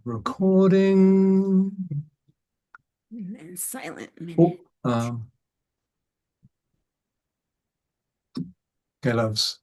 Recording. And then silent minute. Okay, loves.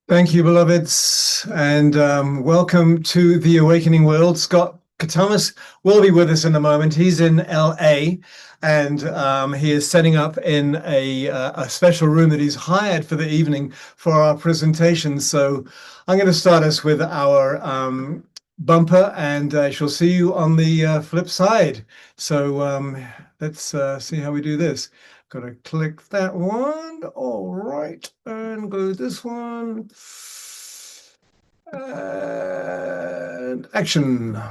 Thank you, beloveds, and welcome to the Awakening World. Scott Katamas will be with us in a moment. He's in LA, and he is setting up in a special room that he's hired for the evening for our presentation. So I'm going to start us with our bumper, and I shall see you on the flip side. So let's see how we do this. Got to click that one. All right. And go this one. And action.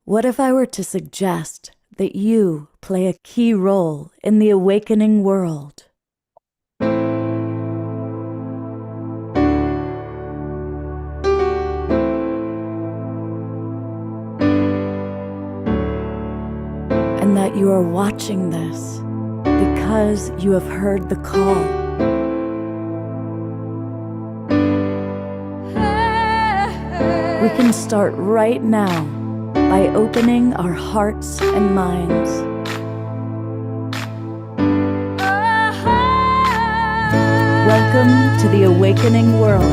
What if I were to suggest that you play a key role in the awakening world? And that you are watching this because you have heard the call. We can start right now by opening our hearts and minds. Welcome to the awakening world.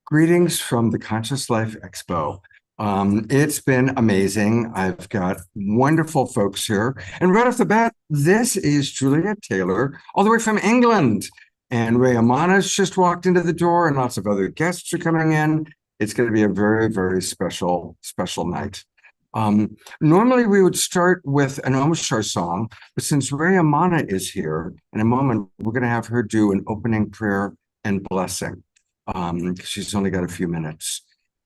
Greetings from the Conscious Life Expo. It's been amazing. I've got wonderful folks here. And right off the bat, this is Juliet Taylor, all the way from England. And Ray Amana's just walked into the door, and lots of other guests are coming in. It's going to be a very, very special night. Normally we would start with an Omashar song, but since Ray Amana is here, in a moment, we're going to have her do an opening prayer and blessing. She's only got a few minutes.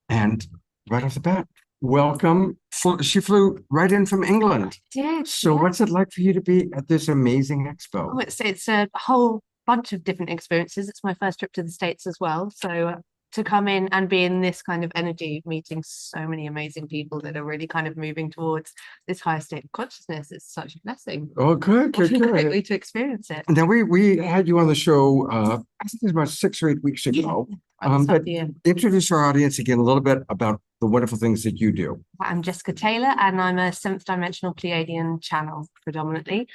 And right off the bat, welcome. She flew right in from England. So what's it like for you to be at this amazing expo? Oh, it's a whole bunch of different experiences. It's my first trip to the States as well. So to come in and be in this kind of energy, meeting so many amazing people that are really kind of moving towards this higher state of consciousness. It's such a blessing. Oh, good, What good, a great good. way to experience it. And then we had you on the show, I think it was about 6 or 8 weeks ago. But introduce our audience again a little bit about the wonderful things that you do. I'm Jessica Taylor, and I'm a 7th dimensional Pleiadian channel predominantly.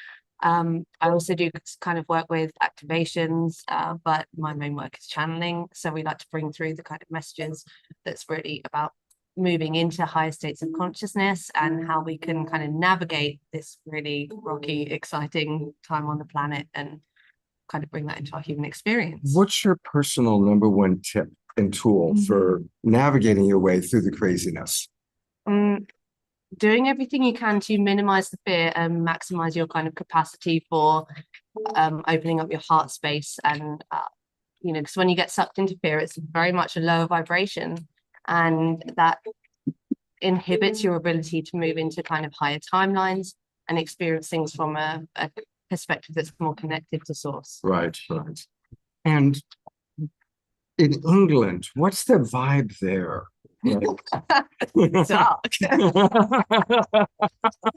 I also do kind of work with activations, but my main work is channeling. So we like to bring through the kind of messages that's really about moving into higher states of consciousness and how we can kind of navigate this really rocky, exciting time on the planet and kind of bring that into our human experience. What's your personal number one tip and tool for navigating your way through the craziness? Doing everything you can to minimize the fear and maximize your kind of capacity for opening up your heart space. And you know, because when you get sucked into fear, it's very much a lower vibration, and that inhibits your ability to move into kind of higher timelines and experience things from a perspective that's more connected to source. Right. And in England, what's the vibe there? Dark.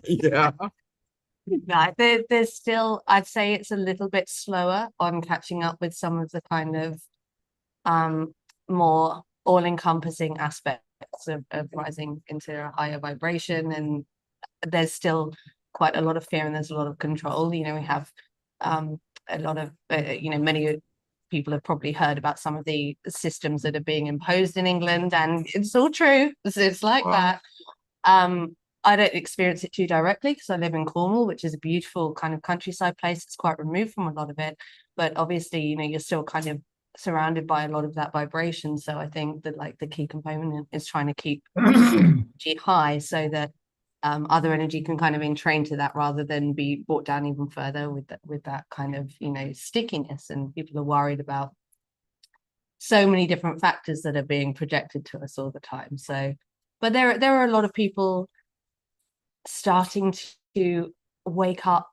Yeah. No, there's still, I'd say it's a little bit slower on catching up with some of the kind of more all-encompassing aspects of rising into a higher vibration. And there's still quite a lot of fear and there's a lot of control. You know, we have a lot of, you know, many people have probably heard about some of the systems that are being imposed in England, and it's all true. It's like that. I don't experience it too directly because I live in Cornwall, which is a beautiful kind of countryside place. It's quite removed from a lot of it, but obviously, you know, you're still kind of surrounded by a lot of that vibration. So I think that like the key component is trying to keep energy high so that other energy can kind of entrain to that rather than be brought down even further with that kind of, you know, stickiness. And people are worried about so many different factors that are being projected to us all the time. So, but there are a lot of people starting to wake up,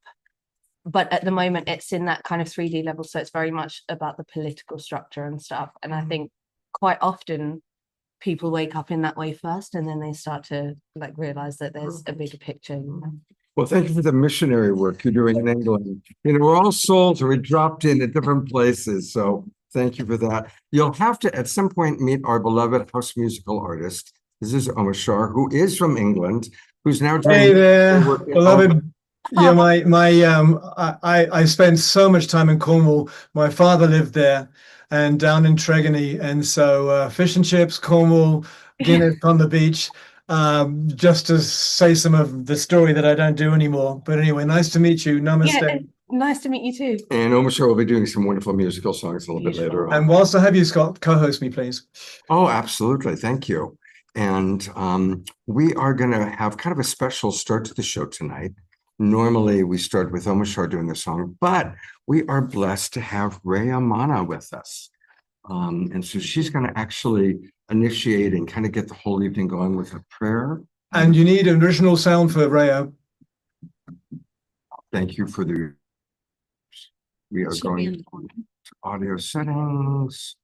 but at the moment it's in that kind of 3D level, so it's very much about the political structure and stuff. And I think quite often people wake up in that way first, and then they start to like realize that there's a bigger picture, you know? Well, thank you for the missionary work you're doing in England. You know, we're all souls, we're dropped in at different places, so thank you for that. You'll have to at some point meet our beloved house musical artist. This is Omashar, who is from England, who's now doing Hey there, beloved. Yeah, I spent so much time in Cornwall. My father lived there and down in Tregony, and so fish and chips, Cornwall, Guinness on the beach. Just to say some of the story that I don't do anymore. But anyway, nice to meet you. Namaste. Yeah, nice to meet you too. And Omashar will be doing some wonderful musical songs a little bit later on. And whilst I have you, Scott, co-host me, please. Oh, absolutely. Thank you. And we are going to have kind of a special start to the show tonight. Normally, we start with Omashar doing the song, but we are blessed to have Rhea Mana with us. And so she's going to actually initiate and kind of get the whole evening going with a prayer. And you need an original sound for Rhea. Thank you for the... We are going to audio settings.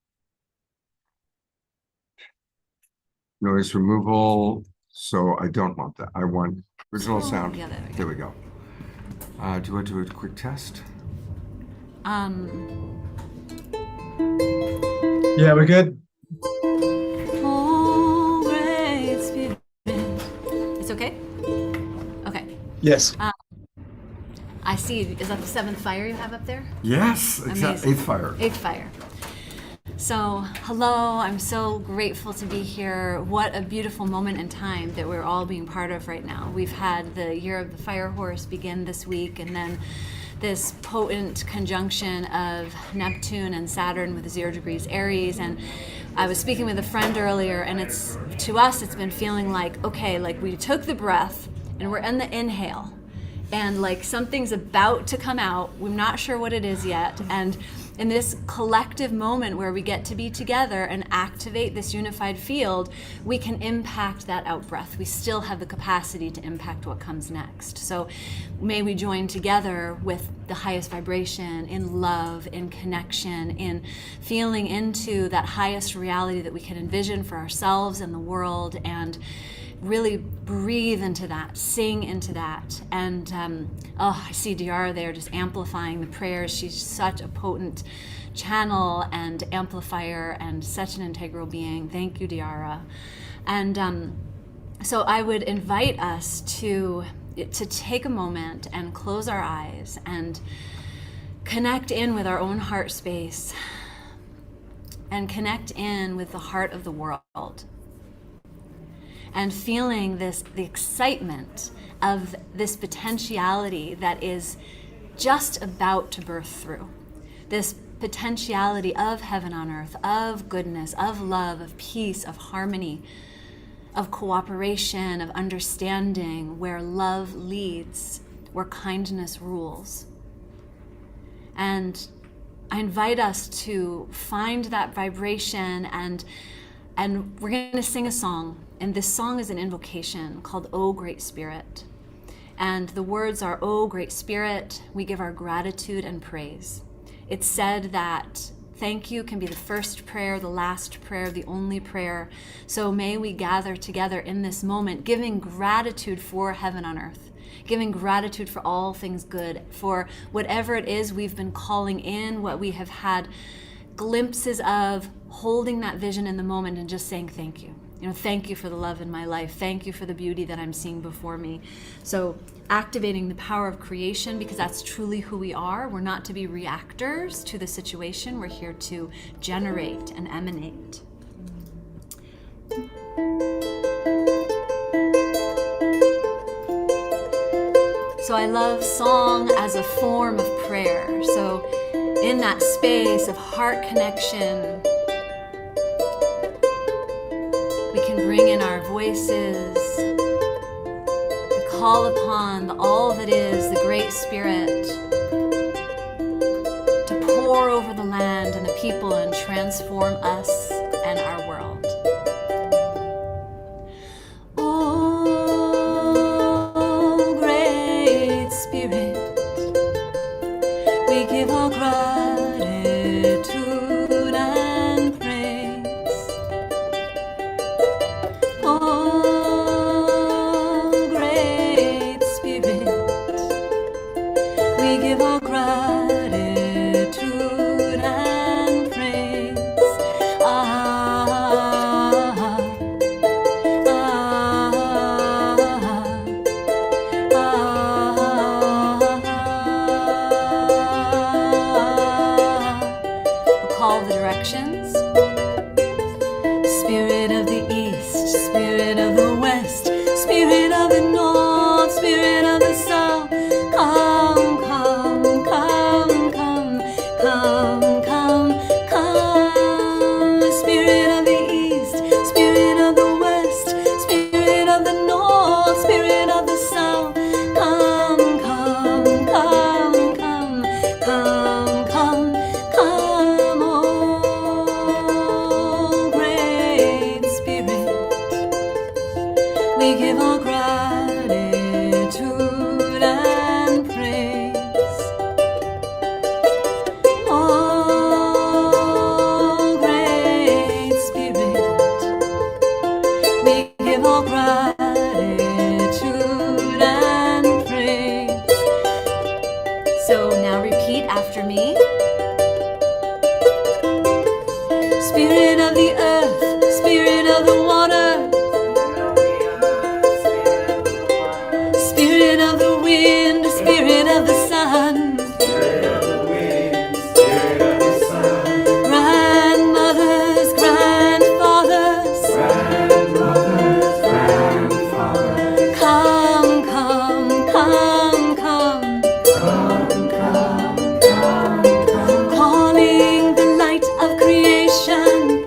Noise removal. So I don't want that. I want original sound. Yeah, there we go. Do I do a quick test? Yeah, we're good. Oh, great spirit. It's okay? Okay. Yes. I see. Is that the 7th fire you have up there? Yes, exactly. 8th fire. 8th fire. So, hello, I'm so grateful to be here. What a beautiful moment in time that we're all being part of right now. We've had the year of the fire horse begin this week, and then this potent conjunction of Neptune and Saturn with 0 degrees Aries. And I was speaking with a friend earlier, and it's, to us, it's been feeling like, okay, like we took the breath and we're in the inhale. and like something's about to come out. We're not sure what it is yet. And in this collective moment where we get to be together and activate this unified field, we can impact that out breath. We still have the capacity to impact what comes next. So may we join together with the highest vibration in love, in connection, in feeling into that highest reality that we can envision for ourselves and the world, and really breathe into that, sing into that. And I see Diara there just amplifying the prayers. She's such a potent channel and amplifier and such an integral being. Thank you, Diara. And so I would invite us to take a moment and close our eyes and connect in with our own heart space and connect in with the heart of the world. And feeling the excitement of this potentiality that is just about to birth through. This potentiality of heaven on earth, of goodness, of love, of peace, of harmony, of cooperation, of understanding, where love leads, where kindness rules. And I invite us to find that vibration, and we're going to sing a song. And this song is an invocation called O Great Spirit. And the words are, O Great Spirit, we give our gratitude and praise. It's said that thank you can be the first prayer, the last prayer, the only prayer. So may we gather together in this moment, giving gratitude for heaven on earth, giving gratitude for all things good, for whatever it is we've been calling in, what we have had glimpses of, holding that vision in the moment and just saying thank you. Thank you for the love in my life. Thank you for the beauty that I'm seeing before me. So activating the power of creation, because that's truly who we are. We're not to be reactors to the situation. We're here to generate and emanate. So I love song as a form of prayer. So in that space of heart connection, we can bring in our voices. We call upon all that is the Great Spirit to pour over the land and the people and transform us and our world. Oh, Great Spirit, we give our gratitude and praise. Oh, Great Spirit, we give our gratitude and praise. We'll call the directions. Spirit of the East, Spirit of the West, Spirit of the North, Spirit of the South, come, come, come, come, come, come, come. Spirit of the East, Spirit of the West, Spirit of the North, Spirit of the South, come, come, come, come, come, come, come, oh, Great Spirit, we give our gratitude and praise. Oh, Great Spirit, we give our gratitude and praise. So now repeat after me. Spirit of the earth, Spirit of the water, Spirit of the wind, Spirit of the sun, grandmothers, grandfathers, come, come, come, come, calling the light of creation,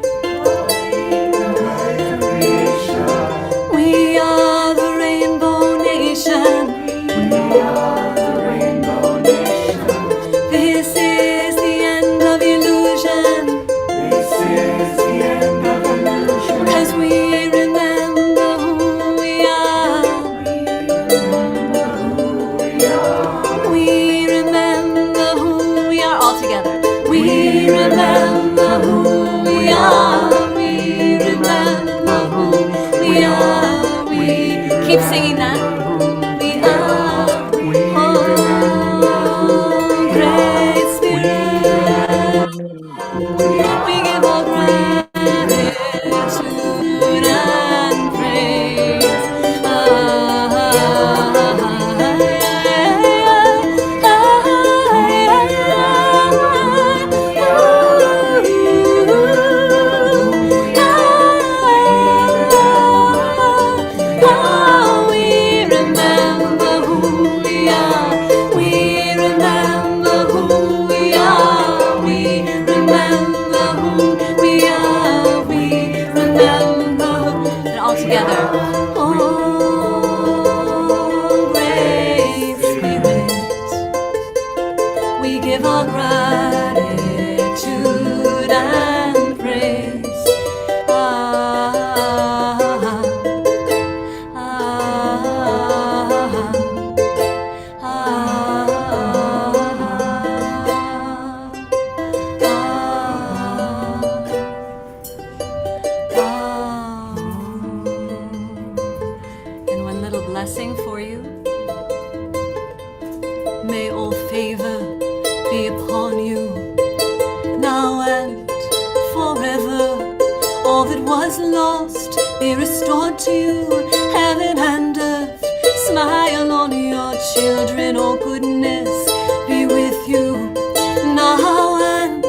We remember who we are. We remember who we are. We keep singing that. We are. Oh, great Spirit. We give all gratitude and praise. We remember who we are. We remember who we are. We remember who we are. We remember. And all together. Oh, great Spirit, we give all gratitude and praise. And one little blessing for you. May all favor be upon you, now and forever. All that was lost be restored to you. Heaven and earth smile on your children. Oh, goodness be with you, now and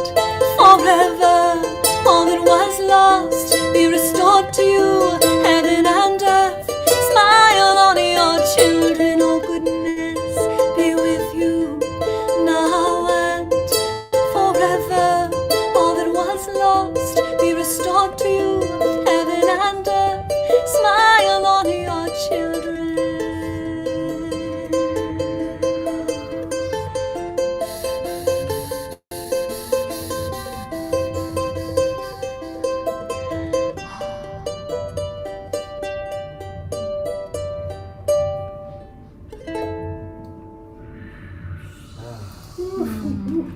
forever. All that was lost be restored to you. Heaven and earth smile on your children. Oh, goodness be with you, now and forever. All that was lost be restored to you. Heaven and earth smile on your children.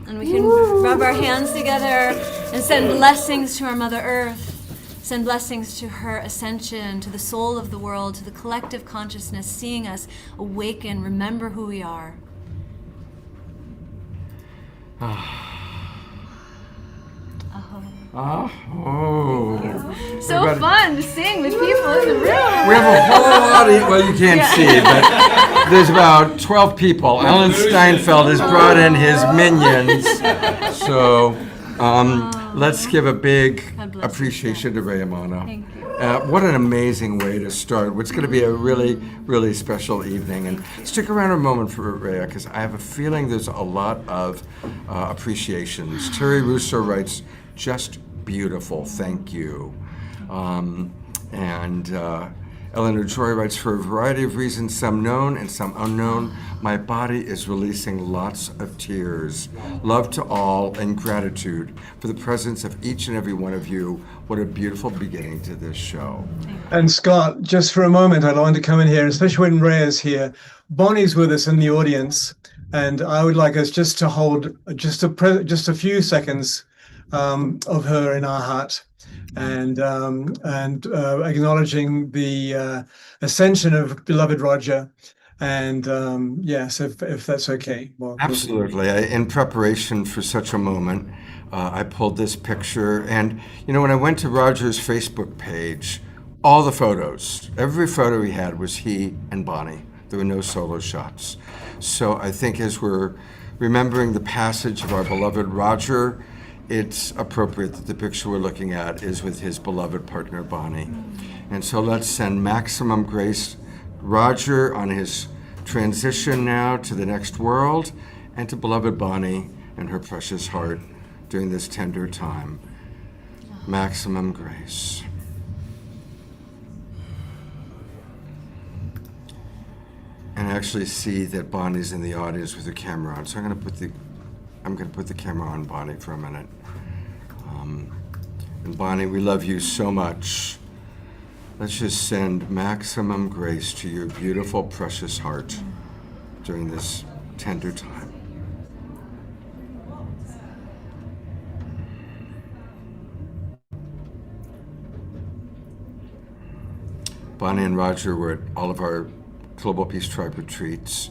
And we can rub our hands together and send blessings to our Mother Earth. Send blessings to her ascension, to the soul of the world, to the collective consciousness, seeing us awaken, remember who we are. So Everybody- fun to sing with people in the room. We have a whole lot of, well, you can't see, but there's about 12 people. Alan Steinfeld has brought in his minions. So let's give a big God bless you, appreciation to Rayamano. Thank you. What an amazing way to start. What's going to be a really, really special evening. And stick around a moment for Rhea, because I have a feeling there's a lot of appreciations. Terry Russo writes, just beautiful, thank you. Eleanor Joy writes, for a variety of reasons, some known and some unknown, my body is releasing lots of tears. Love to all and gratitude for the presence of each and every one of you. What a beautiful beginning to this show. And Scott, just for a moment, I'd like to come in here, especially when Rhea's here. Bonnie's with us in the audience, and I would like us just to hold just a few seconds of her in our heart, and acknowledging the ascension of beloved Roger. And yes, if that's okay. Well, Absolutely. In preparation for such a moment, I pulled this picture. And, when I went to Roger's Facebook page, all the photos, every photo he had was he and Bonnie. There were no solo shots. So I think as we're remembering the passage of our beloved Roger, it's appropriate that the picture we're looking at is with his beloved partner, Bonnie. And so let's send maximum grace Roger on his transition now to the next world, and to beloved Bonnie and her precious heart during this tender time. Maximum grace. And I actually see that Bonnie's in the audience with her camera on, so I'm going to put the camera on Bonnie for a minute. And Bonnie, we love you so much. Let's just send maximum grace to your beautiful, precious heart during this tender time. Bonnie and Roger were at all of our Global Peace Tribe retreats.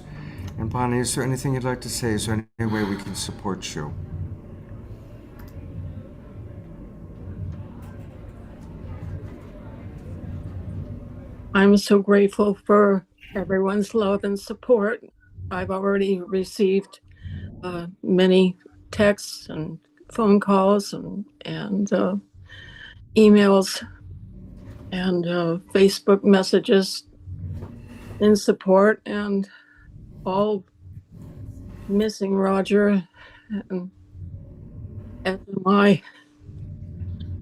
And Bonnie, is there anything you'd like to say? Is there any way we can support you? I'm so grateful for everyone's love and support. I've already received many texts and phone calls and emails and Facebook messages in support, and all missing Roger and FMI.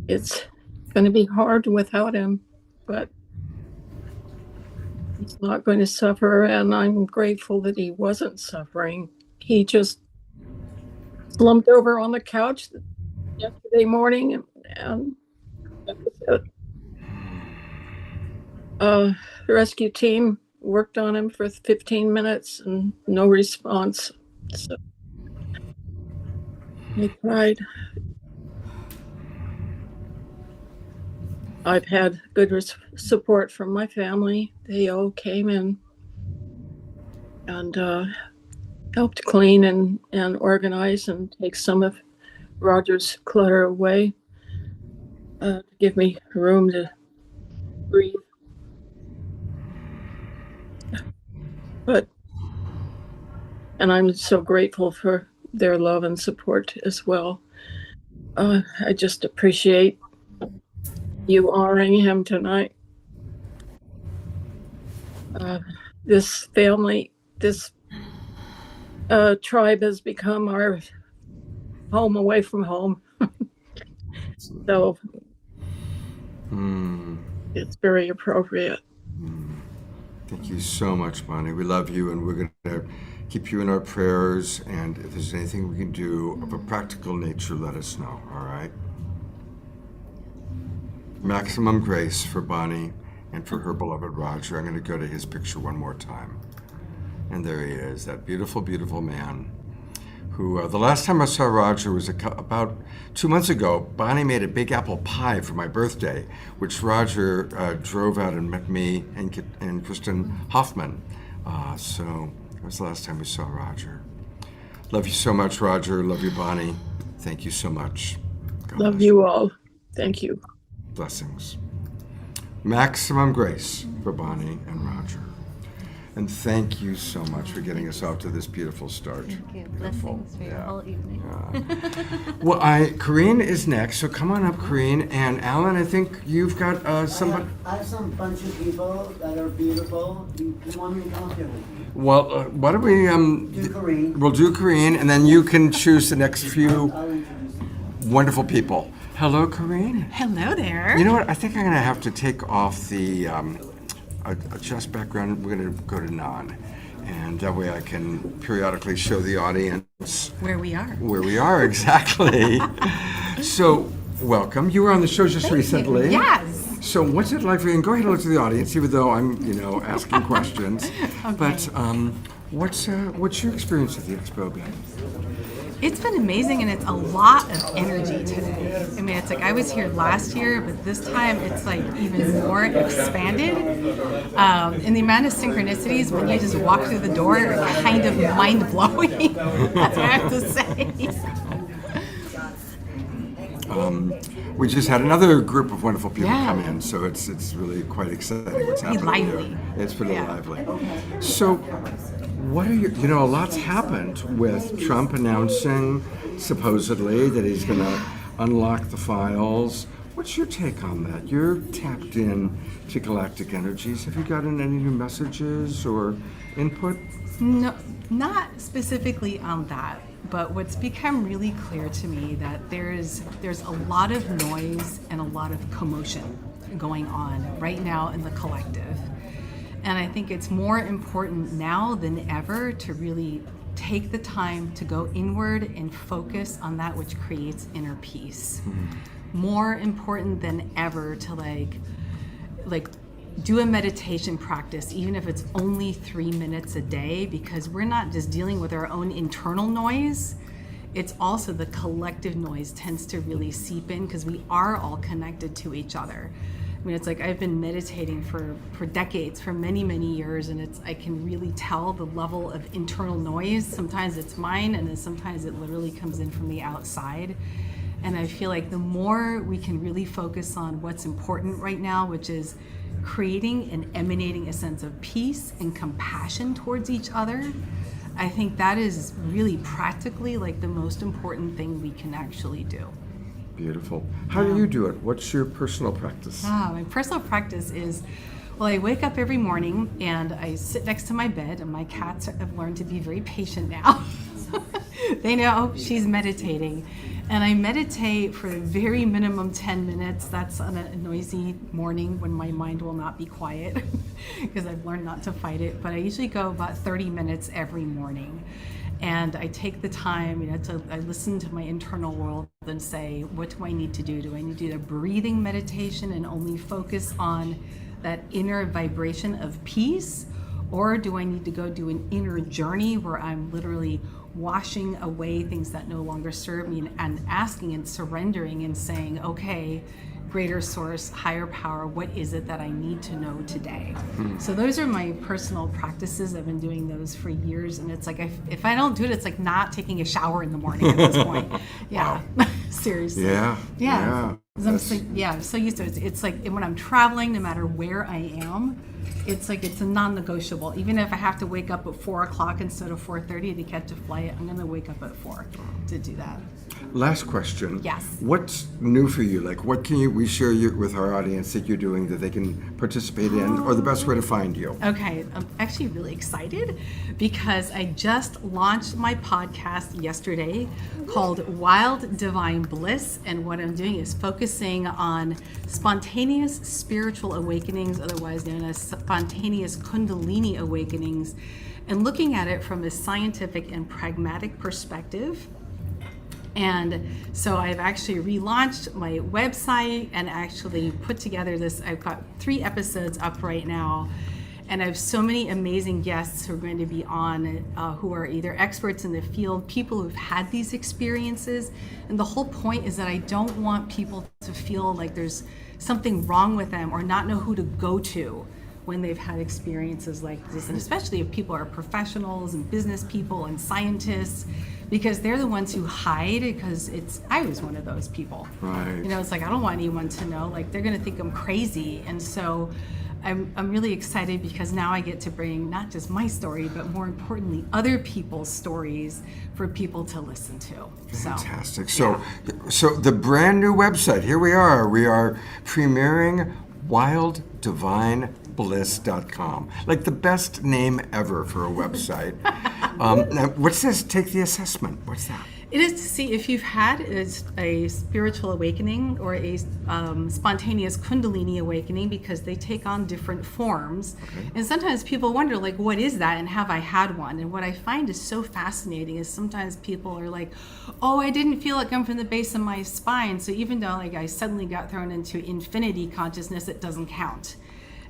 It's going to be hard without him, but he's not going to suffer, and I'm grateful that he wasn't suffering. He just slumped over on the couch yesterday morning, and that was it. The rescue team worked on him for 15 minutes and no response. So I cried. I've had good support from my family. They all came in and helped clean and organize and take some of Roger's clutter away, to give me room to breathe. And I'm so grateful for their love and support as well. I just appreciate you honoring him tonight. This family, this tribe has become our home away from home. So it's very appropriate. Thank you so much, Bonnie. We love you, and we're going to keep you in our prayers. And if there's anything we can do of a practical nature, let us know, all right? Maximum grace for Bonnie and for her beloved Roger. I'm going to go to his picture one more time. And there he is, that beautiful, beautiful man who, the last time I saw Roger was about 2 months ago. Bonnie made a big apple pie for my birthday, which Roger drove out and met me and Kristen Hoffman. So that was the last time we saw Roger. Love you so much, Roger. Love you, Bonnie. Thank you so much. God Love bless you all. Thank you. Blessings. Maximum grace for Bonnie and Roger. And thank you so much for getting us off to this beautiful start. Thank you. Beautiful. Blessings for your whole evening. Well, Corinne is next, so come on up, Corinne. And Alan, I think you've got somebody. I have some bunch of people that are beautiful. You want me to come up here with you? Well, why don't we Do Corinne. we'll do Corinne, and then you can choose the next few I'll introduce you. wonderful people. Hello, Corinne. Hello there. You know what? I think I'm going to have to take off the adjust background. We're going to go to non, and that way I can periodically show the audience Where we are. where we are exactly. So, welcome. You were on the show just recently. Yes. So, what's it like for you? And go ahead and look to the audience, even though I'm, asking questions. Okay. But what's your experience at the Expo been? It's been amazing, and it's a lot of energy today. I mean, it's like I was here last year, but this time it's like even more expanded. And the amount of synchronicities when you just walk through the door are kind of mind-blowing. That's what I have to say. We just had another group of wonderful people Yeah. come in, so it's really quite exciting what's happening lively. here. It's pretty Yeah. lively. So, what are a lot's happened with Trump announcing supposedly that he's going to unlock the files. What's your take on that? You're tapped in to galactic energies. Have you gotten any new messages or input? No, not specifically on that, but what's become really clear to me that there's a lot of noise and a lot of commotion going on right now in the collective. And I think it's more important now than ever to really take the time to go inward and focus on that which creates inner peace. More important than ever to like do a meditation practice, even if it's only 3 minutes a day, because we're not just dealing with our own internal noise. It's also the collective noise tends to really seep in because we are all connected to each other. I mean, it's like I've been meditating for decades, for many, many years, and I can really tell the level of internal noise. Sometimes it's mine, and then sometimes it literally comes in from the outside. And I feel like the more we can really focus on what's important right now, which is creating and emanating a sense of peace and compassion towards each other, I think that is really practically like the most important thing we can actually do. Beautiful. How do you do it? What's your personal practice? My personal practice is, well, I wake up every morning and I sit next to my bed, and my cats have learned to be very patient now. They know she's meditating. And I meditate for the very minimum 10 minutes. That's on a noisy morning when my mind will not be quiet because I've learned not to fight it. But I usually go about 30 minutes every morning. And I take the time, I listen to my internal world and say, what do I need to do? Do I need to do a breathing meditation and only focus on that inner vibration of peace? Or do I need to go do an inner journey where I'm literally washing away things that no longer serve me and asking and surrendering and saying, okay, greater source, higher power, what is it that I need to know today? So those are my personal practices. I've been doing those for years, and it's like if I don't do it, it's like not taking a shower in the morning at this point. Yeah. Seriously. Yeah. I'm so used to it. It's like when I'm traveling, no matter where I am, it's like it's a non-negotiable. Even if I have to wake up at 4 o'clock instead of 4:30 to catch a flight, I'm gonna wake up at 4 to do that. Last question. Yes. What's new for you? Like, what can we share with our audience that you're doing that they can participate in, or the best way to find you? Okay, I'm actually really excited because I just launched my podcast yesterday called Wild Divine Bliss, and what I'm doing is focusing on spontaneous spiritual awakenings, otherwise known as spontaneous Kundalini awakenings, and looking at it from a scientific and pragmatic perspective. And so I've actually relaunched my website and actually put together this. I've got 3 episodes up right now, and I have so many amazing guests who are going to be on, who are either experts in the field, people who've had these experiences. And the whole point is that I don't want people to feel like there's something wrong with them or not know who to go to when they've had experiences like this, and especially if people are professionals and business people and scientists, because they're the ones who hide, because I was one of those people. Right. It's like I don't want anyone to know, like they're gonna think I'm crazy. And so I'm really excited because now I get to bring not just my story, but more importantly, other people's stories for people to listen to. Fantastic. So the brand new website, here we are. We are premiering WildDivineBliss.com. Like the best name ever for a website. Now, what's this? Take the assessment. What's that? It is to see if you've had a spiritual awakening or a spontaneous Kundalini awakening, because they take on different forms. Okay. And sometimes people wonder, like, what is that, and have I had one? And what I find is so fascinating is sometimes people are like, oh, I didn't feel it come from the base of my spine. So even though like I suddenly got thrown into infinity consciousness, it doesn't count.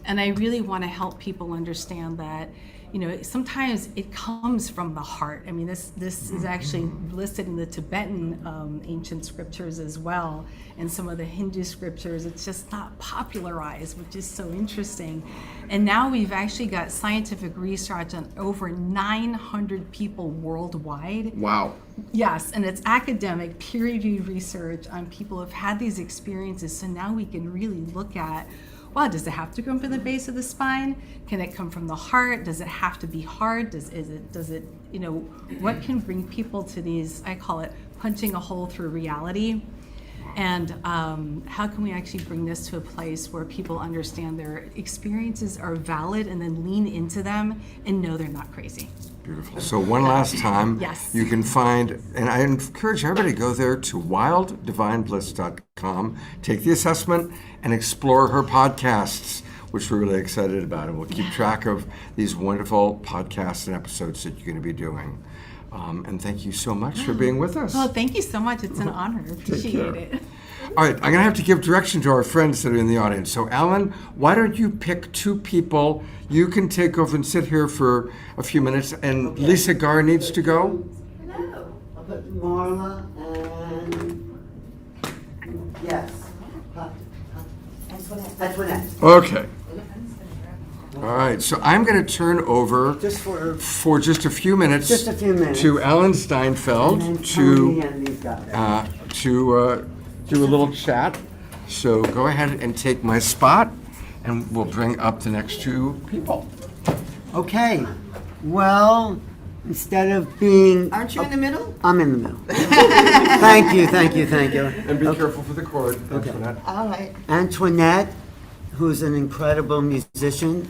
And I really want to help people understand that, sometimes it comes from the heart. I mean, this is actually listed in the Tibetan ancient scriptures as well, and some of the Hindu scriptures. It's just not popularized, which is so interesting. And now we've actually got scientific research on over 900 people worldwide. Wow. Yes, and it's academic, peer-reviewed research on people who've had these experiences. So now we can really look at, well, does it have to come from the base of the spine? Can it come from the heart? Does it have to be hard? Does it, what can bring people to these, I call it punching a hole through reality? And how can we actually bring this to a place where people understand their experiences are valid and then lean into them and know they're not crazy? Beautiful. So one last time, Yes. You can find, and I encourage everybody to go there to WildDivineBliss.com, take the assessment, and explore her podcasts, which we're really excited about. And we'll keep track of these wonderful podcasts and episodes that you're going to be doing. And thank you so much for being with us. Well, thank you so much. It's an honor. I appreciate it. All right, I'm going to have to give direction to our friends that are in the audience. So, Alan, why don't you pick 2 people? You can take over and sit here for a few minutes. And okay. Lisa Gar needs to go. No. I'll put Marla and yes. That's what I Antoinette. Okay. All right, so I'm going to turn over Just for just a few minutes Just a few minutes. to Alan and Steinfeld then Tony to and these guys. do a little chat. So go ahead and take my spot, and we'll bring up the next two people. Okay. Well, instead of being. Aren't you in the middle? I'm in the middle. Thank you, thank you, thank you. And be careful for the cord. Antoinette. All right. Antoinette, who's an incredible musician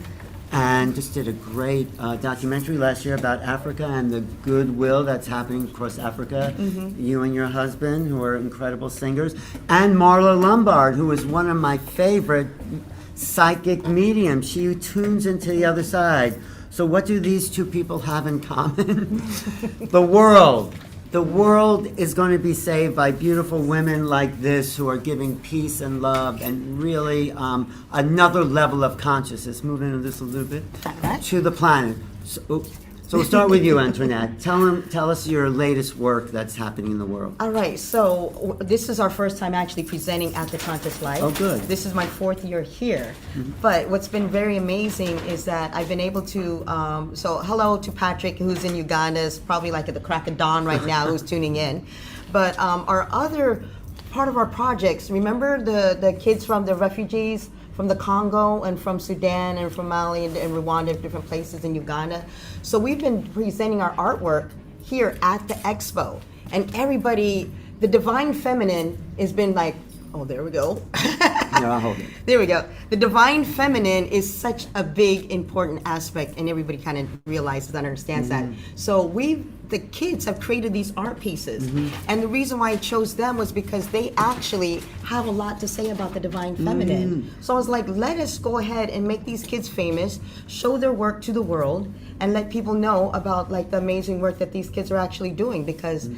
and just did a great documentary last year about Africa and the goodwill that's happening across Africa. You and your husband, who are incredible singers. And Marla Lombard, who is one of my favorite psychic mediums. She tunes into the other side. So what do these two people have in common? The world. The world is going to be saved by beautiful women like this who are giving peace and love and really another level of consciousness, moving into this a little bit, to the planet. So we'll start with you, Antoinette. Tell us your latest work that's happening in the world. All right, so this is our first time actually presenting at the Conscious Life. Oh, good. This is my 4th year here. But what's been very amazing is that I've been able to, so hello to Patrick, who's in Uganda, is probably like at the crack of dawn right now, who's tuning in. But our other part of our projects, remember the kids from the refugees from the Congo and from Sudan and from Mali and Rwanda, different places in Uganda. So we've been presenting our artwork here at the Expo. And everybody, the Divine Feminine has been like, oh, there we go. Yeah, I'll hold it. There we go. The Divine Feminine is such a big, important aspect, and everybody kind of realizes and understands that. So the kids have created these art pieces. And the reason why I chose them was because they actually have a lot to say about the Divine Feminine. So I was like, let us go ahead and make these kids famous, show their work to the world, and let people know about like the amazing work that these kids are actually doing, because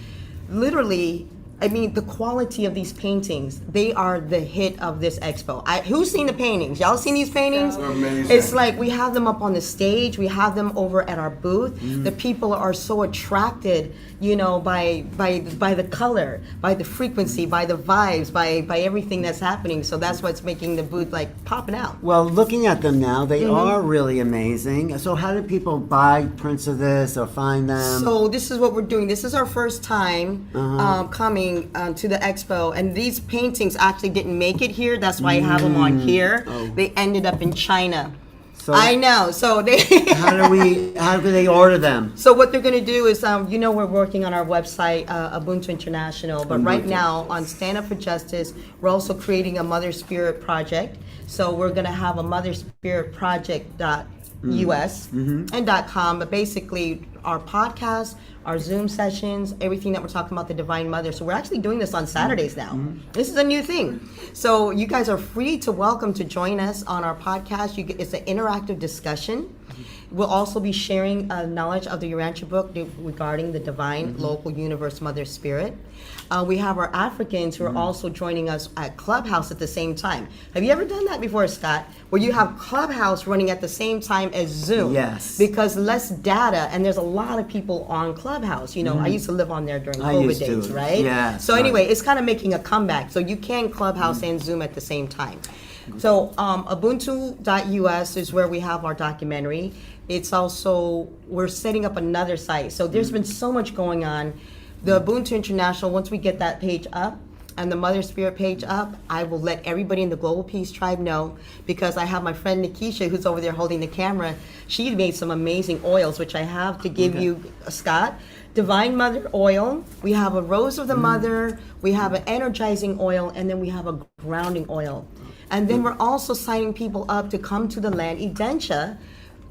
literally, I mean, the quality of these paintings, they are the hit of this expo. Who's seen the paintings? Y'all seen these paintings? Amazing. It's like we have them up on the stage, we have them over at our booth. The people are so attracted, you know, by the color, by the frequency, by the vibes, by everything that's happening. So that's what's making the booth like popping out. Well, looking at them now, they are really amazing. So how do people buy prints of this or find them? So this is what we're doing. This is our first time coming to the expo, and these paintings actually didn't make it here. That's why I have them on here. They ended up in China. So I know. So they. how do they order them? So what they're going to do is, you know, we're working on our website, Ubuntu International, but right now on Stand Up for Justice, we're also creating a Mother Spirit project. So we're going to have a Mother Spirit project.us and .com, but basically our podcast, our Zoom sessions, everything that we're talking about the Divine Mother. So we're actually doing this on Saturdays now. This is a new thing. So you guys are free to welcome to join us on our podcast. It's an interactive discussion. We'll also be sharing knowledge of the Urantia book regarding the divine, local, universe, Mother Spirit. We have our Africans who are also joining us at Clubhouse at the same time. Have you ever done that before, Scott? Where you have Clubhouse running at the same time as Zoom? Yes. Because less data, and there's a lot of people on Clubhouse. You know, I used to live on there during COVID days, right? Yeah. So anyway, it's kind of making a comeback. So you can Clubhouse and Zoom at the same time. So Ubuntu.us is where we have our documentary. It's also, we're setting up another site. So there's been so much going on. The Ubuntu International, once we get that page up and the Mother Spirit page up, I will let everybody in the Global Peace Tribe know, because I have my friend Nikisha who's over there holding the camera. She made some amazing oils, which I have to give you, Scott. Divine Mother oil, we have a Rose of the Mother, we have an energizing oil, and then we have a grounding oil. And then we're also signing people up to come to the land, Edentia,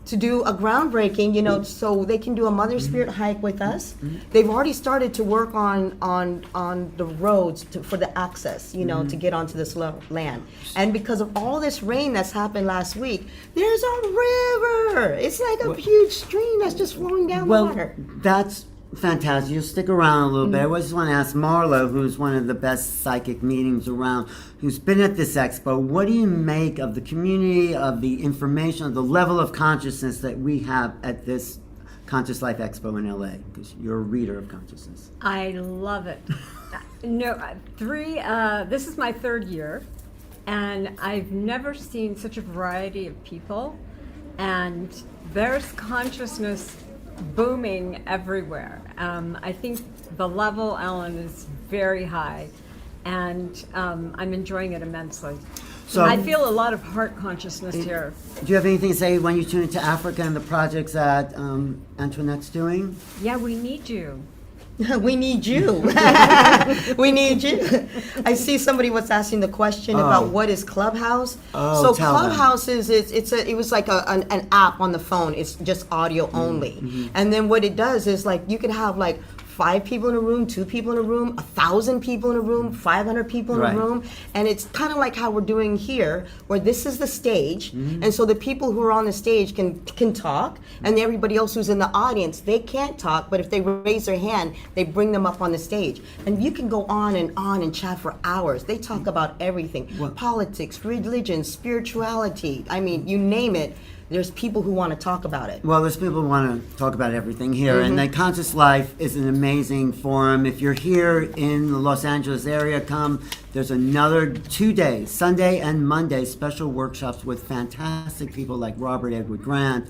to do a groundbreaking, you know, so they can do a Mother Spirit hike with us. They've already started to work on the roads for the access, you know, to get onto this land. And because of all this rain that's happened last week, there's a river. It's like a huge stream that's just flowing down the water. That's fantastic. You'll stick around a little bit. I just want to ask Marla, who's one of the best psychic mediums around, who's been at this expo, what do you make of the community, of the information, of the level of consciousness that we have at this Conscious Life Expo in LA? Because you're a reader of consciousness. I love it. This is my 3rd year, and I've never seen such a variety of people, and there's consciousness booming everywhere. I think the level, Ellen, is very high, and I'm enjoying it immensely. So, I feel a lot of heart consciousness here. do you have anything to say when you tune into Africa and the projects that Antoinette's doing? Yeah, we need you. We need you. We need you. I see somebody was asking the question about what is Clubhouse. Oh, So tell them. Clubhouse is it was like an app on the phone. It's just audio only. And then what it does is like you could have like 5 people in a room, 2 people in a room, 1,000 people in a room, 500 people in Right. a room, and it's kind of like how we're doing here, where this is the stage, and so the people who are on the stage can talk, and everybody else who's in the audience, they can't talk, but if they raise their hand, they bring them up on the stage, and you can go on and chat for hours. They talk about everything: politics, religion, spirituality. I mean, you name it. There's people who want to talk about it. Well, there's people who want to talk about everything here, and the Conscious Life is an amazing forum. If you're here in the Los Angeles area, come. There's another 2 days, Sunday and Monday, special workshops with fantastic people like Robert Edward Grant,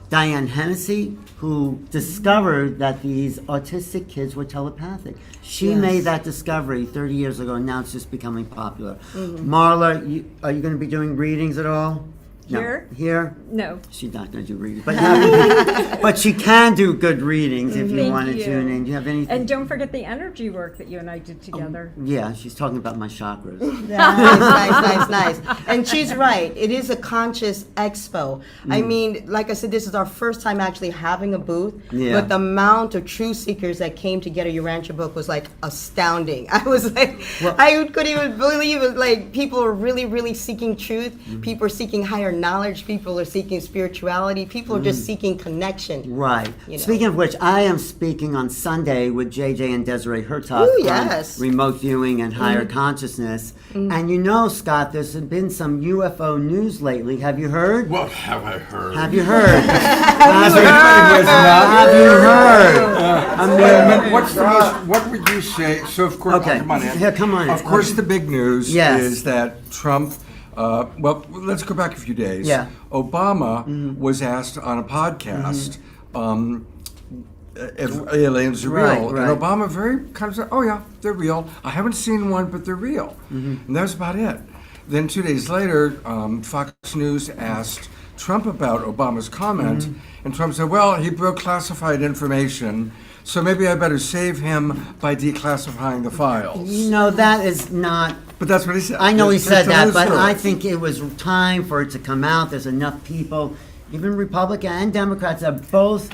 Diane Hennessy, who discovered that these autistic kids were telepathic. She made that discovery 30 years ago, and now it's just becoming popular. Marla, are you going to be doing readings at all? No. Here? Here? No. She's not going to do readings, but but she can do do readings if you Thank want to you. tune in. Do you have anything? And don't forget the energy work that you and I did together. Yeah, she's talking about my chakras. Nice. And she's right. It is a conscious expo. I mean, like I said, this is our first time actually having a booth. Yeah. But the amount of truth seekers that came to get a Urantia book was like astounding. I was like, I couldn't even believe it. Like, people are really, really seeking truth. People are seeking higher knowledge. People are seeking spirituality. People are just seeking connection. Right. You know. Speaking of which, I am speaking on Sunday with JJ and Desiree Hertog Ooh, from yes. Remote Viewing and Higher Consciousness. And you know, Scott, there's been some UFO news lately. Have you heard? What have I heard? Have you heard? Have Have you heard? I mean, What's the most, what would you say? So of course, Okay. come on in. Yeah, come on in. Of course, the big news Yes. is that Trump. Well, let's go back a few days. Yeah. Obama was asked on a podcast if aliens are Right, real, right. and Obama very kind of said, "Oh yeah, they're real. I haven't seen one, but they're real," and that was about it. Then 2 days later, Fox News asked Trump about Obama's comment, and Trump said, "Well, he broke classified information, so maybe I better save him by declassifying the files." no, that is not. But that's what he said. I know he It's said a that, news but story. I think it was time for it to come out. There's enough people, even Republican and Democrats, at both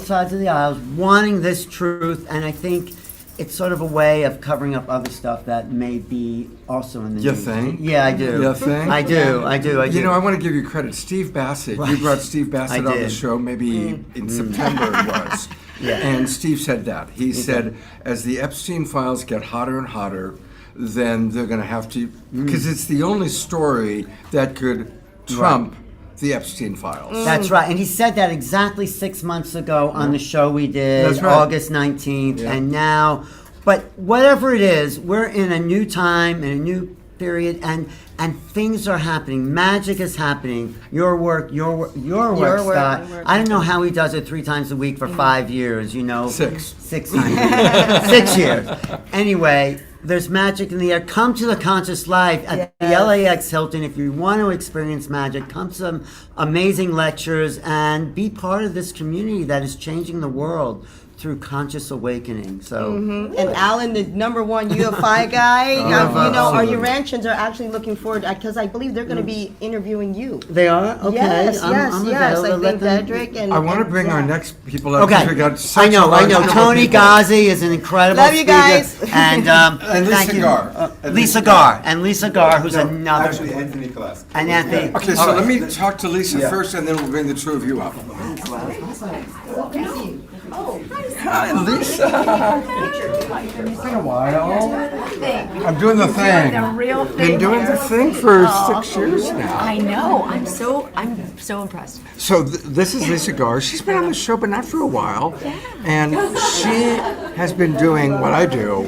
sides of the aisles, wanting this truth, and I think it's sort of a way of covering up other stuff that may be also in the You news. think? Yeah, I do. You think? I do. You know, I want to give you credit. Steve Bassett, you Right. brought Steve Bassett I on the did. show maybe in September it was. Yeah. And Steve said that. He said, as the Epstein files get hotter and hotter, then they're going to have to, because it's the only story that could trump the Epstein files. That's right. And he said that exactly 6 months ago on the show we did, That's right. August 19th. Yeah. And now, but whatever it is, we're in a new time, in a new period, and things are happening. Magic is happening. Your work, Scott. work. I don't know how he does it 3 times a week for 5 years, you know. 6. 6 times. 6 years. Anyway, there's magic in the air. Come to the Conscious Life at the LAX Hilton. If you want to experience magic, come to some amazing lectures and be part of this community that is changing the world through conscious awakening. So And Alan, the #1 UFI guy, you know, our Urantians are actually looking forward, because I believe they're going to be interviewing you. they are? Okay. Yes. I'm I available. Let think them- Dedrick and... I want to and- bring our yeah. next people up. because Okay, we got such I a know. large number of Tony people. Ghazi is an incredible Love you speaker. guys. And, And Lisa thank you. Gar. And Lisa Lisa Gar. And Lisa Gar, who's another. Actually, Anthony Class. And Anthony. Okay, so let me talk to Lisa Yeah. first, and then we'll bring the two of you up. Hi, Lisa. It's been a while. I'm doing the thing. The real Been thing. doing the thing for 6 years now. I know. I'm so impressed. So this is Lisa Gar. She's been on the show, but not for a while. And she has been doing what I do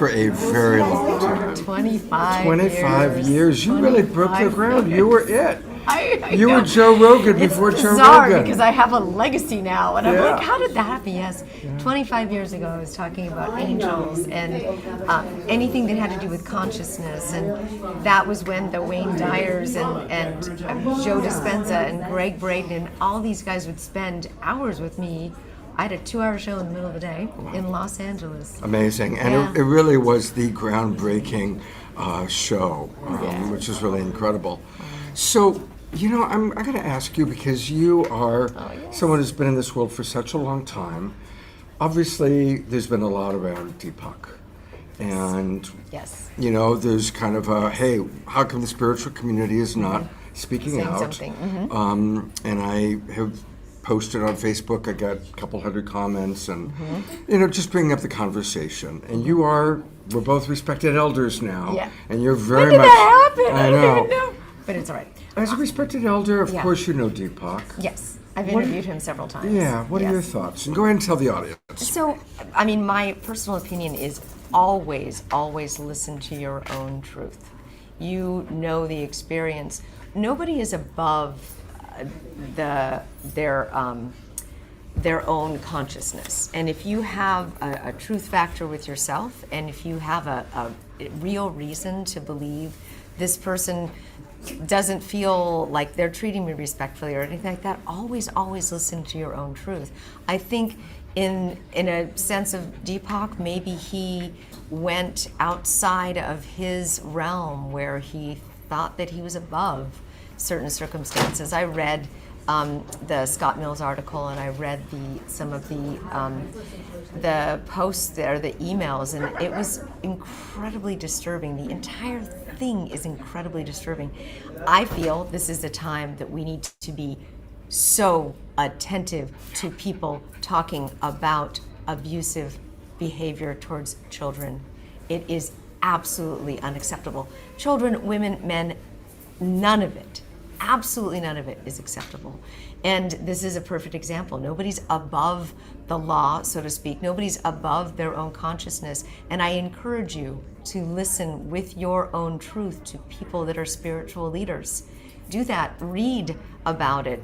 for a very long time. 25 years. You really broke the 25 ground. You were it. I You know. were Joe Rogan It's before Joe bizarre Rogan. because I have a legacy now, and I'm Yeah. like, how did that happen? Yes, 25 years ago, I was talking about angels and anything that had to do with consciousness, and that was when the Wayne Dyers and Joe Dispenza and Greg Braden and all these guys would spend hours with me. I had a 2-hour show in the middle of the day in Los Angeles. Amazing. And Yeah. it really was the groundbreaking show, which is really incredible. So, I'm going to ask you, because you are someone who's been in this world for such a long time. Obviously, there's been a lot around Deepak. And, Yes. there's kind of a, hey, how come the spiritual community is not speaking Saying out? something. And I have posted on Facebook. I got a couple hundred comments, and just bringing up the conversation. And we're both respected elders now. Yeah. And you're When very did much. that happen? I know. don't even know. But it's all right. As a respected elder, of Yeah. course you know Deepak. Yes, I've What- interviewed him several times. Yeah. What are your Yes. thoughts? And go ahead and tell the audience. So, I mean, my personal opinion is always, always listen to your own truth. You know the experience. Nobody is above their own consciousness. And if you have a truth factor with yourself, and if you have a real reason to believe this person doesn't feel like they're treating me respectfully or anything like that, always, always listen to your own truth. I think in a sense of Deepak, maybe he went outside of his realm where he thought that he was above certain circumstances. I read the Scott Mills article, and I read some of the posts there, the emails, and it was incredibly disturbing. The entire thing is incredibly disturbing. I feel this is the time that we need to be so attentive to people talking about abusive behavior towards children. It is absolutely unacceptable. Children, women, men, none of it, absolutely none of it is acceptable. And this is a perfect example. Nobody's above the law, so to speak. Nobody's above their own consciousness. And I encourage you to listen with your own truth to people that are spiritual leaders. Do that. Read about it.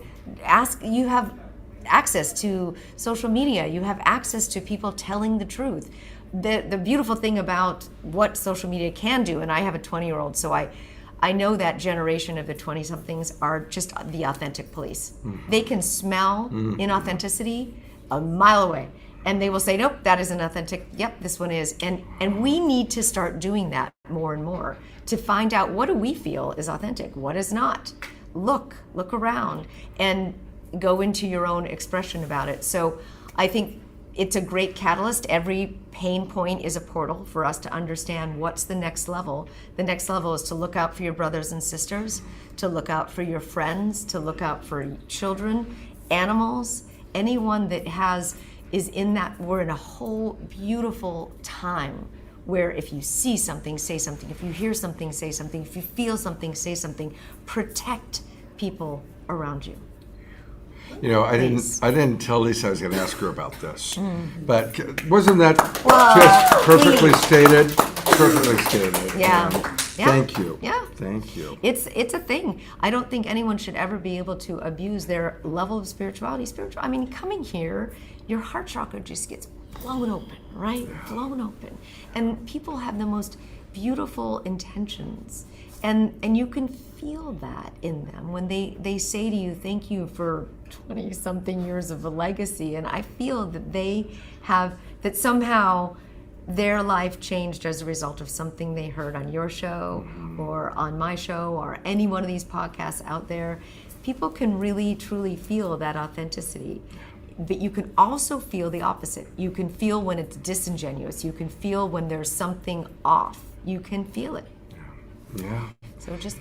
You have access to social media. You have access to people telling the truth. The beautiful thing about what social media can do, and I have a 20-year-old, so I know that generation of the 20-somethings are just the authentic police. They can smell inauthenticity a mile away, and they will say, nope, that isn't authentic. Yep, this one is. And we need to start doing that more and more to find out, what do we feel is authentic? What is not? Look around and go into your own expression about it. So I think it's a great catalyst. Every pain point is a portal for us to understand what's the next level. The next level is to look out for your brothers and sisters, to look out for your friends, to look out for children, animals, anyone that is in that. We're in a whole beautiful time where if you see something, say something. If you hear something, say something. If you feel something, say something. Protect people around you. I didn't tell Lisa I was going to ask her about this, but wasn't that just perfectly stated? Perfectly stated. Yeah. Thank you. Yeah. Thank you. It's a thing. I don't think anyone should ever be able to abuse their level of spirituality. I mean, coming here, your heart chakra just gets blown open, right? Blown open. And people have the most beautiful intentions. And you can feel that in them when they say to you, thank you for 20-something years of a legacy. And I feel that that somehow their life changed as a result of something they heard on your show or on my show or any one of these podcasts out there. People can really, truly feel that authenticity. But you can also feel the opposite. You can feel when it's disingenuous. You can feel when there's something off. You can feel it. Yeah. So just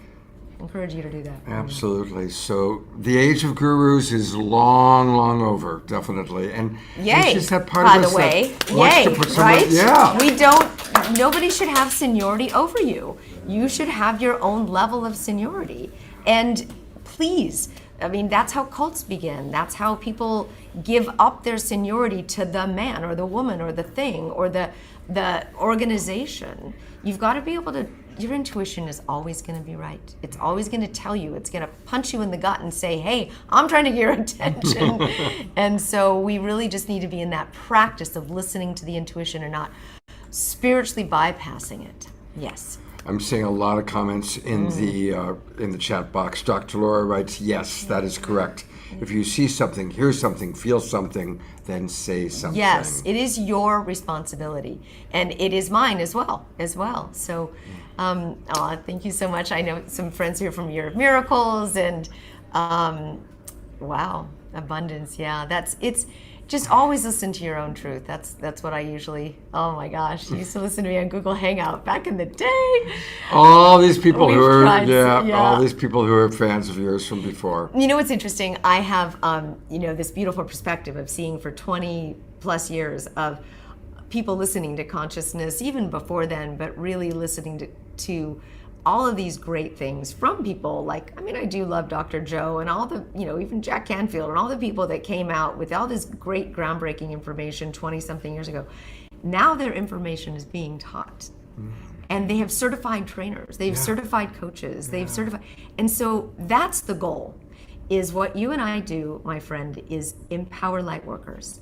encourage you to do that. Absolutely. So the age of gurus is long, long over, definitely. And Yay, it's just that part by of the us way. that wants Yay, to put someone, right? Yeah. Nobody should have seniority over you. You should have your own level of seniority. And please, I mean, that's how cults begin. That's how people give up their seniority to the man or the woman or the thing or the organization. You've got to be able to, your intuition is always going to be right. It's always going to tell you, it's going to punch you in the gut and say, hey, I'm trying to get your attention. And so we really just need to be in that practice of listening to the intuition and not spiritually bypassing it. Yes. I'm seeing a lot of comments in the chat box. Dr. Laura writes, yes, that is correct. If you see something, hear something, feel something, then say something. Yes, it is your responsibility, and it is mine as well. So, thank you so much. I know some friends here from Year of Miracles, and wow, abundance. Yeah, it's just always listen to your own truth. That's what I usually. Oh my gosh, I used to listen to me on Google Hangout back in the day. All these people who are yeah, all these people who are fans of yours from before. You know what's interesting? I have this beautiful perspective of seeing for 20 plus years of people listening to consciousness even before then, but really listening to all of these great things from people like, I mean, I do love Dr. Joe and all the, even Jack Canfield and all the people that came out with all this great groundbreaking information 20 something years ago. Now their information is being taught. And they have certified trainers, they have certified coaches, they've certified, and so that's the goal, is what you and I do, my friend, is empower light workers.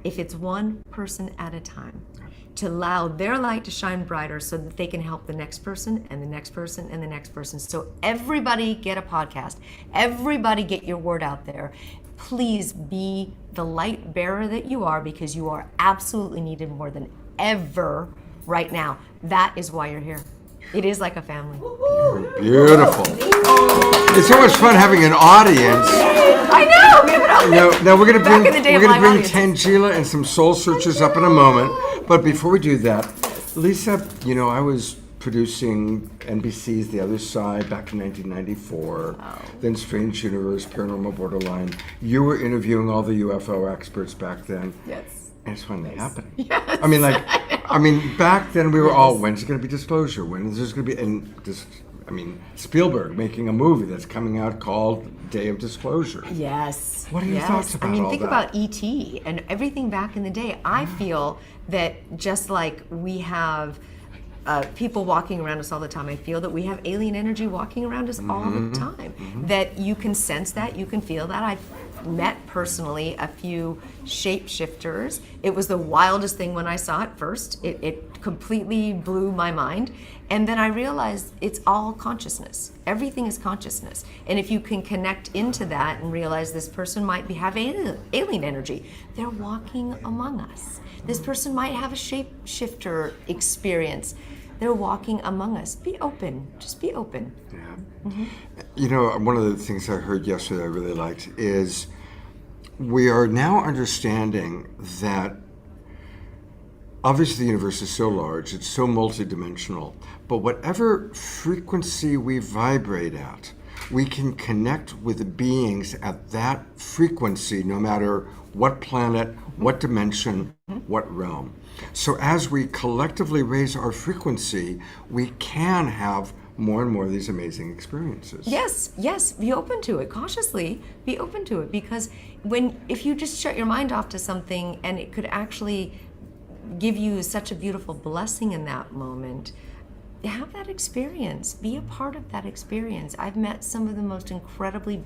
If it's one person at a time, to allow their light to shine brighter so that they can help the next person and the next person and the next person. So everybody get a podcast. Everybody get your word out there. Please be the light bearer that you are, because you are absolutely needed more than ever right now. That is why you're here. It is like a family. Beautiful. It's so much fun having an audience. I know. We have an audience. Now we're gonna bring Tangela and some soul searchers up in a moment. But before we do that, Lisa, I was producing NBC's The Other Side back in 1994, then Strange Universe, Paranormal Borderline. You were interviewing all the UFO experts back then. Yes. And it's finally happening. Yes. I mean, back then we were all, when's it going to be disclosure? When is this going to be? And Spielberg making a movie that's coming out called Day of Disclosure. Yes. What are your thoughts about all that? Think about E.T. and everything back in the day. I feel that just like we have people walking around us all the time, I feel that we have alien energy walking around us all the time. That you can sense that, you can feel that. I've met personally a few shapeshifters. It was the wildest thing when I saw it first. It completely blew my mind. And then I realized it's all consciousness. Everything is consciousness. And if you can connect into that and realize this person might have alien energy, they're walking among us. This person might have a shapeshifter experience. They're walking among us. Be open. Just be open. Yeah. One of the things I heard yesterday I really liked is we are now understanding that obviously the universe is so large, it's so multidimensional, but whatever frequency we vibrate at, we can connect with the beings at that frequency no matter what planet, what dimension, what realm. So as we collectively raise our frequency, we can have more and more of these amazing experiences. Yes, be open to it. Cautiously be open to it, because if you just shut your mind off to something and it could actually give you such a beautiful blessing in that moment, have that experience. Be a part of that experience. I've met some of the most incredibly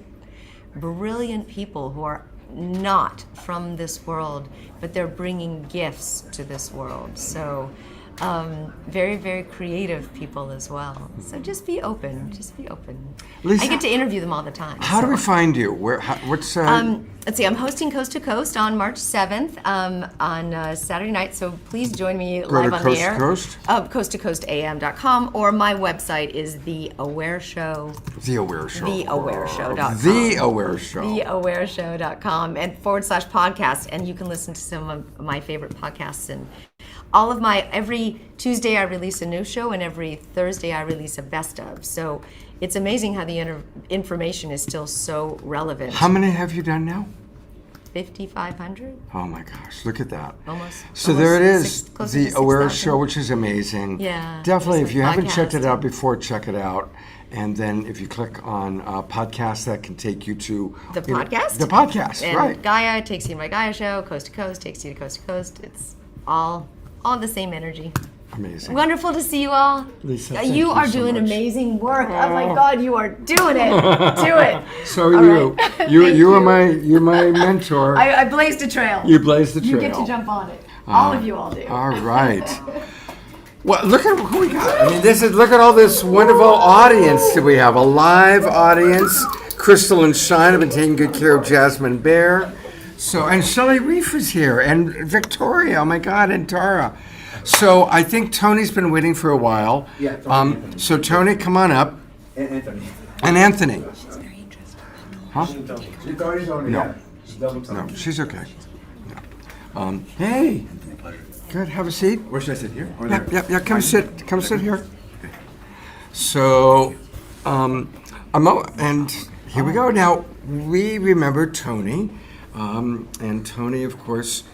brilliant people who are not from this world, but they're bringing gifts to this world. So very, very creative people as well. So just be open. Lisa, I get to interview them all the time. How do we find you? What's let's see, I'm hosting Coast to Coast on March 7th on Saturday night, so please join me live on the air. Coast to Coast? coasttocoastam.com, or my website is The Aware Show. The Aware Show. TheAwareShow.com. The Aware Show. TheAwareShow.com and /podcast, and you can listen to some of my favorite podcasts. And all of every Tuesday I release a new show, and every Thursday I release a best of. So it's amazing how the information is still so relevant. How many have you done now? 5,500. Oh my gosh, look at that. Almost. So there it is, The Aware Show, which is amazing. Yeah. Definitely, if you haven't podcast. checked it out before, check it out. And then if you click on podcast, that can take you to The podcast? The podcast, And right? Gaia takes you to my Gaia show. Coast to Coast takes you to Coast to Coast. It's all the same energy. Amazing. Wonderful to see you all. Lisa, You thank you are so doing much. amazing work. Oh my God, you are doing it. Do it. So All you, right. Thank you're my mentor. I blazed a trail. You blazed the trail. You get to jump on it. All of you all do. All right. Well, look at who we got. I mean, look at all this wonderful audience that we have. A live audience. Crystal and Shine have been taking good care of Jasmine Bear. So, and Shelley Reef is here, and Victoria, oh my God, and Tara. So I think Tony's been waiting for a while. Yeah. So Tony, come on up. And Anthony. And Anthony. Huh? She's already told me. No. No, she's okay. No. Hey. Good. Have a seat. Where should I sit, here? Or Yeah, there? yeah, yeah. Come sit here. So, and here we go. Now we remember Tony, and Tony, of course,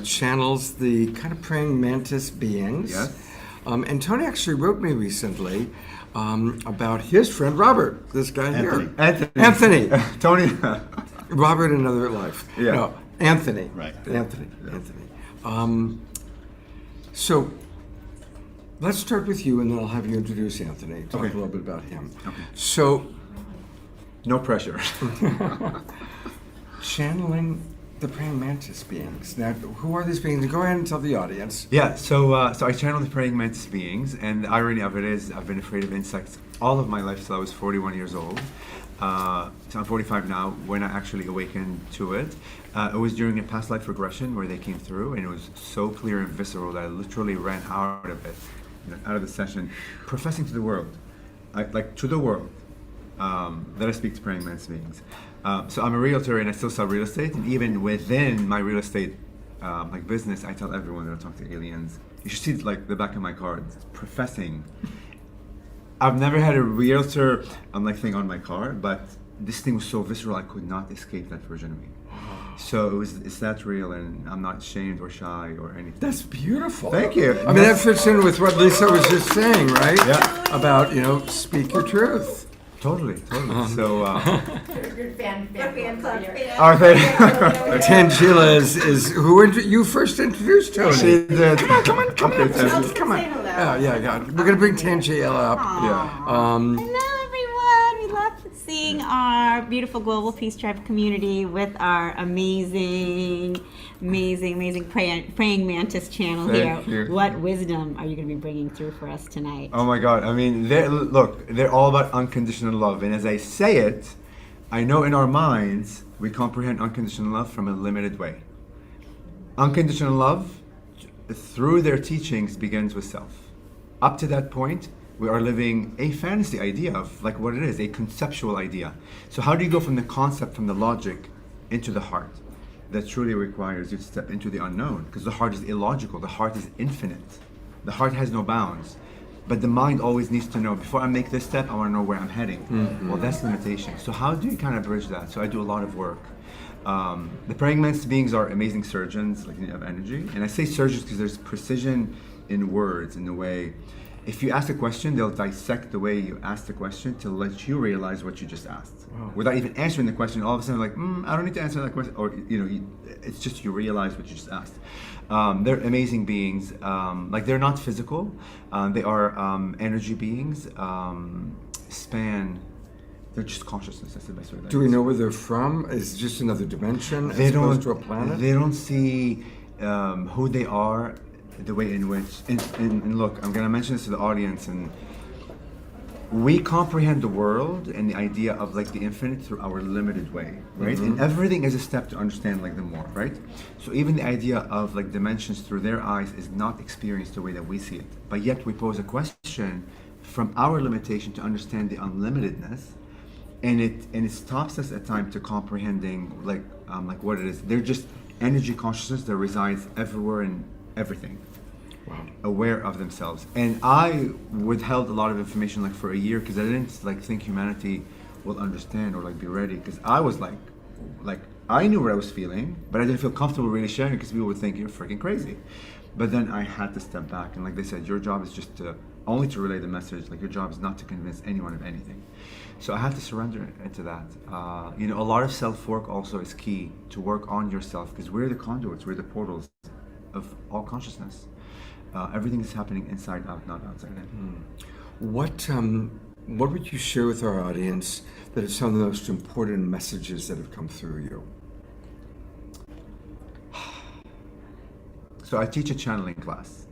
channels the kind of praying mantis beings. Yes. And Tony actually wrote me recently about his friend Robert. This guy here, Anthony. Tony. Robert in another life. Yeah. No, Anthony. Right. Anthony. So let's start with you, and then I'll have you introduce Anthony. Talk Okay. a little bit about him. Okay. So, No pressure. channeling the praying mantis beings. Now, who are these beings? Go ahead and tell the audience. Yeah, so I channel the praying mantis beings, and the irony of it is I've been afraid of insects all of my life till I was 41 years old. So I'm 45 now. When I actually awakened to it, it was during a past life regression where they came through, and it was so clear and visceral that I literally ran out of it, out of the session, professing to the world, to the world, that I speak to praying mantis beings. So I'm a realtor and I still sell real estate, and even within my real estate business, I tell everyone that I talk to aliens. You should see the back of my cards, professing. I've never had a realtor thing on my car, but this thing was so visceral I could not escape that version of me. So it's that real, and I'm not ashamed or shy or anything. That's beautiful. Thank you. I mean, that fits in with what Lisa was just saying, right? Yeah. About, speak your truth. Totally. So, Fan club. oh, thank you. Tangela is who you first introduced Tony. She did. Come on. Okay, Come on. Yeah. We're gonna bring Tangela up. Yeah. Hello, everyone. We love seeing our beautiful Global Peace Tribe community with our amazing praying mantis channel Thank here. you. What wisdom are you going to be bringing through for us tonight? Oh my God. I mean, they're all about unconditional love. And as I say it, I know in our minds, we comprehend unconditional love from a limited way. Unconditional love, through their teachings, begins with self. Up to that point, we are living a fantasy idea of what it is, a conceptual idea. So how do you go from the concept, from the logic, into the heart? That truly requires you to step into the unknown, because the heart is illogical, the heart is infinite. The heart has no bounds. But the mind always needs to know, before I make this step, I want to know where I'm heading. Mm-hmm. Well, that's limitation. So how do you kind of bridge that? So I do a lot of work. The praying mantis beings are amazing surgeons, of energy. And I say surgeons because there's precision in words, in the way, if you ask a question, they'll dissect the way you ask the question to let you realize what you just asked. Wow. Without even answering the question, all of a sudden I don't need to answer that question. Or, it's just you realize what you just asked. They're amazing beings. They're not physical. They are energy beings. They're just consciousness. That's the best way. Do we know where they're from? Is it just another dimension They as don't. opposed to a planet? They don't see who they are, the way in which. And look, I'm going to mention this to the audience, and we comprehend the world and the idea of the infinite through our limited way, right? Mm-hmm. And everything is a step to understand the more, right? So even the idea of dimensions through their eyes is not experienced the way that we see it. But yet we pose a question from our limitation to understand the unlimitedness, and it stops us at times to comprehending what it is. They're just energy consciousness that resides everywhere in everything. Wow. Aware of themselves. And I withheld a lot of information for a year because I didn't think humanity will understand or be ready, because I was I knew what I was feeling, but I didn't feel comfortable really sharing it because people would think you're freaking crazy. But then I had to step back, and they said, your job is just to only to relay the message. Like, your job is not to convince anyone of anything. So I had to surrender into that. You know, a lot of self-work also is key, to work on yourself, because we're the conduits, we're the portals of all consciousness. Everything is happening inside out, not outside in. What would you share with our audience that are some of the most important messages that have come through you? So I teach a channeling class,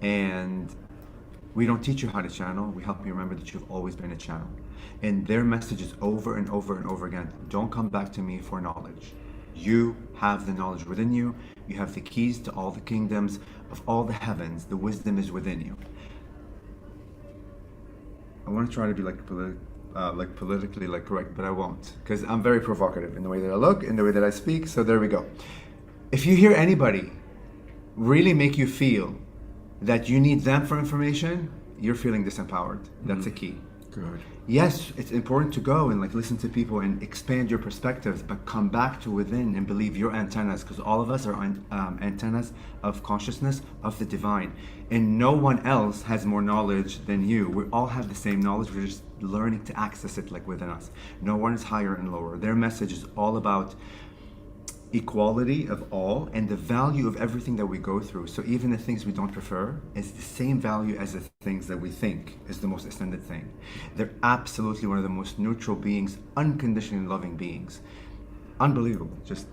and we don't teach you how to channel. We help you remember that you've always been a channel. And their message is over and over and over again: don't come back to me for knowledge. You have the knowledge within you. You have the keys to all the kingdoms of all the heavens. The wisdom is within you. I want to try to be politically correct, but I won't, because I'm very provocative in the way that I look, in the way that I speak. So there we go. If you hear anybody really make you feel that you need them for information, you're feeling disempowered. That's a key. Good. Yes, it's important to go and listen to people and expand your perspectives, but come back to within and believe your antennas, because all of us are antennas of consciousness, of the divine, and no one else has more knowledge than you. We all have the same knowledge. We're just learning to access it within us. No one is higher and lower. Their message is all about equality of all and the value of everything that we go through. So even the things we don't prefer is the same value as the things that we think is the most ascended thing. They're absolutely one of the most neutral beings, unconditionally loving beings. Unbelievable. Just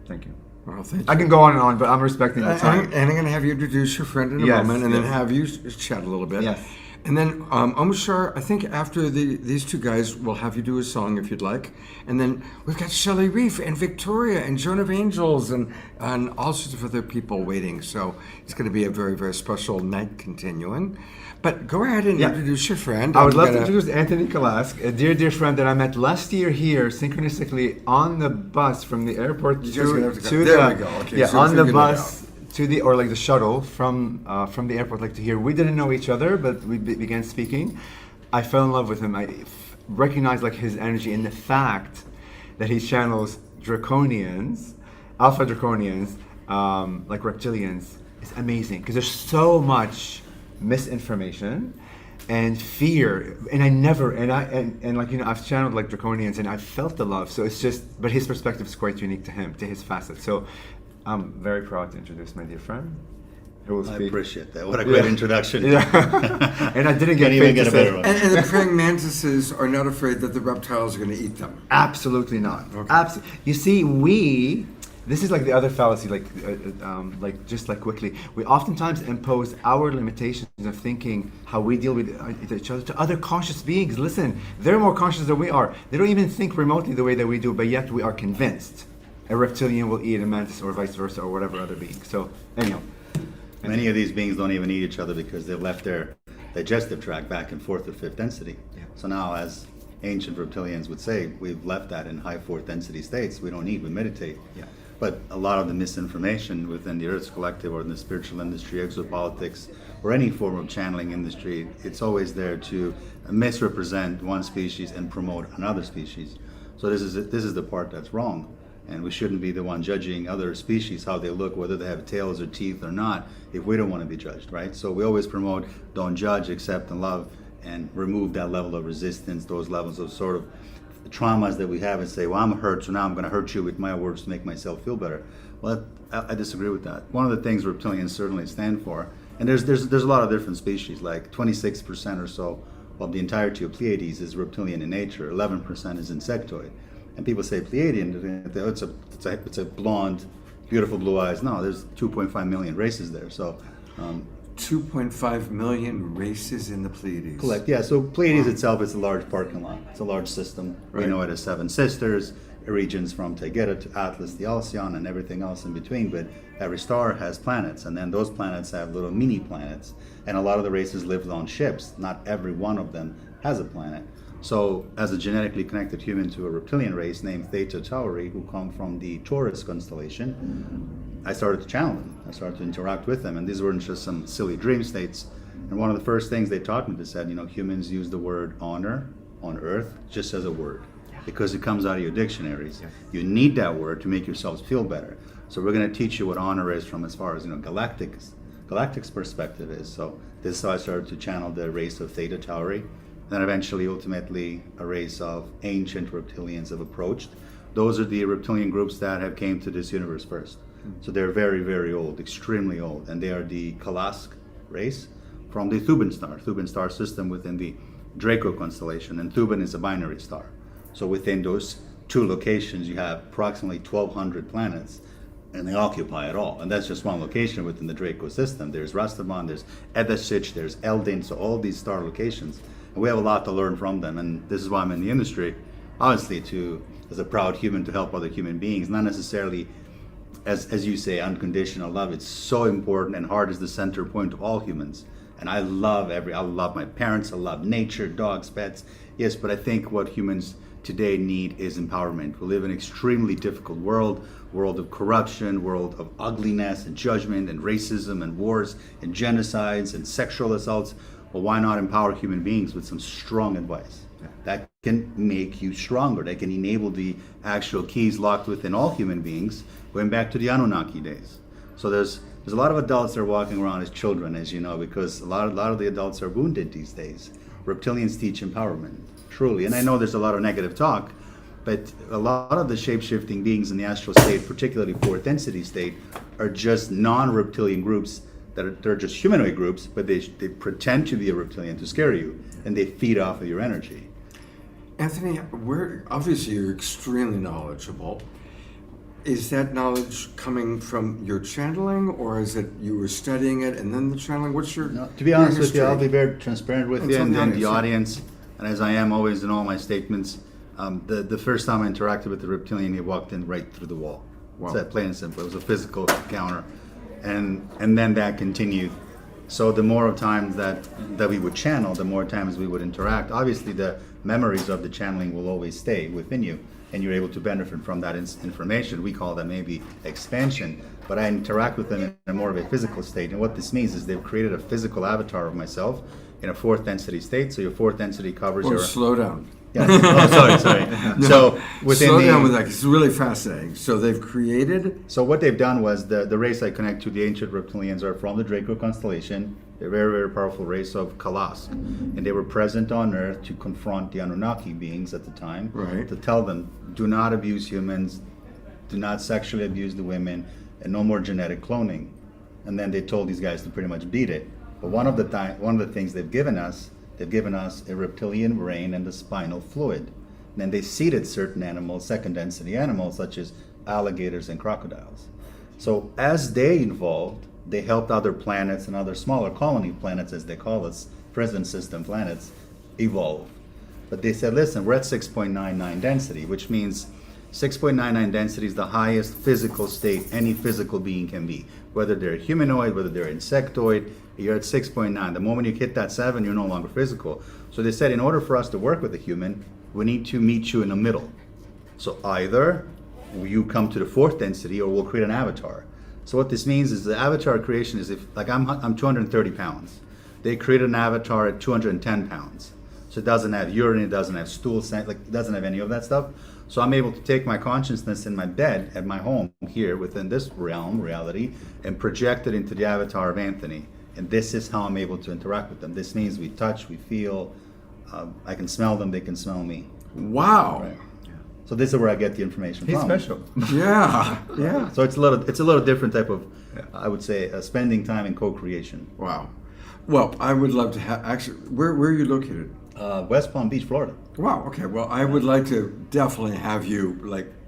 thank you. Well, thank you. I can go on, but I'm respecting the time. And I'm going to have you introduce your friend in a moment, and then have you chat a little bit. Yes. And then, Omashar, I think after these two guys, we'll have you do a song if you'd like. And then we've got Shelley Reef and Victoria and Joan of Angels and all sorts of other people waiting. So it's going to be a very, very special night continuing. But go ahead and introduce your friend. I would love to introduce Anthony Kalask, a dear, dear friend that I met last year here, synchronistically, on the bus from the airport to there we go. Okay, yeah, so on the bus to the, or the shuttle from the airport to here. We didn't know each other, but we began speaking. I fell in love with him. I recognized his energy, and the fact that he channels draconians, alpha draconians, like reptilians, is amazing, because there's so much misinformation and fear, and I've channeled draconians, and I felt the love. So it's just, but his perspective is quite unique to him, to his facet. So I'm very proud to introduce my dear friend, who will speak. I appreciate that. What a great introduction. Yeah. And I didn't get even paid get a better one. And the praying mantises are not afraid that the reptiles are going to eat them. Absolutely not. Okay. You see, this is the other fallacy, quickly. We oftentimes impose our limitations of thinking, how we deal with each other, to other conscious beings. Listen, they're more conscious than we are. They don't even think remotely the way that we do, but yet we are convinced a reptilian will eat a mantis, or vice versa, or whatever other being. So, anyhow. Many of these beings don't even eat each other because they've left their digestive tract back in fourth or fifth density. Yeah. So now, as ancient reptilians would say, we've left that in high fourth density states. We don't eat, we meditate. Yeah. But a lot of the misinformation within the Earth's Collective or in the spiritual industry, exopolitics, or any form of channeling industry, it's always there to misrepresent one species and promote another species. So this is the part that's wrong. And we shouldn't be the one judging other species, how they look, whether they have tails or teeth or not, if we don't want to be judged, right? So we always promote don't judge, accept, and love, and remove that level of resistance, those levels of sort of traumas that we have, and say, well, I'm hurt, so now I'm going to hurt you with my words to make myself feel better. Well, I disagree with that. One of the things reptilians certainly stand for, and there's a lot of different species, like 26% or so of the entirety of Pleiades is reptilian in nature, 11% is insectoid. And people say Pleiadian, it's a blonde, beautiful blue eyes. No, there's 2.5 million races there. So, 2.5 million races in the Pleiades. Correct. Yeah. So Pleiades itself is a large parking lot. It's a large system. Right. We know it as seven sisters, regions from Taygeta to Atlas, the Alcyon, and everything else in between. But every star has planets, and then those planets have little mini planets. And a lot of the races live on ships. Not every one of them has a planet. So, as a genetically connected human to a reptilian race named Theta Tauri, who come from the Taurus constellation, I started to channel them. I started to interact with them, and these weren't just some silly dream states. And one of the first things they taught me, they said, humans use the word honor on Earth just as a word, because it comes out of your dictionaries. Yeah. You need that word to make yourselves feel better. So we're going to teach you what honor is from as far as galactic galactic's perspective is. So this is how I started to channel the race of Theta Tauri. Then eventually, ultimately, a race of ancient reptilians have approached. Those are the reptilian groups that have came to this universe first. So they're very, very old, extremely old. And they are the Kalask race from the Thuban star system within the Draco constellation. And Thuban is a binary star. So within those two locations, you have approximately 1,200 planets, and they occupy it all. And that's just one location within the Draco system. There's Rastaman, there's Edasich, there's Eldin, so all these star locations. And we have a lot to learn from them. And this is why I'm in the industry, obviously, as a proud human, to help other human beings, not necessarily, as you say, unconditional love. It's so important, and heart is the center point of all humans. And I love my parents, I love nature, dogs, pets. Yes, but I think what humans today need is empowerment. We live in an extremely difficult world of corruption, world of ugliness and judgment and racism and wars and genocides and sexual assaults. Well, why not empower human beings with some strong advice that can make you stronger, that can enable the actual keys locked within all human beings, going back to the Anunnaki days. So there's a lot of adults that are walking around as children, as you know, because a lot of the adults are wounded these days. Reptilians teach empowerment, truly. And I know there's a lot of negative talk, but a lot of the shape-shifting beings in the astral state, particularly fourth density state, are just non-reptilian groups they're just humanoid groups, but they pretend to be a reptilian to scare you, and they feed off of your energy. Anthony, obviously you're extremely knowledgeable. Is that knowledge coming from your channeling, or is it you were studying it and then the channeling? What's your... No, to be honest with you, I'll be very transparent with you and the audience, and as I am always in all my statements, the first time I interacted with the reptilian, he walked in right through the wall. Wow. It's that plain and simple. It was a physical encounter. And then that continued. So the more times that we would channel, the more times we would interact. Obviously, the memories of the channeling will always stay within you, and you're able to benefit from that information. We call that maybe expansion, but I interact with them in a more of a physical state. And what this means is they've created a physical avatar of myself in a fourth density state. So your fourth density covers your... Slow down. Yeah. Oh, sorry. No, so within slow down with that. It's really fascinating. So they've created. So what they've done was the race I connect to, the ancient reptilians, are from the Draco constellation. They're a very, very powerful race of Kalask, and they were present on Earth to confront the Anunnaki beings at the time, right? To tell them, do not abuse humans, do not sexually abuse the women, and no more genetic cloning. And then they told these guys to pretty much beat it. But one of the things they've given us a reptilian brain and the spinal fluid. And then they seeded certain animals, second density animals, such as alligators and crocodiles. So as they evolved, they helped other planets and other smaller colony planets, as they call us, prison system planets, evolve. But they said, listen, we're at 6.99 density, which means 6.99 density is the highest physical state any physical being can be. Whether they're humanoid, whether they're insectoid, you're at 6.9. The moment you hit that 7, you're no longer physical. So they said, in order for us to work with a human, we need to meet you in the middle. So either you come to the fourth density, or we'll create an avatar. So what this means is the avatar creation is, if like I'm 230 pounds. They created an avatar at 210 pounds. So it doesn't have urine, it doesn't have stool, it doesn't have any of that stuff. So I'm able to take my consciousness in my bed at my home here within this reality, and project it into the avatar of Anthony. And this is how I'm able to interact with them. This means we touch, we feel, I can smell them, they can smell me. Wow. Right. So this is where I get the information He's from. special. Yeah. So it's a little different type of, I would say, spending time in co-creation. Wow. Well, I would love to have, actually, where are you located? West Palm Beach, Florida. Wow, okay. Well, I would like to definitely have you,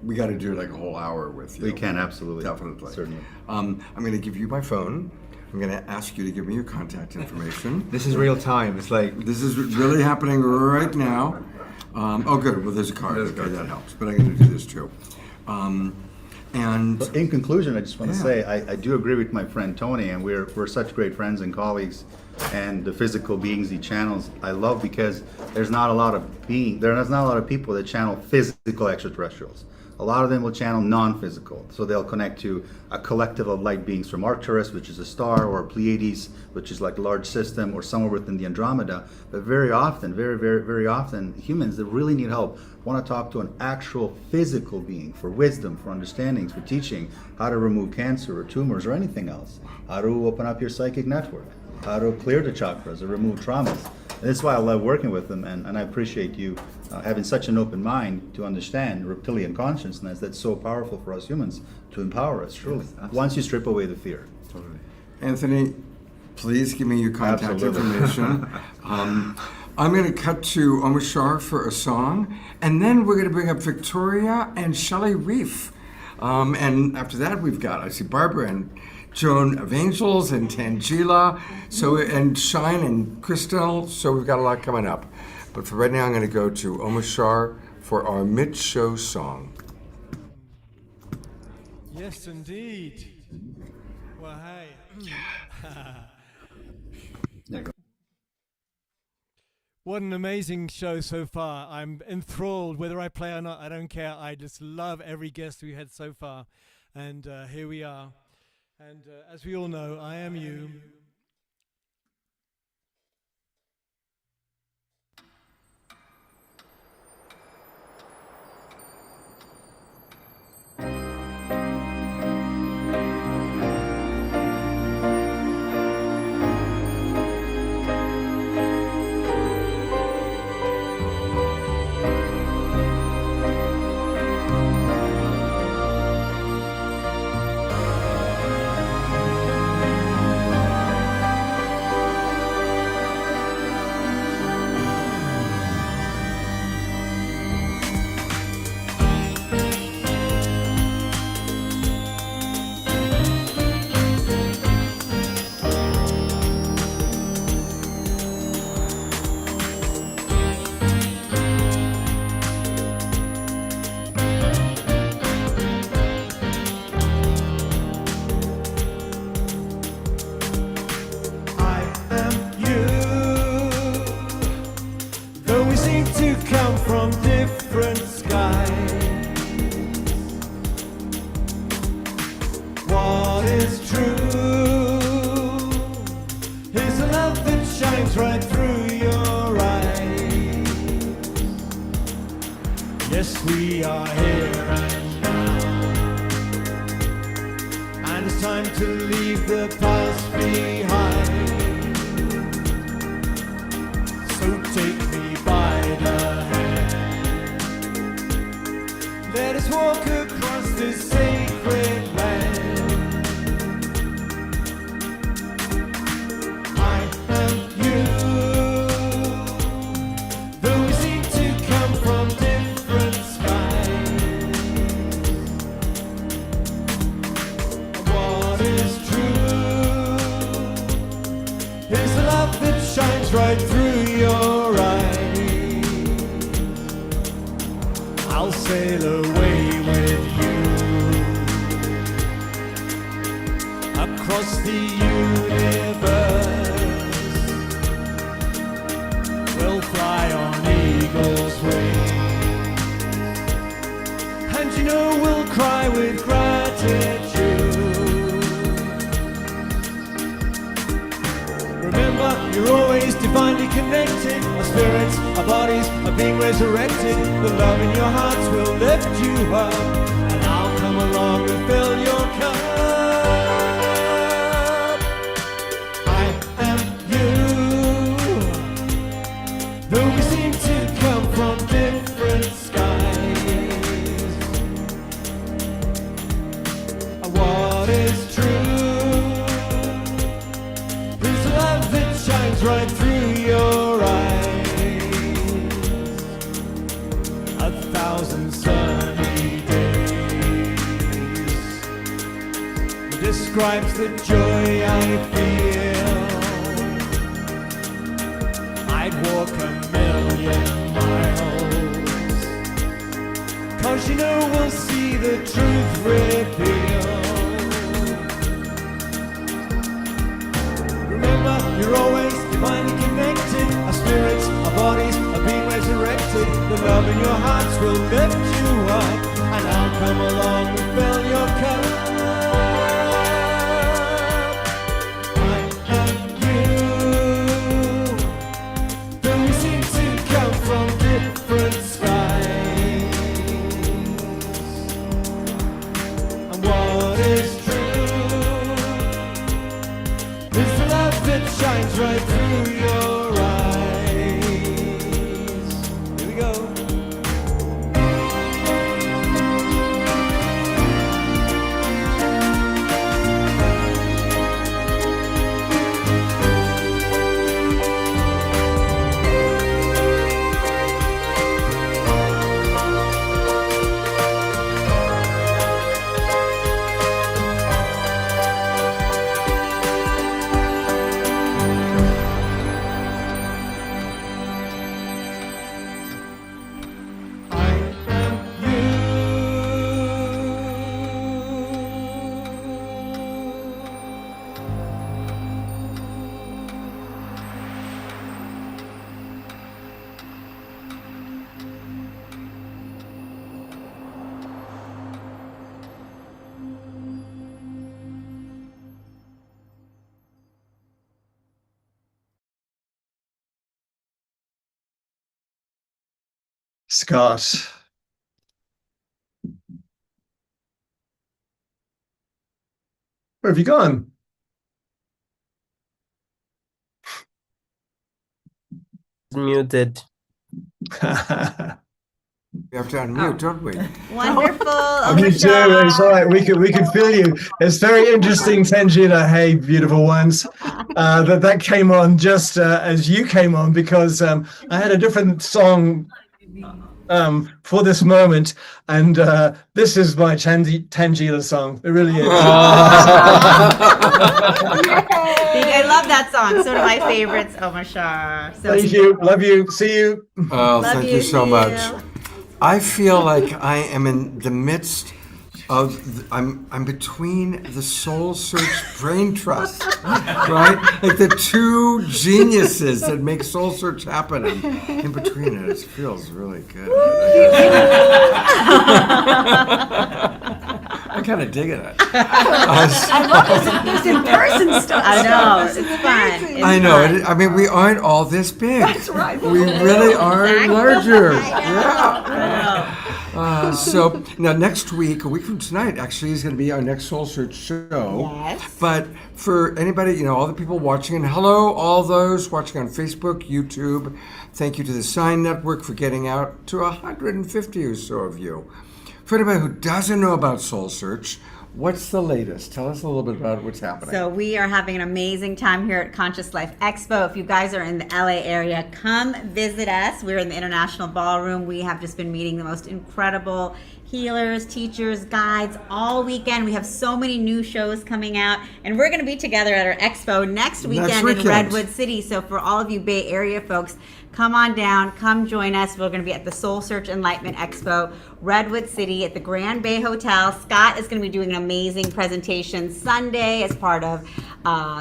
we got to do like a whole hour with you. We can, absolutely. Definitely. Certainly. I'm going to give you my phone. I'm going to ask you to give me your contact information. This is real time. It's like... This is really happening right now. Oh, good. Well, there's a card. Okay, that helps. But I'm going to do this too. And but in conclusion, I just want to say I do agree with my friend Tony, and we're such great friends and colleagues. And the physical beings he channels, I love, because there's not a lot of people that channel physical extraterrestrials. A lot of them will channel non-physical. So they'll connect to a collective of light beings from Arcturus, which is a star, or Pleiades, which is like a large system, or somewhere within the Andromeda. But very often, very often, humans that really need help want to talk to an actual physical being for wisdom, for understandings, for teaching how to remove cancer or tumors or anything else, how to open up your psychic network, how to clear the chakras or remove traumas. And that's why I love working with them, and I appreciate you having such an open mind to understand reptilian consciousness that's so powerful for us humans to empower us, truly. Yes, once you strip away the fear. Totally. Anthony, please give me your contact information. I'm going to cut to Omashar for a song, and then we're going to bring up Victoria and Shelley Reef. And after that, I see Barbara and Joan of Angels and Tangela, and Shine and Crystal, so we've got a lot coming up. But for right now, I'm going to go to Omashar for our mid-show song. Yes, indeed. Well, hey. What an amazing show so far. I'm enthralled, whether I play or not, I don't care. I just love every guest we had so far. And here we are. And as we all know, I am you. Describes the joy I feel. I'd walk 1,000,000 miles, 'cause you know we'll see the truth revealed. Remember, you're always divinely connected. Our spirits, our bodies are being resurrected. The love in your hearts will lift you up, and I'll Come along and fill your cup. I and you, though we seem to come from different skies. And what is true is the love that shines right through your eyes. Here we go. Scott. Where have you gone? Muted. We have to unmute, don't we? Wonderful. Oh, Me too. It's all right. We could feel you. It's very interesting, Tangela. Hey, beautiful ones. That came on just as you came on, because I had a different song for this moment, and this is my Tangela song. It really is. I love that song. So do my favorites, Omashar. So Thank you. Love you. See you. Oh, Love thank you, you so see much. you. I feel like I am in the midst of, I'm between the Soul Search Brain Trust, right? Like the two geniuses that make Soul Search happen. And in between it, it feels really good. I'm kind of digging it. I love this in-person stuff. I know, it's fun. It's I know. fun. I mean, we aren't all this big. That's right. We really are Exactly. larger. Yeah. So now next week, a week from tonight, actually, is going to be our next Soul Search show. Yes. But for anybody, all the people watching, and hello, all those watching on Facebook, YouTube, thank you to the Sign Network for getting out to 150 or so of you. For anybody who doesn't know about Soul Search, what's the latest? Tell us a little bit about what's happening. So we are having an amazing time here at Conscious Life Expo. If you guys are in the LA area, come visit us. We're in the International Ballroom. We have just been meeting the most incredible healers, teachers, guides all weekend. We have so many new shows coming out, and we're going to be together at our expo next weekend in Redwood City. So for all of you Bay Area folks, come on down, come join us. We're going to be at the Soul Search Enlightenment Expo, Redwood City at the Grand Bay Hotel. Scott is going to be doing an amazing presentation Sunday as part of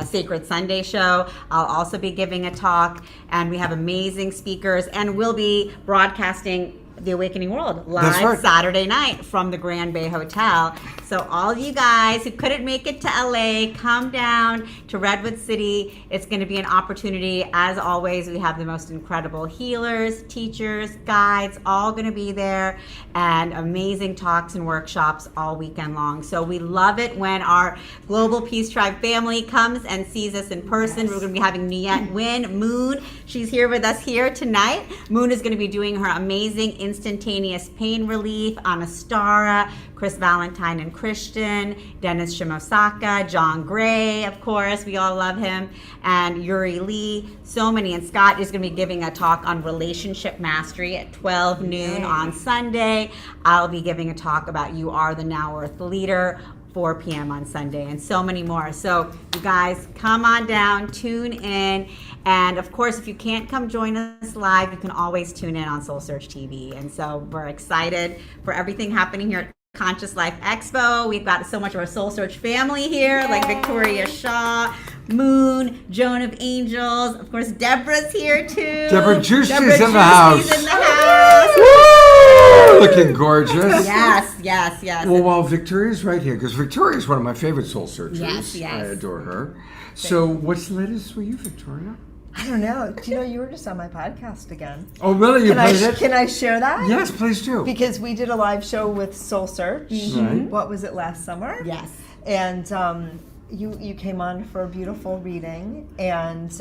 Sacred Sunday show. I'll also be giving a talk, and we have amazing speakers, and we'll be broadcasting The Awakening World live Saturday night from the Grand Bay Hotel. So all of you guys who couldn't make it to LA, come down to Redwood City. It's going to be an opportunity. As always, we have the most incredible healers, teachers, guides, all going to be there, and amazing talks and workshops all weekend long. So we love it when our Global Peace Tribe family comes and sees us in person. We're going to be having Niet Win, Moon. She's here with us here tonight. Moon is going to be doing her amazing instantaneous pain relief. Anastara, Chris Valentine and Christian, Dennis Shimosaka, John Gray, of course, we all love him, and Yuri Lee, so many. And Scott is going to be giving a talk on relationship mastery at 12 noon on Sunday. I'll be giving a talk about You Are the Now Earth Leader, 4 p.m. on Sunday, and so many more. So you guys come on down, tune in, and of course, if you can't come join us live, you can always tune in on Soul Search TV. And so we're excited for everything happening here at Conscious Life Expo. We've got so much of our Soul Search family here, like Victoria Shaw, Moon, Joan of Angels, of course Deborah's here too. Deborah Juicy's in the house. In the house. Woo! You're looking gorgeous. Yes. Well, while Victoria's right here, because Victoria's one of my favorite soul searchers. Yes. I adore her. So, what's the latest for you, Victoria? I don't know. Do you know you were just on my podcast again? Oh, really? You played it? Can I share that? Yes, please do. Because we did a live show with Soul Search. Right. What was it, last summer? Yes. And you came on for a beautiful reading, and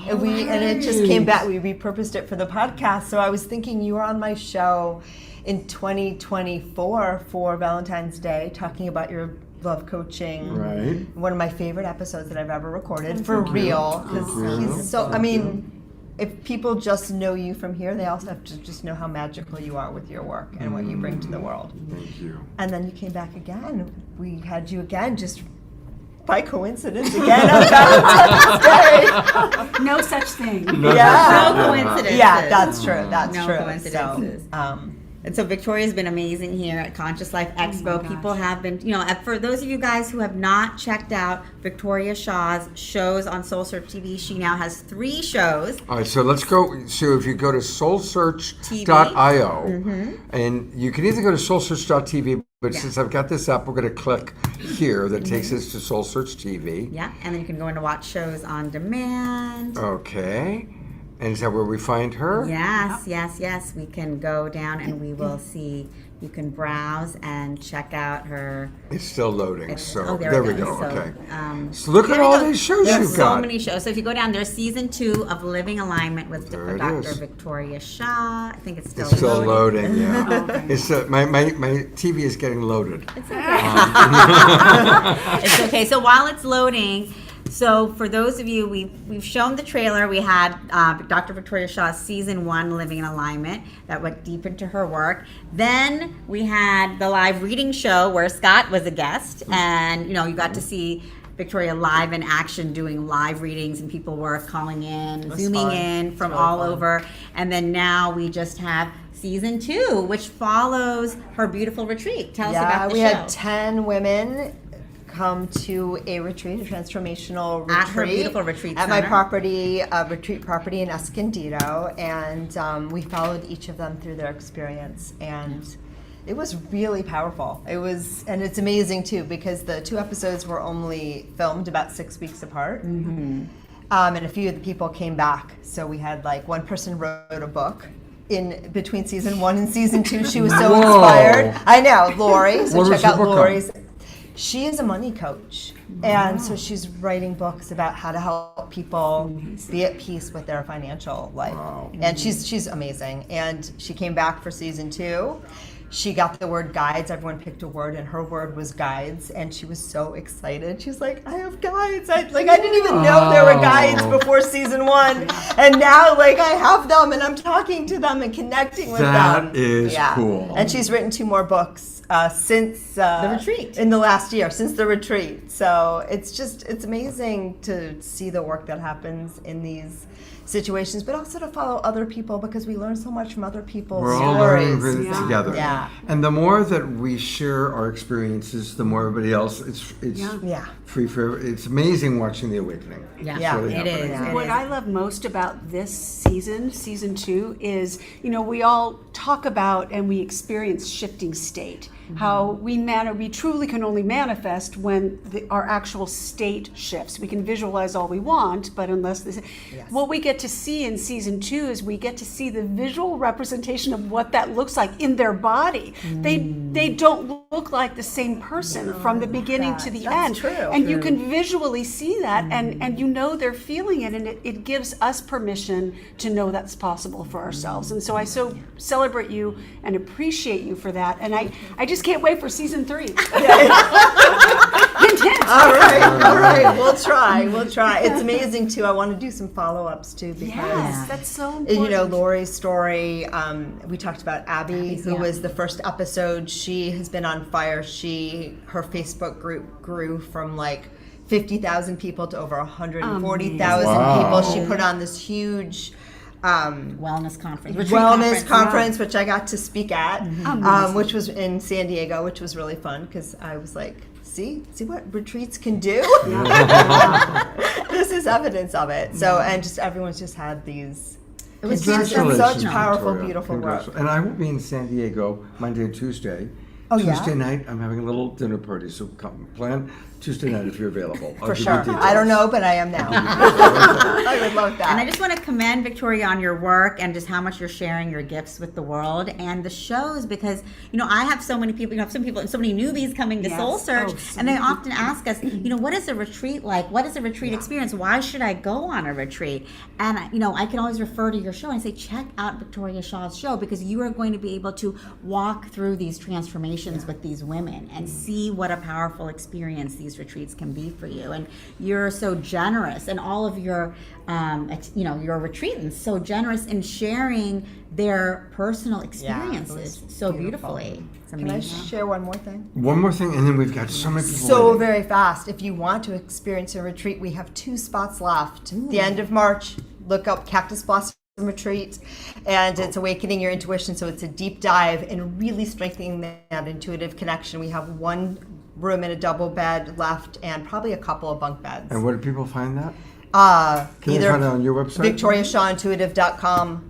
it just came back. We repurposed it for the podcast. So I was thinking you were on my show in 2024 for Valentine's Day, talking about your love coaching. Right. One of my favorite episodes that I've ever recorded, for real. Because he's so, I mean, if people just know you from here, they also have to just know how magical you are with your work and what you bring to the world. Thank you. And then you came back again. We had you again just by coincidence again on Valentine's Day. No such thing. No coincidences. Yeah, that's true. That's no true. coincidences. So, and so Victoria's been amazing here at Conscious Life Expo. People have been, for those of you guys who have not checked out Victoria Shaw's shows on Soul Search TV, she now has 3 shows. All right, so let's go. So if you go to soulsearch.io, and you can either go to soulsearch.tv, but since I've got this up, we're going to click here. That takes us to Soul Search TV. Yeah, and then you can go in to watch shows on demand. Okay. And is that where we find her? Yes. We can go down and we will see. You can browse and check out her. It's still loading, so there there we we go. go. Okay. So, So look at all these shows There's you've got. so many shows. So if you go down, there's season 2 of Living Alignment with There it Dr. is. Victoria Shaw. I think it's still It's still loading. loading, yeah. It's my TV is getting loaded. It's okay. It's okay. So while it's loading, so for those of you, we've shown the trailer. We had Dr. Victoria Shaw's season 1, Living in Alignment, that went deep into her work. Then we had the live reading show where Scott was a guest, and you got to see Victoria live in action doing live readings, and people were calling in, zooming in from all over. And then now we just have season 2, which follows her beautiful retreat. Tell us about the show. we had 10 women come to a retreat, a transformational retreat. At her beautiful retreat at my center. property, retreat property in Escondido, and we followed each of them through their experience, and it was really powerful. And it's amazing too, because the 2 episodes were only filmed about 6 weeks apart. And a few of the people came back, so we had one person wrote a book in between season 1 and season 2. She was so inspired. I know, Lori. So check out Lori's. She is a money coach, and so she's writing books about how to help people be at peace with their financial life. And she's amazing. And she came back for season 2. She got the word guides. Everyone picked a word, and her word was guides. And she was so excited. She's like, I have guides. I didn't even know there were guides before season 1, and now I have them, and I'm talking to them and connecting with them. That is cool. And she's written 2 more books since the retreat in the last year, since the retreat. So it's amazing to see the work that happens in these situations, but also to follow other people, because we learn so much from other people's We're all stories. learning together. Yeah. And the more that we share our experiences, the more everybody else, it's free for, it's amazing watching the awakening. It is. What I love most about this season 2, is, we all talk about and we experience shifting state. How we truly can only manifest when our actual state shifts. We can visualize all we want, but unless what we get to see in season 2 is we get to see the visual representation of what that looks like in their body. They don't look like the same person from the beginning to the end. True. And you can visually see that, and they're feeling it, and it gives us permission to know that's possible for ourselves. And so I so celebrate you and appreciate you for that. And I just can't wait for season 3. Hint, hint. All right. We'll try. It's amazing too. I want to do some follow-ups too, because that's so important. Lori's story. We talked about Abby, who was the first episode. She has been on fire. Her Facebook group grew from 50,000 people to over 140,000 people. She put on this huge wellness conference, which I got to speak at, which was in San Diego, which was really fun, because I was like, see what retreats can do. This is evidence of it. So, and everyone's just had these It was Congratulations, such powerful, Victoria. beautiful work. And I will be in San Diego Monday and Tuesday. Oh, yeah? Tuesday night, I'm having a little dinner party, so come plan Tuesday night if you're available. I'll For give you sure. details. I don't know, but I am now. I would love that. And I just want to commend Victoria on your work and just how much you're sharing your gifts with the world and the shows, because I have so many people, so many newbies coming to Yes. Soul Search, Oh, so and they many often ask us, what is a retreat like? What is a retreat experience? Why should I go on a retreat? And I can always refer to your show and say, check out Victoria Shaw's show, because you are going to be able to walk through these transformations with these women and see what a powerful experience these retreats can be for you. And you're so generous, and all of your your retreatants so generous in sharing their personal experiences so beautifully. It's Can I amazing. share one more thing? One more thing, and then we've got so many people So waiting. very fast. If you want to experience a retreat, we have 2 spots left. The end of March, look up Cactus Blossom Retreat, and it's awakening your intuition. So it's a deep dive and really strengthening that intuitive connection. We have 1 room and a double bed left, and probably a couple of bunk beds. And where do people find that? Can Either they find it on your website? VictoriaShawIntuitive.com,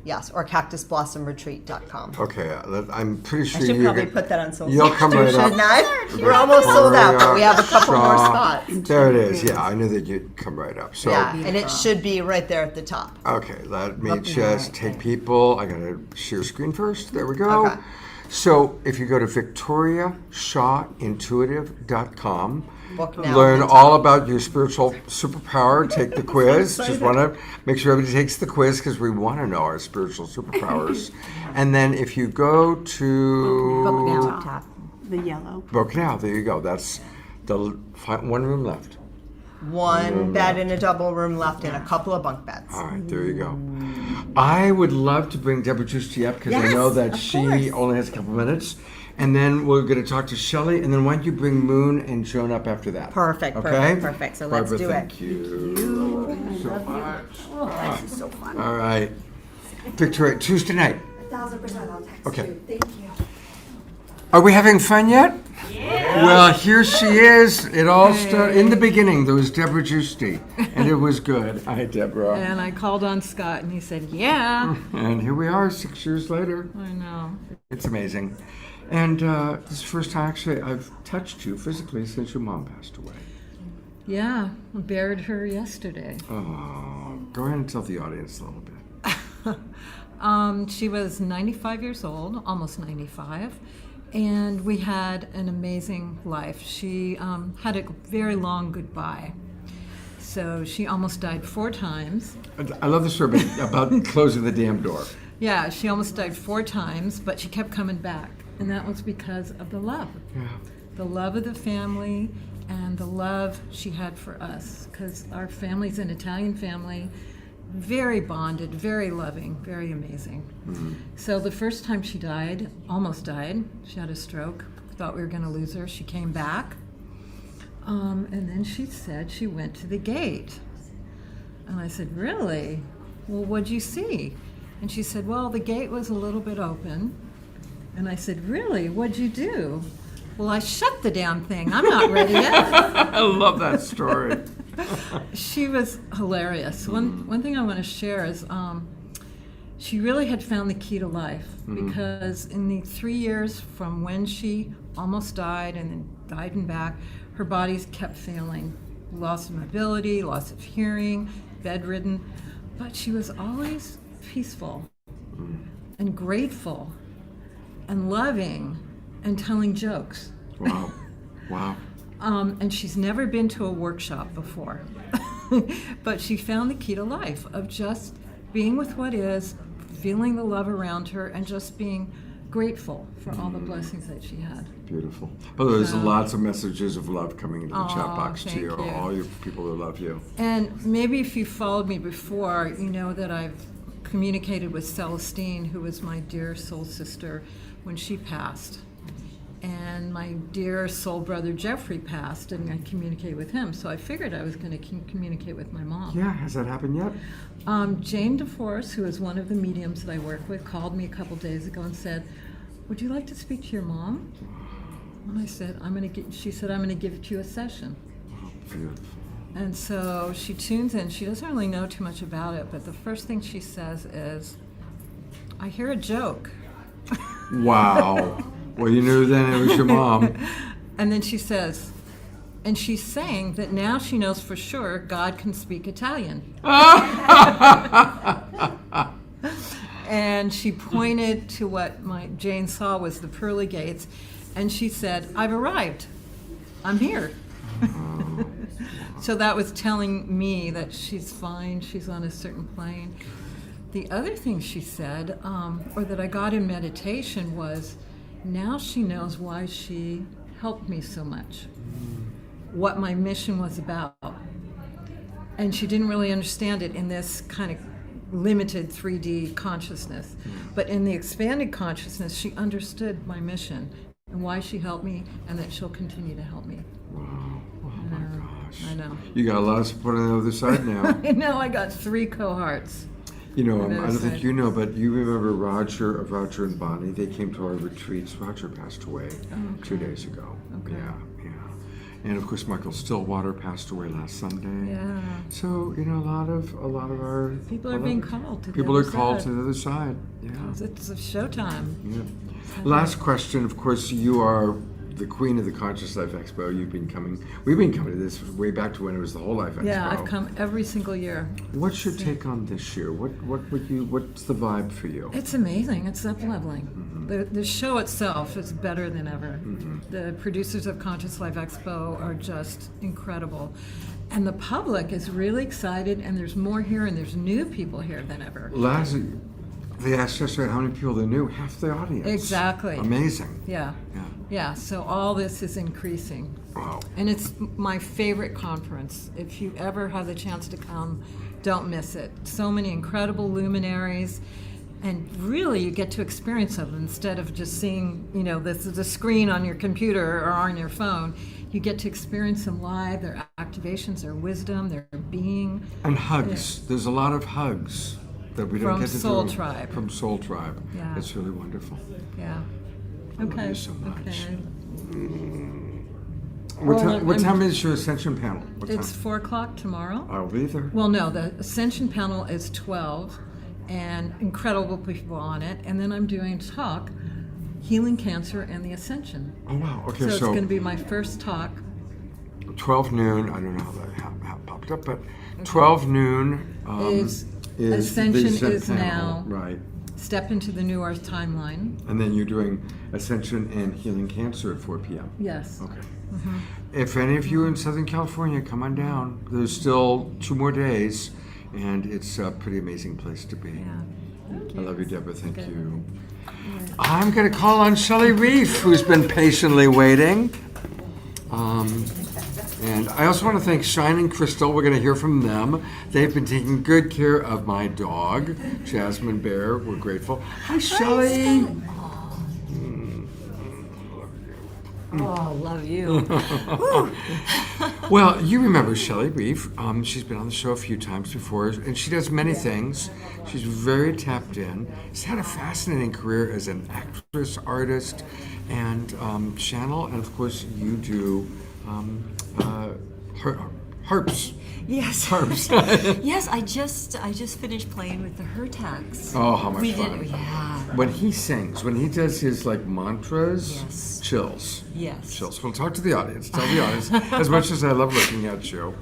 yes, or CactusBlossomRetreat.com. Okay, I'm pretty sure I should you're probably gonna- put that on social. You'll come right up. Shouldn't I? We're almost sold out, but we have a couple more Shaw. spots. There it is. Yeah, I knew that you'd come right up. So, Yeah, and it should be right there at the top. okay, let me just take people. I gotta share screen first. There we go. Okay. So, if you go to VictoriaShawIntuitive.com, Book now. learn all about your spiritual superpower. Take the quiz. Just want to make sure everybody takes the quiz because we want to know our spiritual superpowers. And then if you go to Book now up top. The yellow. Book now, there you go. That's the 1 room left. 1 bed and a double room left, and a couple of bunk beds. All right, there you go. I would love to bring Deborah Giusti up because I know Yes, that of she course. only has a couple minutes. And then we're going to talk to Shelley, and then why don't you bring Moon and Joan up after that? Perfect, Okay? perfect. So let's Barbara, do it. thank you. Thank you so much. This is so fun. All right. Victoria, Tuesday night. 1,000% I'll text Okay. you. Thank you. Are we having fun yet? Yeah. Well, here she is. It all started in the beginning. There was Deborah Giusti, and it was good. Hi, Deborah. And I called on Scott, and he said, yeah. And here we are 6 years later. I know. It's amazing. And this is the first time actually I've touched you physically since your mom passed away. Yeah, I buried her yesterday. Oh, go ahead and tell the audience a little bit. She was 95 years old, almost 95, and we had an amazing life. She had a very long goodbye. So she almost died 4 times. I love the story about closing the damn door. Yeah, she almost died 4 times, but she kept coming back. And that was because of the love. Yeah. The love of the family and the love she had for us. Because our family's an Italian family, very bonded, very loving, very amazing. Mm-hmm. So the first time she died, almost died, she had a stroke. Thought we were going to lose her. She came back. And then she said she went to the gate. And I said, really? Well, what'd you see? And she said, well, the gate was a little bit open. And I said, really? What'd you do? Well, I shut the damn thing. I'm not ready yet. I love that story. She was hilarious. One thing I want to share is she really had found the key to life, because in the 3 years from when she almost died and then died and back, her body kept failing. Loss of mobility, loss of hearing, bedridden. But she was always peaceful and grateful and loving and telling jokes. Wow. Wow. And she's never been to a workshop before. But she found the key to life of just being with what is, feeling the love around her, and just being grateful for all the blessings that she had. Beautiful. By the way, there's So- lots of messages of love coming into the chat Aw, box to thank you, you. all you people who love you. And maybe if you followed me before, you know that I've communicated with Celestine, who was my dear soul sister when she passed. And my dear soul brother Jeffrey passed, and I communicated with him. So I figured I was going to communicate with my mom. Yeah, has that happened yet? Jane DeForest, who is one of the mediums that I work with, called me a couple days ago and said, would you like to speak to your mom? And I said, she said, I'm going to give you a session. Beautiful. And so she tunes in. She doesn't really know too much about it, but the first thing she says is, I hear a joke. Wow. Well, you knew then it was your mom. And then she says, and she's saying that now she knows for sure God can speak Italian. And she pointed to what Jane saw was the pearly gates, and she said, I've arrived. I'm here. So that was telling me that she's fine, she's on a certain plane. The other thing she said, or that I got in meditation, was now she knows why she helped me so much, what my mission was about. And she didn't really understand it in this kind of limited 3D consciousness. But in the expanded consciousness, she understood my mission and why she helped me, and that she'll continue to help me. Wow. Oh my gosh. I know. You got a lot of support on the other side now. I know, I got 3 cohorts. You know, I don't think you know, but you remember Roger and Bonnie. They came to our retreats. Roger passed away 2 days ago. Okay. Yeah. And of course, Michael Stillwater passed away last Sunday. Yeah. So a lot of our people are being called to people the are other called side. to the other side. Yeah. It's a showtime. Yeah. Last question. Of course, you are the queen of the Conscious Life Expo. We've been coming to this way back to when it was the Whole Life Expo. Yeah, I've come every single year. What's your take on this year? What's the vibe for you? It's amazing. It's up-leveling. The show itself is better than ever. The producers of Conscious Life Expo are just incredible. And the public is really excited, and there's more here, and there's new people here than ever. They asked us how many people they knew. Half the audience. Exactly. Amazing. Yeah, so all this is increasing. Wow. And it's my favorite conference. If you ever have the chance to come, don't miss it. So many incredible luminaries, and really you get to experience them instead of just seeing, the screen on your computer or on your phone. You get to experience them live, their activations, their wisdom, their being. And hugs. There's a lot of hugs that we don't From get to Soul do. Tribe. From Soul Tribe. Yeah. It's really wonderful. Yeah. I love Okay. you so much. Okay. What time is your Ascension panel? What It's time? 4:00 tomorrow. I'll be there. Well, no, the Ascension panel is 12, and incredible people on it. And then I'm doing a talk, Healing Cancer and the Ascension. Oh, wow. Okay, So it's going to be my first talk. 12 noon. I don't know how that popped up, but 12 noon is Ascension the is panel. now. Right. Step into the New Earth timeline. And then you're doing Ascension and Healing Cancer at 4 p.m. Yes. Okay. If any of you in Southern California, come on down. There's still 2 more days, and it's a pretty amazing place to be. I love you, Deborah. Thank you. I'm going to call on Shelley Reef, who's been patiently waiting. And I also want to thank Shine and Crystal. We're going to hear from them. They've been taking good care of my dog, Jasmine Bear. We're grateful. Hi, Shelley. Oh, love you. Well, you remember Shelley Reef. She's been on the show a few times before, and she does many things. She's very tapped in. She's had a fascinating career as an actress, artist, and channel. And of course, you do harps. Yes. Harps. Yes, I just finished playing with the Hertax. Oh, how much we fun. Did, yeah. When he sings, when he does his mantras, Yes. chills. Yes. Chills. Well, talk to the audience. Tell the audience. As much as I love looking at you.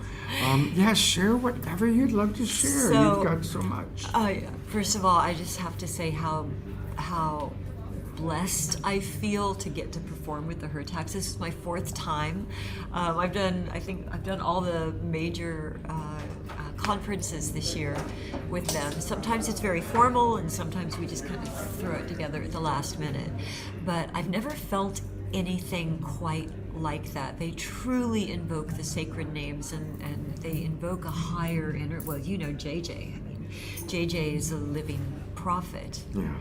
Share whatever you'd love to share. So, You've got so much. First of all, I just have to say how blessed I feel to get to perform with the Hertax. This is my 4th time. I've done all the major conferences this year with them. Sometimes it's very formal, and sometimes we just kind of throw it together at the last minute. But I've never felt anything quite like that. They truly invoke the sacred names, and they invoke a higher inner. Well, you know JJ. I mean, JJ is a living prophet. Yeah.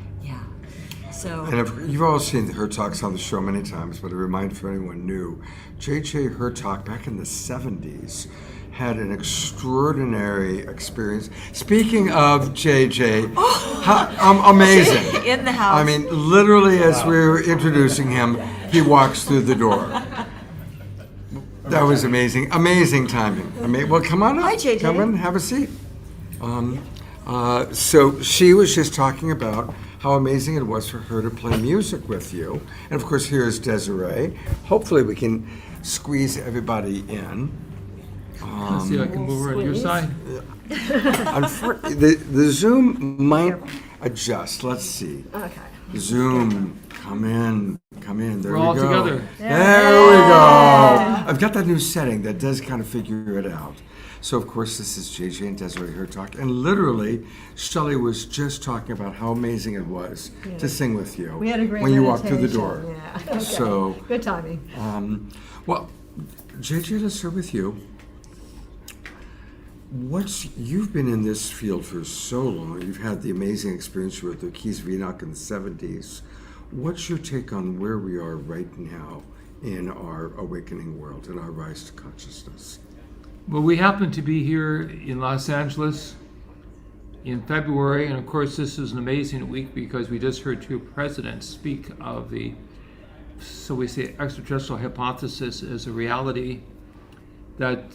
So. And you've all seen her talks on the show many times, but to remind for anyone new, J.J. Hertalk back in the 70s had an extraordinary experience. Speaking of J.J., amazing. In the house. I mean, literally as we were introducing him, he walks through the door. That was amazing. Amazing timing. Well, come on up. Hi, JJ. Come in, have a seat. So she was just talking about how amazing it was for her to play music with you. And of course, here's Desiree. Hopefully we can squeeze everybody in. Let's see if I can move her on your side. The Zoom might adjust. Let's see. Okay. Zoom, come in. There We're we all go. together. There we go. I've got that new setting that does kind of figure it out. So of course this is JJ and Desiree here talking, and literally Shelley was just talking about how amazing it was to sing with you We had a great when you walked through the meditation, door. Yeah. Okay. So good timing. Well, JJ, let's start with you. You've been in this field for so long. You've had the amazing experience with the Keys of Enoch in the 70s. What's your take on where we are right now in our awakening world, in our rise to consciousness? Well, we happen to be here in Los Angeles in February, and of course this is an amazing week because we just heard two presidents speak of the, so we say, extraterrestrial hypothesis as a reality that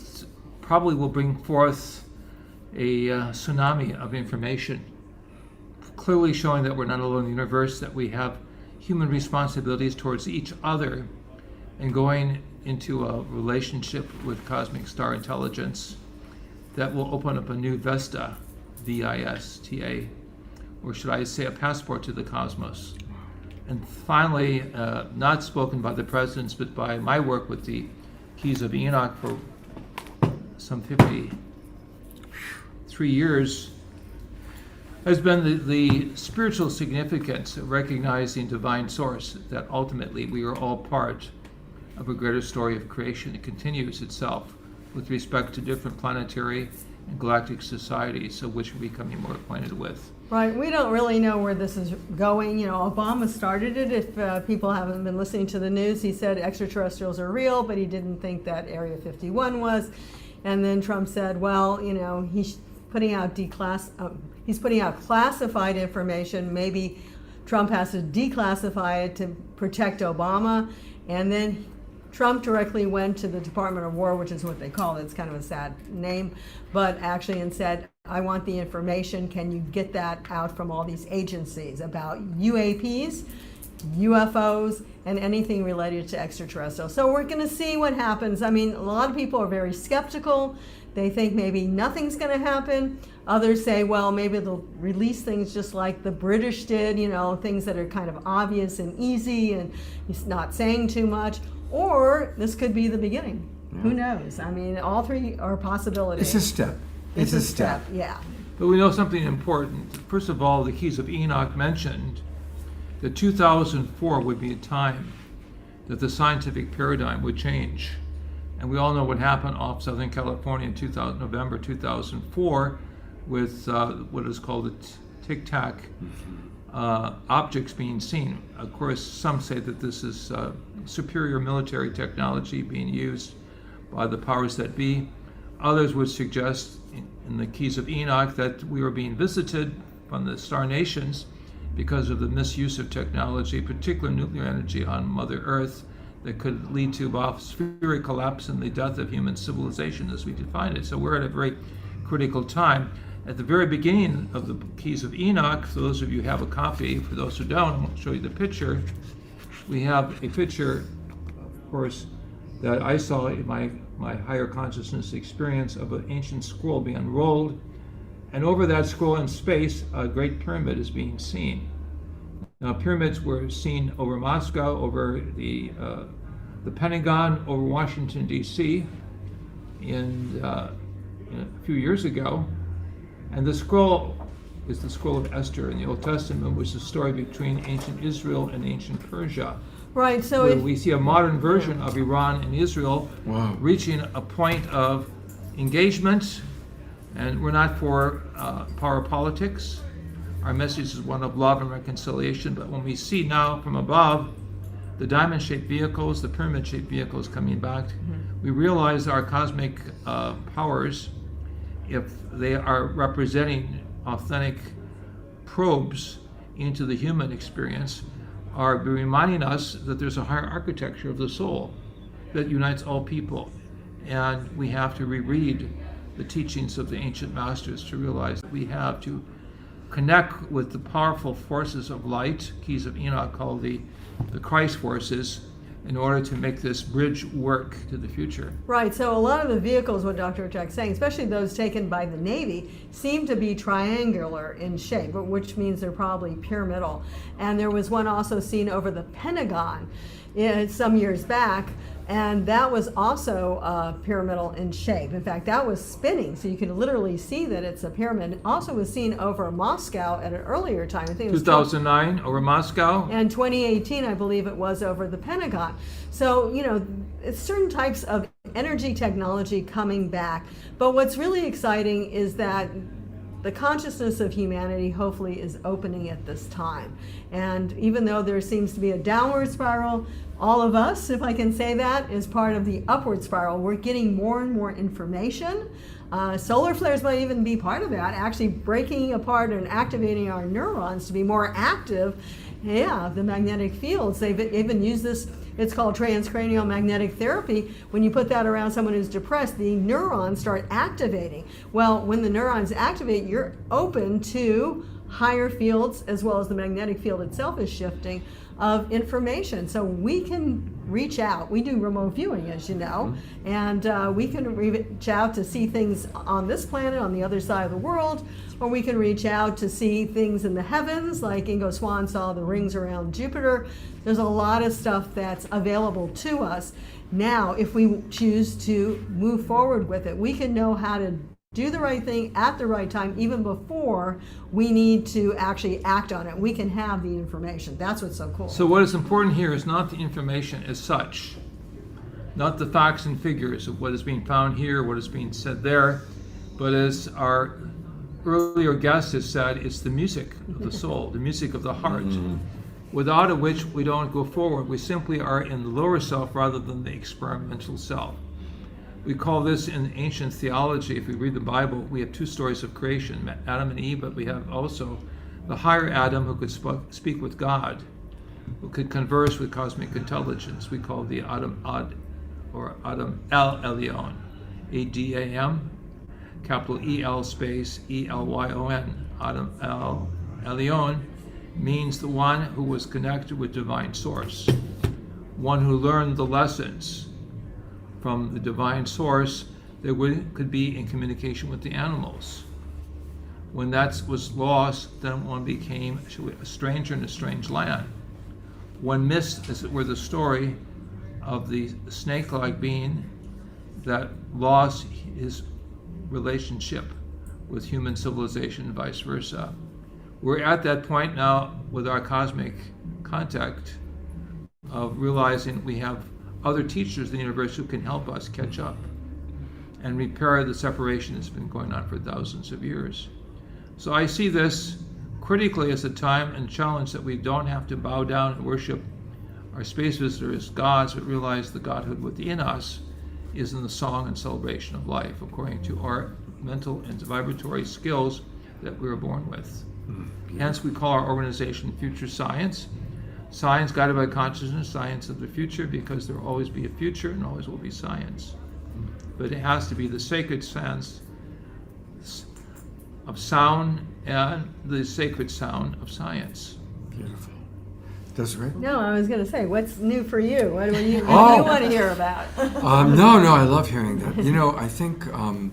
probably will bring forth a tsunami of information, clearly showing that we're not alone in the universe, that we have human responsibilities towards each other, and going into a relationship with cosmic star intelligence that will open up a new Vista, V-I-S-T-A, or should I say a passport to the cosmos. And finally, not spoken by the presidents, but by my work with the Keys of Enoch for some 53 years, has been the spiritual significance of recognizing divine source, that ultimately we are all part of a greater story of creation that continues itself with respect to different planetary and galactic societies, of which we're becoming more acquainted with. Right, we don't really know where this is going. You know, Obama started it. If people haven't been listening to the news, he said extraterrestrials are real, but he didn't think that Area 51 was. And then Trump said, well, you know, he's putting out classified information. Maybe Trump has to declassify it to protect Obama. And then Trump directly went to the Department of War, which is what they call it. It's kind of a sad name, but actually, and said, I want the information. Can you get that out from all these agencies about UAPs, UFOs, and anything related to extraterrestrial? So we're going to see what happens. I mean, a lot of people are very skeptical. They think maybe nothing's going to happen. Others say, well, maybe they'll release things just like the British did, you know, things that are kind of obvious and easy and he's not saying too much. Or this could be the beginning. Yeah. Who knows? I mean, all three are possibilities. It's a step. It's a step. Yeah. But we know something important. First of all, the Keys of Enoch mentioned that 2004 would be a time that the scientific paradigm would change. And we all know what happened off Southern California in November 2004 with what is called the Tic Tac objects being seen. Of course, some say that this is superior military technology being used by the powers that be. Others would suggest in the Keys of Enoch that we were being visited from the star nations because of the misuse of technology, particularly nuclear energy on Mother Earth, that could lead to atmospheric collapse and the death of human civilization as we define it. So we're at a very critical time. At the very beginning of the Keys of Enoch, for those of you who have a copy, for those who don't, I'll show you the picture. We have a picture, of course, that I saw in my higher consciousness experience of an ancient scroll being unrolled. And over that scroll in space, a great pyramid is being seen. Now, pyramids were seen over Moscow, over the Pentagon, over Washington, D.C. a few years ago. And the scroll is the scroll of Esther in the Old Testament, which is a story between ancient Israel and ancient Persia. Right, so where we see a modern version of Iran and Israel reaching a point of engagement, and we're not for power politics. Our message is one of love and reconciliation, but when we see now from above the diamond-shaped vehicles, the pyramid-shaped vehicles coming back, we realize our cosmic powers, if they are representing authentic probes into the human experience, are reminding us that there's a higher architecture of the soul that unites all people. And we have to reread the teachings of the ancient masters to realize that we have to connect with the powerful forces of light, keys of Enoch called the Christ forces, in order to make this bridge work to the future. Right, so a lot of the vehicles, what Dr. Otak's saying, especially those taken by the Navy, seem to be triangular in shape, which means they're probably pyramidal. And there was one also seen over the Pentagon some years back, and that was also pyramidal in shape. In fact, that was spinning, so you could literally see that it's a pyramid. It also was seen over Moscow at an earlier time. I think it was 2009 over Moscow. and 2018, I believe it was, over the Pentagon. So, you know, it's certain types of energy technology coming back. But what's really exciting is that the consciousness of humanity hopefully is opening at this time. And even though there seems to be a downward spiral, all of us, if I can say that, is part of the upward spiral. We're getting more and more information. Solar flares might even be part of that, actually breaking apart and activating our neurons to be more active. Yeah, the magnetic fields. They've even used this, it's called transcranial magnetic therapy. When you put that around someone who's depressed, the neurons start activating. Well, when the neurons activate, you're open to higher fields, as well as the magnetic field itself is shifting, of information. So we can reach out. We do remote viewing, as you know, and we can reach out to see things on this planet, on the other side of the world, or we can reach out to see things in the heavens, like Ingo Swann saw the rings around Jupiter. There's a lot of stuff that's available to us. Now, if we choose to move forward with it, we can know how to do the right thing at the right time, even before we need to actually act on it. We can have the information. That's what's so cool. So what is important here is not the information as such, not the facts and figures of what is being found here, what is being said there, but as our earlier guest has said, it's the music of the soul, the music of the heart, without which we don't go forward. We simply are in the lower self rather than the experimental self. We call this in ancient theology, if we read the Bible, we have two stories of creation, Adam and Eve, but we have also the higher Adam who could speak with God, who could converse with cosmic intelligence. We call the Adam Ad, or Adam El Elyon, A-D-A-M, capital E-L space E-L-Y-O-N. Adam El Elyon means the one who was connected with divine source, one who learned the lessons from the divine source that could be in communication with the animals. When that was lost, then one became a stranger in a strange land. One missed, as it were, the story of the snake-like being that lost his relationship with human civilization and vice versa. We're at that point now with our cosmic contact of realizing we have other teachers in the universe who can help us catch up and repair the separation that's been going on for thousands of years. So I see this critically as a time and challenge that we don't have to bow down and worship our space visitors as gods, but realize the godhood within us is in the song and celebration of life, according to our mental and vibratory skills that we were born with. Hence, we call our organization Future Science. Science guided by consciousness, science of the future, because there will always be a future and always will be science. But it has to be the sacred sense of sound and the sacred sound of science. Beautiful. Desiree? No, I was going to say, what's new for you? What do you want to hear about? No, I love hearing that. You know, I think one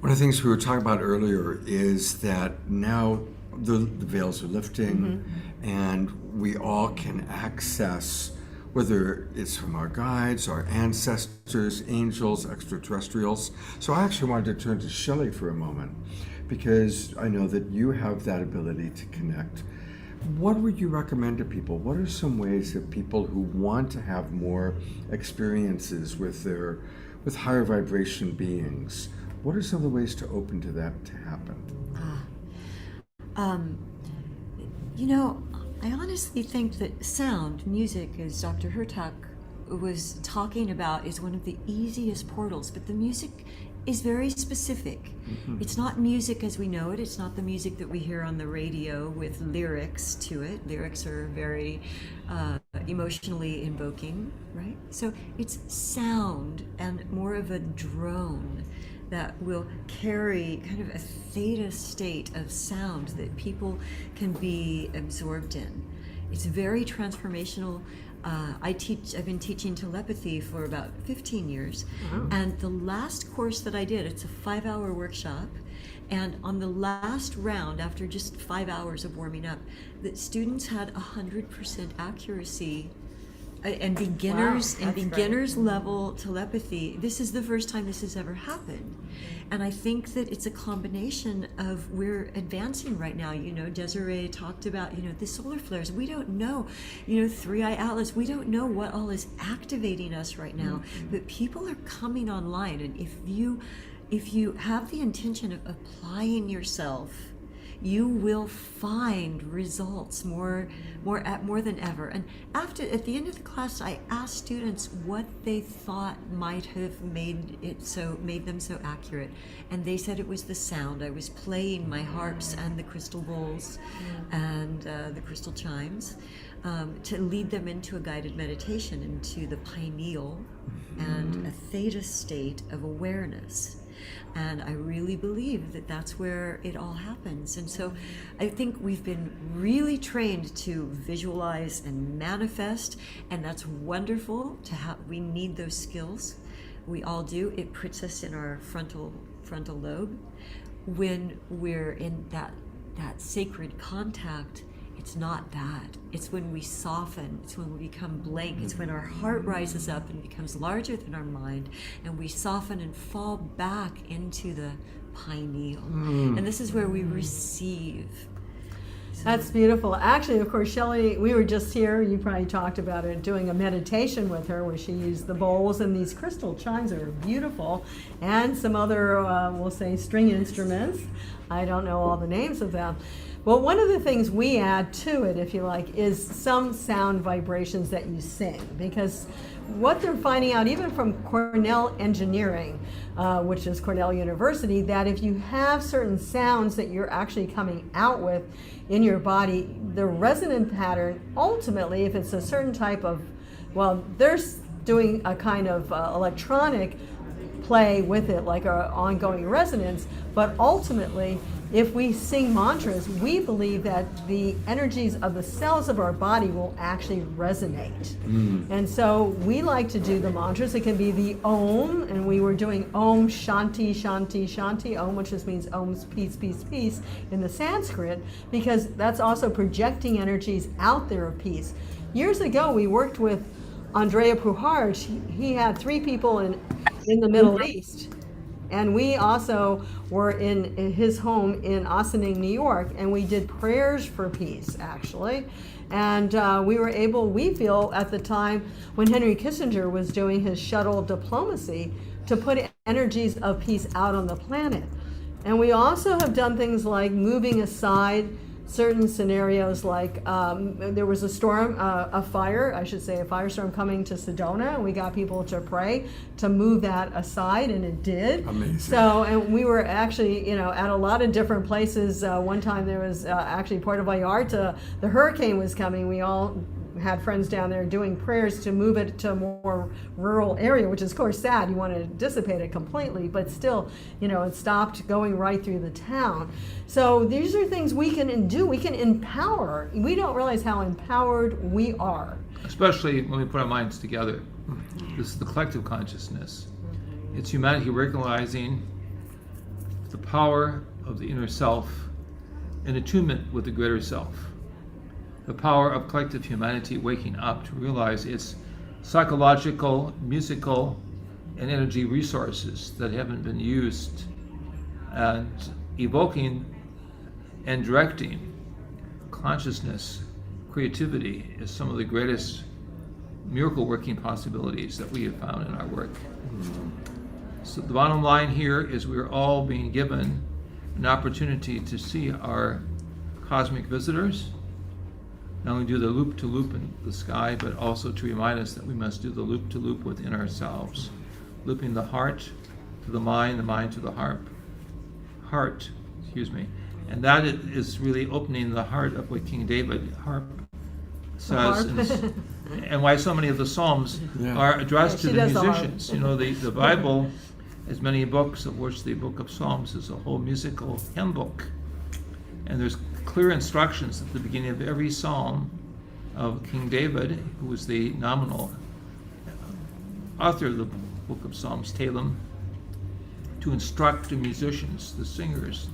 of the things we were talking about earlier is that now the veils are lifting, and we all can access, whether it's from our guides, our ancestors, angels, extraterrestrials. So I actually wanted to turn to Shelley for a moment, because I know that you have that ability to connect. What would you recommend to people? What are some ways that people who want to have more experiences with higher vibration beings, what are some of the ways to open to that to happen? You know, I honestly think that sound, music, as Dr. Hertak was talking about, is one of the easiest portals, but the music is very specific. It's not music as we know it. It's not the music that we hear on the radio with lyrics to it. Lyrics are very emotionally invoking, right? So it's sound and more of a drone that will carry kind of a theta state of sound that people can be absorbed in. It's very transformational. I've been teaching telepathy for about 15 years. Wow. And the last course that I did, it's a 5-hour workshop. And on the last round, after just 5 hours of warming up, the students had 100% accuracy and beginners level telepathy. This is the first time this has ever happened. And I think that it's a combination of we're advancing right now. You know, Desiree talked about, you know, the solar flares. We don't know, you know, 3-eye atlas. We don't know what all is activating us right now, but people are coming online. And if you have the intention of applying yourself, you will find results more than ever. And at the end of the class, I asked students what they thought might have made them so accurate, and they said it was the sound. I was playing my harps and the crystal bowls and the crystal chimes to lead them into a guided meditation, into the pineal and a theta state of awareness. And I really believe that that's where it all happens. And so I think we've been really trained to visualize and manifest, and that's wonderful to have. We need those skills. We all do. It puts us in our frontal lobe. When we're in that sacred contact, it's not that. It's when we soften. It's when we become blank. It's when our heart rises up and becomes larger than our mind, and we soften and fall back into the pineal. And this is where we receive. That's beautiful. Actually, of course, Shelley, we were just here, you probably talked about it, doing a meditation with her where she used the bowls, and these crystal chimes are beautiful, and some other, we'll say, string instruments. I don't know all the names of them. Well, one of the things we add to it, if you like, is some sound vibrations that you sing, because what they're finding out, even from Cornell Engineering, which is Cornell University, that if you have certain sounds that you're actually coming out with in your body, the resonant pattern, ultimately, if it's a certain type of, well, they're doing a kind of electronic play with it, like our ongoing resonance, but ultimately, if we sing mantras, we believe that the energies of the cells of our body will actually resonate. And so we like to do the mantras. It can be the Om, and we were doing Om Shanti Shanti Shanti, Om, which just means Om's peace, peace, peace in the Sanskrit, because that's also projecting energies out there of peace. Years ago, we worked with Andrea Puhar. He had 3 people in the Middle East. And we also were in his home in Ossining, New York, and we did prayers for peace, actually. And we were able, we feel at the time when Henry Kissinger was doing his shuttle diplomacy, to put energies of peace out on the planet. And we also have done things like moving aside certain scenarios, like there was a storm, a firestorm coming to Sedona, and we got people to pray to move that aside, and it did. Amazing. So, and we were actually, you know, at a lot of different places. One time there was actually Puerto Vallarta, the hurricane was coming. We all had friends down there doing prayers to move it to a more rural area, which is of course sad. You want to dissipate it completely, but still, you know, it stopped going right through the town. So these are things we can do. We can empower. We don't realize how empowered we are. Especially when we put our minds together. This is the collective consciousness. It's humanity recognizing the power of the inner self in attunement with the greater self. The power of collective humanity waking up to realize its psychological, musical, and energy resources that haven't been used, and evoking and directing consciousness, creativity is some of the greatest miracle working possibilities that we have found in our work. So the bottom line here is we're all being given an opportunity to see our cosmic visitors, not only do the loop-to-loop in the sky, but also to remind us that we must do the loop-to-loop within ourselves, looping the heart to the mind to the heart, and that is really opening the heart of what King David, harp, says, and why so many of the Psalms are addressed to the musicians. You know, the Bible, as many books, of which the book of Psalms is a whole musical hymn book. And there's clear instructions at the beginning of every psalm of King David, who was the nominal author of the book of Psalms, Talem, to instruct the musicians, the singers,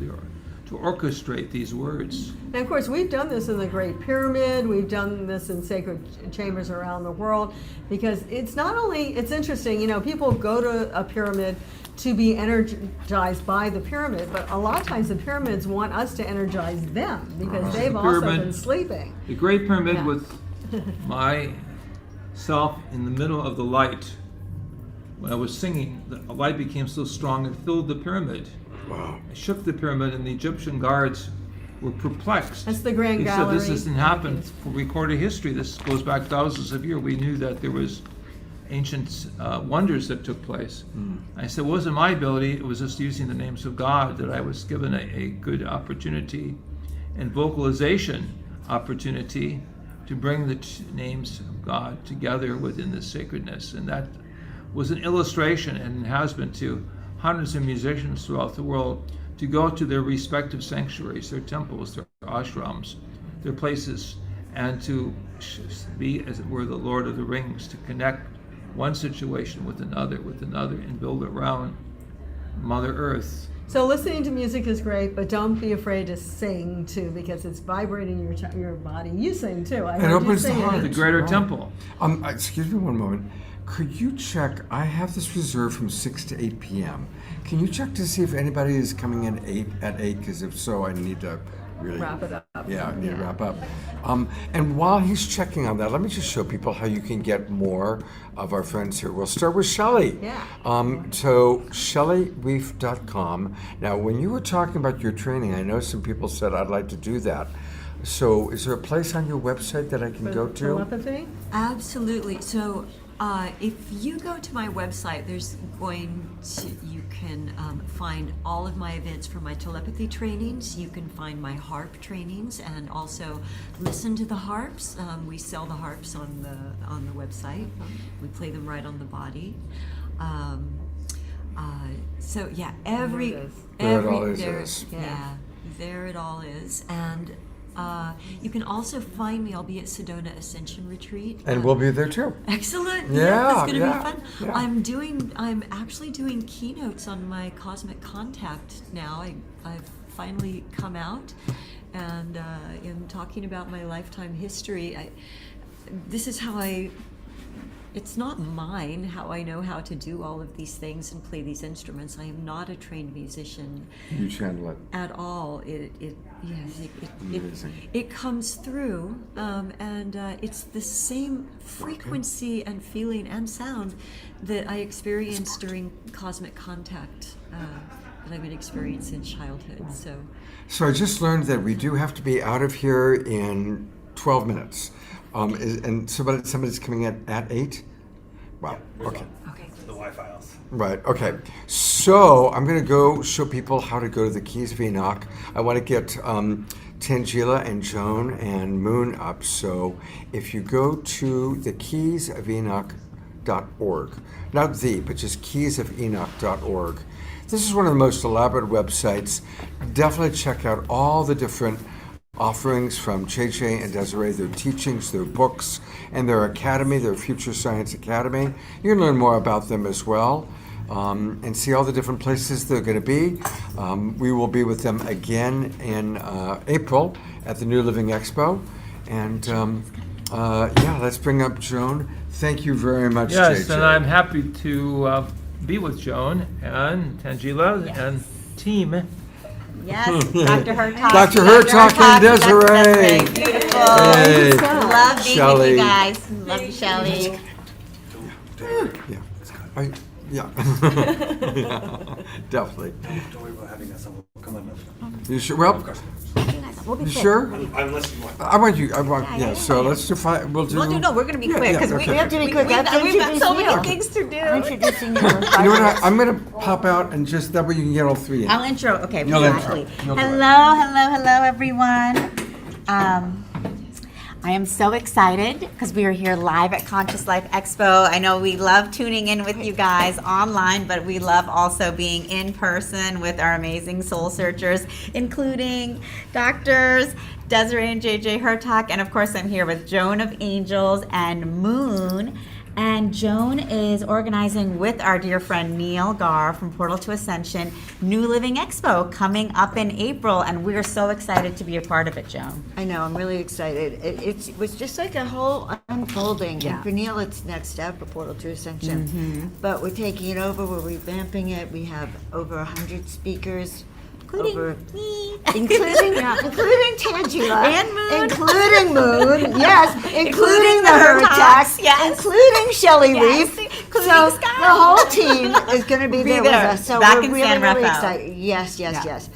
to orchestrate these words. And of course, we've done this in the Great Pyramid. We've done this in sacred chambers around the world, because it's not only, it's interesting, you know, people go to a pyramid to be energized by the pyramid, but a lot of times the pyramids want us to energize them, because they've also been sleeping. The Great Pyramid with myself in the middle of the light. When I was singing, the light became so strong it filled the pyramid. Wow. I shook the pyramid, and the Egyptian guards were perplexed. That's the Grand They Gallery. said, this doesn't happen for recorded history. This goes back thousands of years. We knew that there was ancient wonders that took place. I said, it wasn't my ability, it was just using the names of God that I was given a good opportunity and vocalization opportunity to bring the names of God together within the sacredness. And that was an illustration, and has been, to hundreds of musicians throughout the world to go to their respective sanctuaries, their temples, their ashrams, their places, and to be, as it were, the Lord of the Rings, to connect one situation with another, and build around Mother Earth. So listening to music is great, but don't be afraid to sing too, because it's vibrating your body. You sing too. It opens the heart. The greater temple. Excuse me one moment. Could you check? I have this reserved from 6 to 8 p.m. Can you check to see if anybody is coming in at 8? Because if so, I need to really wrap it up. Yeah, I need to wrap up. And while he's checking on that, let me just show people how you can get more of our friends here. We'll start with Shelley. Yeah. So ShelleyReef.com. Now, when you were talking about your training, I know some people said, I'd like to do that. So is there a place on your website that I can go to? Telepathy? Absolutely. So if you go to my website, you can find all of my events for my telepathy trainings. You can find my harp trainings, and also listen to the harps. We sell the harps on the website. We play them right on the body. So yeah, there it all is. And you can also find me. I'll be at Sedona Ascension Retreat. And we'll be there too. Excellent. Yeah, it's going to be fun. Yeah. I'm actually doing keynotes on my Cosmic Contact now. I've finally come out and am talking about my lifetime history. This is how it's not mine, how I know how to do all of these things and play these instruments. I am not a trained musician. You channel it. At all. It comes through, and it's the same frequency and feeling and sound that I experienced during Cosmic Contact, that I've been experiencing in childhood. So I just learned that we do have to be out of here in 12 minutes. And somebody's coming in at 8? Wow, okay. The Wi-Fi else. Right, okay. So I'm going to go show people how to go to the Keys of Enoch. I want to get Tangela and Joan and Moon up. So if you go to the keysofenoch.org, not but just keysofenoch.org. This is one of the most elaborate websites. Definitely check out all the different offerings from JJ and Desiree, their teachings, their books, and their academy, their Future Science Academy. You can learn more about them as well, and see all the different places they're going to be. We will be with them again in April at the New Living Expo. And let's bring up Joan. Thank you very much, Yes, JJ. and I'm happy to be with Joan and Tangela and team. Yes, Dr. Hertog. Dr. Hertog and Desiree. Beautiful. Hey. Love being with Shelley. you guys. Love you, Shelley. Yeah, definitely. Don't worry about having us. We'll come on. You sure? Well, We'll be you quick. sure? Unless you want. I want. So let's define. We'll do. No, we're going to be quick because okay. we have to be quick. We've got so many things to do. Introducing you. You know what? I'm going to pop out and just that way you can get all three in. I'll intro. Okay, You'll exactly. intro. Hello, everyone. I am so excited because we are here live at Conscious Life Expo. I know we love tuning in with you guys online, but we love also being in person with our amazing soul searchers, including Doctors Desiree and JJ Hertak. And of course, I'm here with Joan of Angels and Moon. And Joan is organizing with our dear friend Neil Gar from Portal to Ascension, New Living Expo coming up in April, and we're so excited to be a part of it, Joan. I know, I'm really excited. It was just like a whole unfolding. Yeah. And for Neil, it's next step, a Portal to Ascension. Mhm. But we're taking it over, we're revamping it. We have over 100 speakers. Including me. Including Tangela. And Moon. Including Moon, yes. Including the Hertaks, Hertaks. yes. Including Shelley Yes, Reef. including So Scott. the whole team is going to be there with there, us. So back we're in really, San really Rafael. excited. Yes, yes, yes.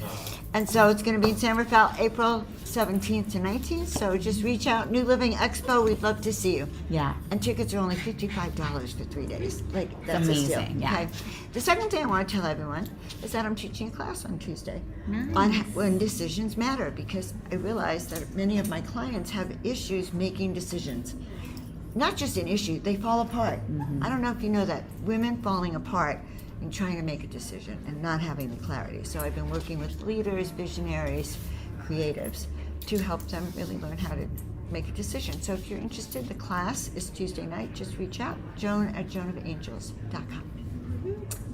And so it's going to be in San Rafael, April 17th to 19th. So just reach out, New Living Expo. We'd love to see you. Yeah. And tickets are only $55 for 3 days. Like, that's a steal. amazing, yeah. Okay. The second thing I want to tell everyone is that I'm teaching a class on Tuesday Nice. on when decisions matter, because I realize that many of my clients have issues making decisions. Not just an issue, they fall apart. I don't know if you know that. Women falling apart and trying to make a decision and not having the clarity. So I've been working with leaders, visionaries, creatives to help them really learn how to make a decision. So if you're interested, the class is Tuesday night. Just reach out, joan@joanofangels.com.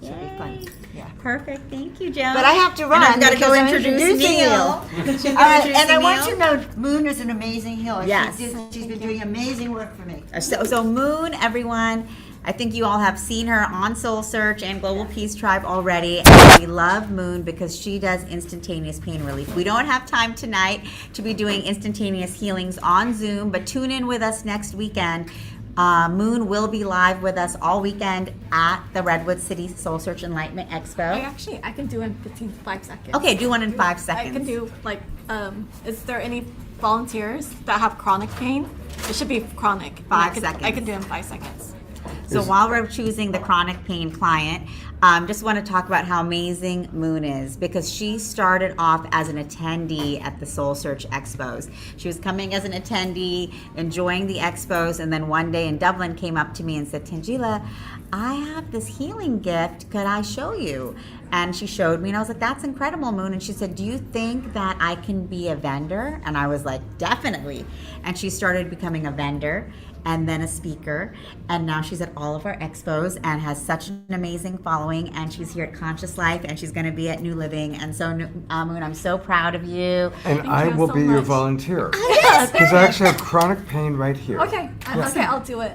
Should be fun. Yeah. Perfect. Thank you, Joan. But I have to And run. I've got to go because I'm introduce introducing Neil. All right, and I want you to know Moon is an amazing healer. Yes. She's been doing amazing work for me. So Moon, everyone, I think you all have seen her on Soul Search and Global Peace Tribe already. And we love Moon because she does instantaneous pain relief. We don't have time tonight to be doing instantaneous healings on Zoom, but tune in with us next weekend. Moon will be live with us all weekend at the Redwood City Soul Search Enlightenment Expo. I can do in 5 seconds. Okay, do one in 5 seconds. I can do is there any volunteers that have chronic pain? It should be chronic. 5 seconds. I can do it in 5 seconds. So while we're choosing the chronic pain client, just want to talk about how amazing Moon is, because she started off as an attendee at the Soul Search Expos. She was coming as an attendee, enjoying the expos, and then one day in Dublin came up to me and said, Tangela, I have this healing gift. Could I show you? And she showed me, and I was like, that's incredible, Moon. And she said, do you think that I can be a vendor? And I was like, definitely. And she started becoming a vendor and then a speaker, and now she's at all of our expos and has such an amazing following, and she's here at Conscious Life, and she's going to be at New Living. And so, Moon, I'm so proud of you. And I will be your volunteer. Yes. Because I actually have chronic pain right here. Okay. Yeah. Okay, I'll do it.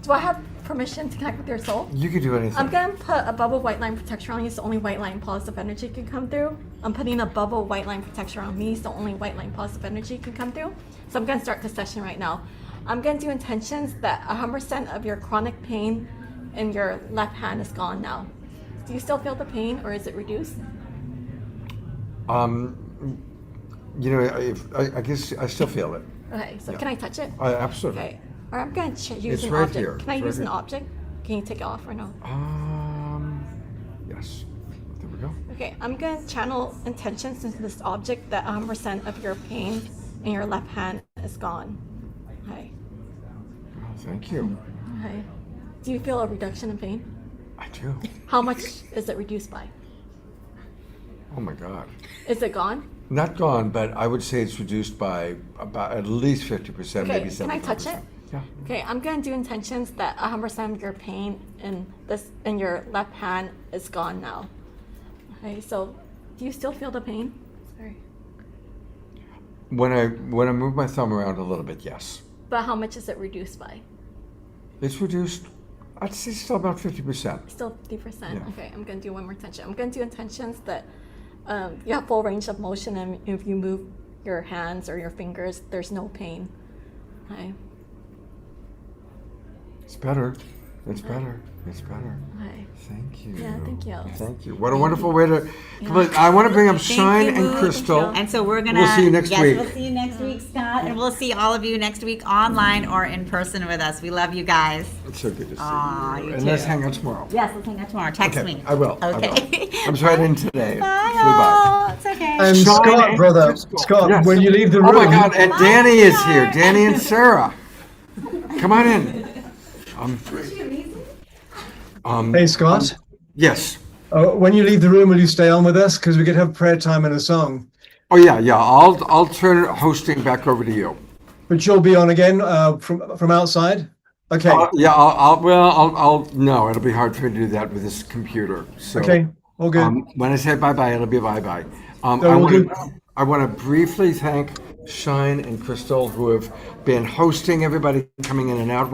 Do I have permission to connect with your soul? You could do anything. I'm gonna put a bubble white line protection around you, so only white line positive energy can come through. I'm putting a bubble white line protection around me, so only white line positive energy can come through. So I'm gonna start the session right now. I'm gonna do intentions that 100% of your chronic pain in your left hand is gone now. Do you still feel the pain, or is it reduced? I guess I still feel it. Okay, so Yeah. can I touch it? Absolutely. Okay. Or I'm gonna use It's an right object. here. Can I It's use right an here. object? Can you take it off or no? Yes. There we go. Okay, I'm gonna channel intentions into this object that 100% of your pain in your left hand is gone. Okay. Oh, thank you. Okay. Do you feel a reduction in pain? I do. How much is it reduced by? Oh my God. Is it gone? Not gone, but I would say it's reduced by about at least 50%, Okay, maybe 70%. can I touch it? Yeah. Okay, I'm gonna do intentions that 100% of your pain in your left hand is gone now. Okay, so do you still feel the pain? Sorry. When I move my thumb around a little bit, yes. But how much is it reduced by? It's reduced, I'd say still about 50%. Still 50%. Yeah. Okay, I'm gonna do one more intention. I'm gonna do intentions that you have full range of motion, and if you move your hands or your fingers, there's no pain. Okay. It's better. It's better. It's better. Hi. Thank you. Yeah, thank you. Thank you. What a wonderful way to. But I want to bring up Shine and Crystal. And so we're gonna. We'll see you next week. We'll see you next week, Scott, and we'll see all of you next week online or in person with us. We love you guys. It's so good to see you. you. And let's hang out tomorrow. Yes, let's hang out tomorrow. Text Okay, me. I will. Okay. I will. I'm sorry I didn't today. Bye, Flew by. all. It's okay. And Shine Scott, and brother, Crystal. Scott, Yes. when you leave the room. Oh my God! And Danny is here. Danny and Sarah. Come on in. Hey, Scott. Yes. When you leave the room, will you stay on with us? Because we could have prayer time and a song. Oh yeah. I'll turn hosting back over to you. But you'll be on again from outside. Okay. Yeah. I'll. No, it'll be hard for me to do that with this computer. So. Okay. All good. When I say bye-bye, it'll be bye-bye. I want to briefly thank Shine and Crystal, who have been hosting everybody coming in and out.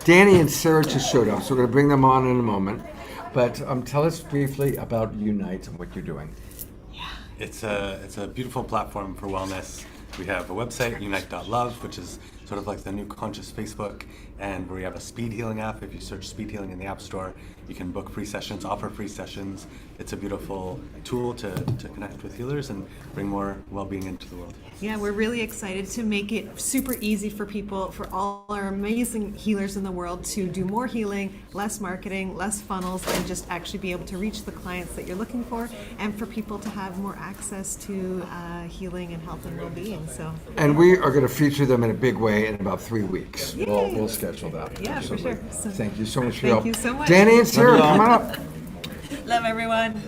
Danny and Sarah just showed up, so we're going to bring them on in a moment. But tell us briefly about Unite and what you're doing. It's a beautiful platform for wellness. We have a website, unite.love, which is sort of like the new conscious Facebook, and we have a speed healing app. If you search speed healing in the App Store, you can book free sessions, offer free sessions. It's a beautiful tool to connect with healers and bring more well-being into the world. Yeah, we're really excited to make it super easy for people, for all our amazing healers in the world to do more healing, less marketing, less funnels, and just actually be able to reach the clients that you're looking for, and for people to have more access to healing and health and well-being. And we are going to feature them in a big way in about 3 weeks. We'll schedule that. Yeah, Absolutely. for sure. Thank you so much for your help. Thank you so much. Danny and Sarah, come on up. Love everyone.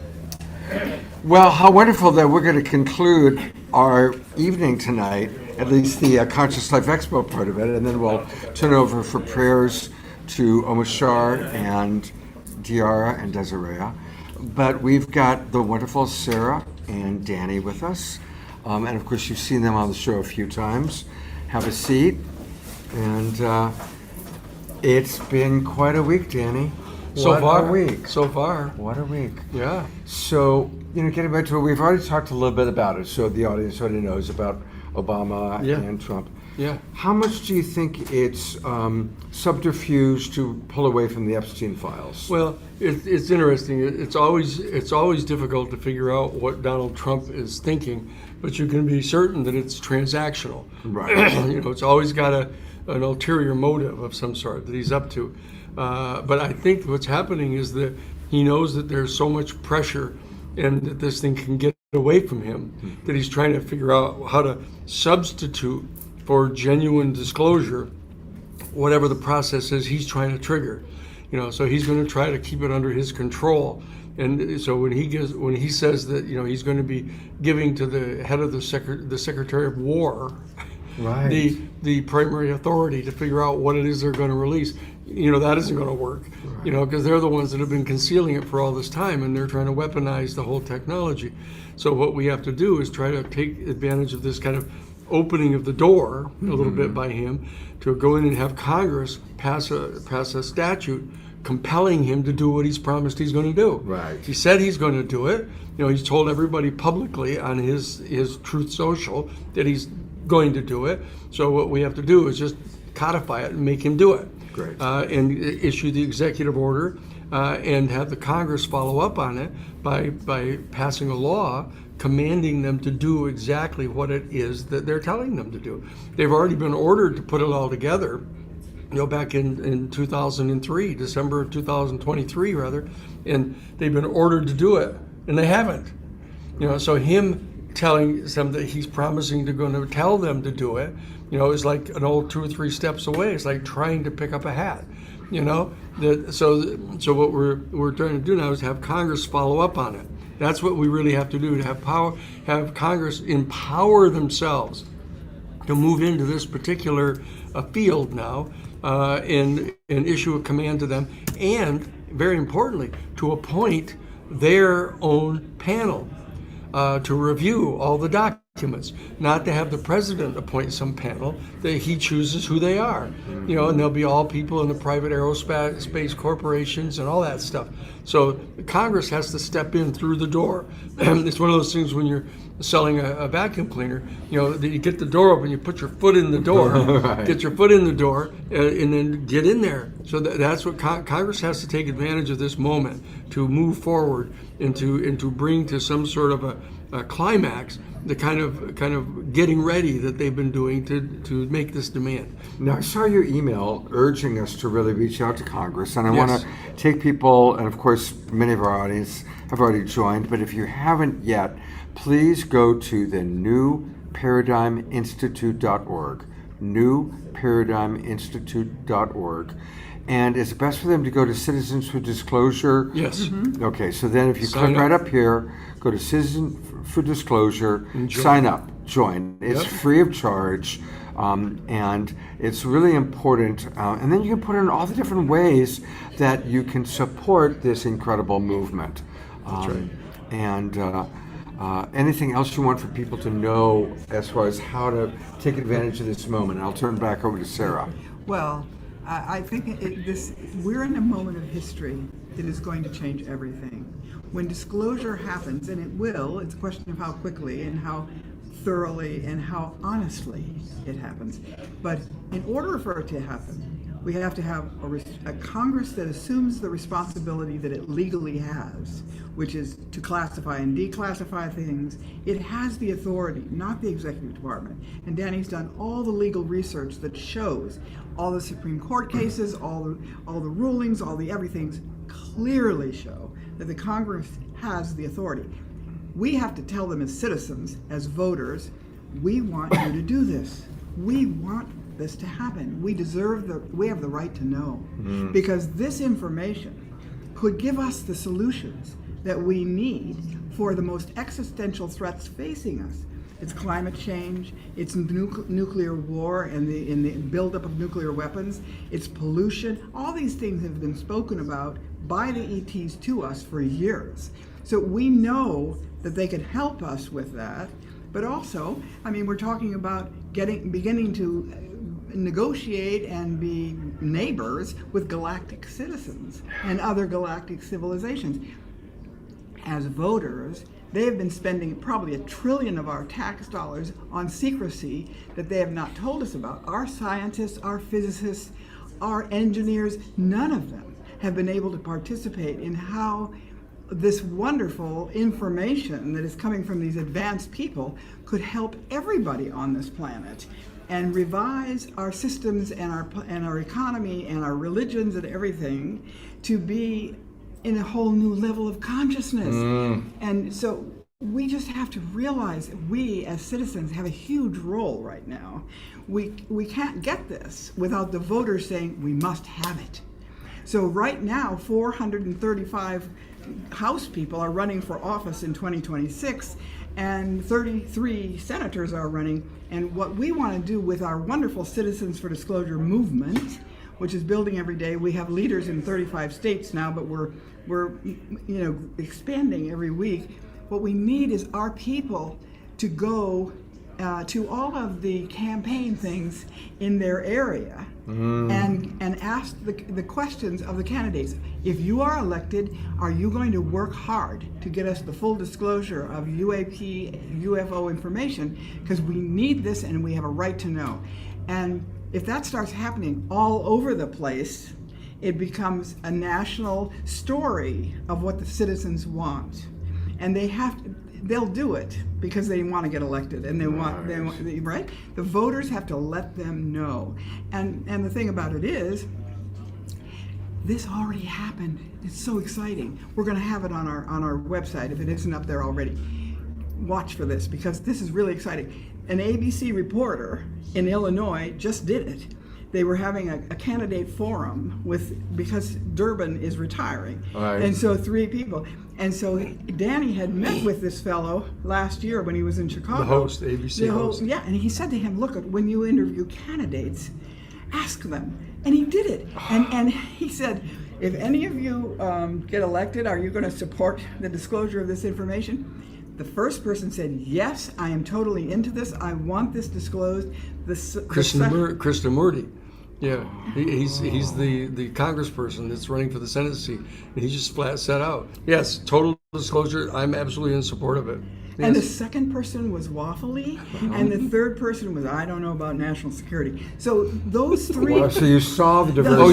Well, how wonderful that we're going to conclude our evening tonight, at least the Conscious Life Expo part of it, and then we'll turn over for prayers to Omashar and Diara and Desiree. But we've got the wonderful Sarah and Danny with us. And of course, you've seen them on the show a few times. Have a seat. And it's been quite a week, Danny. So far. What a week. So far. What a week. Yeah. So, getting back to it, we've already talked a little bit about it, so the audience already knows about Obama and Trump. Yeah. How much do you think it's subterfuge to pull away from the Epstein files? Well, it's interesting. It's always difficult to figure out what Donald Trump is thinking, but you can be certain that it's transactional. Right. It's always got an ulterior motive of some sort that he's up to. But I think what's happening is that he knows that there's so much pressure and that this thing can get away from him that he's trying to figure out how to substitute for genuine disclosure whatever the process is he's trying to trigger. So he's going to try to keep it under his control. And so when he says that he's going to be giving to the head of the Secretary of War, right, the primary authority to figure out what it is they're going to release, that isn't going to work, because they're the ones that have been concealing it for all this time, and they're trying to weaponize the whole technology. So what we have to do is try to take advantage of this kind of opening of the door a little bit by him to go in and have Congress pass a statute compelling him to do what he's promised he's going to do. Right. He said he's going to do it. He's told everybody publicly on his Truth Social that he's going to do it. So what we have to do is just codify it and make him do it. Great. And issue the executive order and have the Congress follow up on it by passing a law commanding them to do exactly what it is that they're telling them to do. They've already been ordered to put it all together, back in 2003, December of 2023 rather, and they've been ordered to do it, and they haven't. So him telling them that he's promising to going to tell them to do it, is like an old 2 or 3 steps away. It's like trying to pick up a hat. So what we're trying to do now is have Congress follow up on it. That's what we really have to do, to have Congress empower themselves to move into this particular field now and issue a command to them, and very importantly, to appoint their own panel to review all the documents. documents, not to have the president appoint some panel that he chooses who they are. You know, and they'll be all people in the private aerospace corporations and all that stuff. So Congress has to step in through the door. It's one of those things when you're selling a vacuum cleaner, you know, you get the door open, you put your foot in the door, Right. get your foot in the door, and then get in there. So that's what Congress has to take advantage of this moment to move forward and to bring to some sort of a climax the kind of getting ready that they've been doing to make this demand. Now, I saw your email urging us to really reach out to Congress, and I Yes. want to take people, and of course, many of our audience have already joined, but if you haven't yet, please go to the newparadigminstitute.org, newparadigminstitute.org. And is it best for them to go to Citizens for Disclosure? Yes. Mm-hmm. Okay, so then if you Sign click right up. up here, go to Citizen for Disclosure, And join. sign up, join. It's Yep. free of charge, and it's really important. And then you can put in all the different ways that you can support this incredible movement. That's right. And anything else you want for people to know as far as how to take advantage of this moment? I'll turn back over to Sarah. Well, I think we're in a moment of history that is going to change everything. When disclosure happens, and it will, it's a question of how quickly and how thoroughly and how honestly it happens. But in order for it to happen, we have to have a Congress that assumes the responsibility that it legally has, which is to classify and declassify things. It has the authority, not the executive department. And Danny's done all the legal research that shows all the Supreme Court cases, all the rulings, all the everythings clearly show that the Congress has the authority. We have to tell them as citizens, as voters, we want you to do this. We want this to happen. We have the right to know. Because this information could give us the solutions that we need for the most existential threats facing us. It's climate change, it's nuclear war and the buildup of nuclear weapons, it's pollution. All these things have been spoken about by the ETs to us for years. So we know that they can help us with that. But also, I mean, we're talking about beginning to negotiate and be neighbors with galactic citizens and other galactic civilizations. As voters, they have been spending probably $1 trillion of our tax dollars on secrecy that they have not told us about. Our scientists, our physicists, our engineers, none of them have been able to participate in how this wonderful information that is coming from these advanced people could help everybody on this planet and revise our systems and our economy and our religions and everything to be in a whole new level of consciousness. And so we just have to realize that we as citizens have a huge role right now. We can't get this without the voters saying we must have it. So right now, 435 House people are running for office in 2026, and 33 senators are running. And what we want to do with our wonderful Citizens for Disclosure movement, which is building every day, we have leaders in 35 states now, but we're expanding every week. What we need is our people to go to all of the campaign things in their area and ask the questions of the candidates. If you are elected, are you going to work hard to get us the full disclosure of UAP, UFO information? Because we need this and we have a right to know. And if that starts happening all over the place, it becomes a national story of what the citizens want. And they'll do it because they want to get elected and they want, right? The voters have to let them know. And the thing about it is, this already happened. It's so exciting. We're going to have it on our website if it isn't up there already. Watch for this because this is really exciting. An ABC reporter in Illinois just did it. They were having a candidate forum because Durbin is retiring. Right. And so 3 people. And so Danny had met with this fellow last year when he was in Chicago. The host, ABC host. Yeah, and he said to him, look, when you interview candidates, ask them. And he did it. And he said, if any of you get elected, are you going to support the disclosure of this information? The first person said, yes, I am totally into this. I want this disclosed. Krishnamurti. Yeah, he's the congressperson that's running for the Senate seat, and he just flat set out, yes, total disclosure. I'm absolutely in support of it. Yes. And the second person was waffly, and the third person was, I don't know about national security. So those three. Well, so you saw the diversity. Oh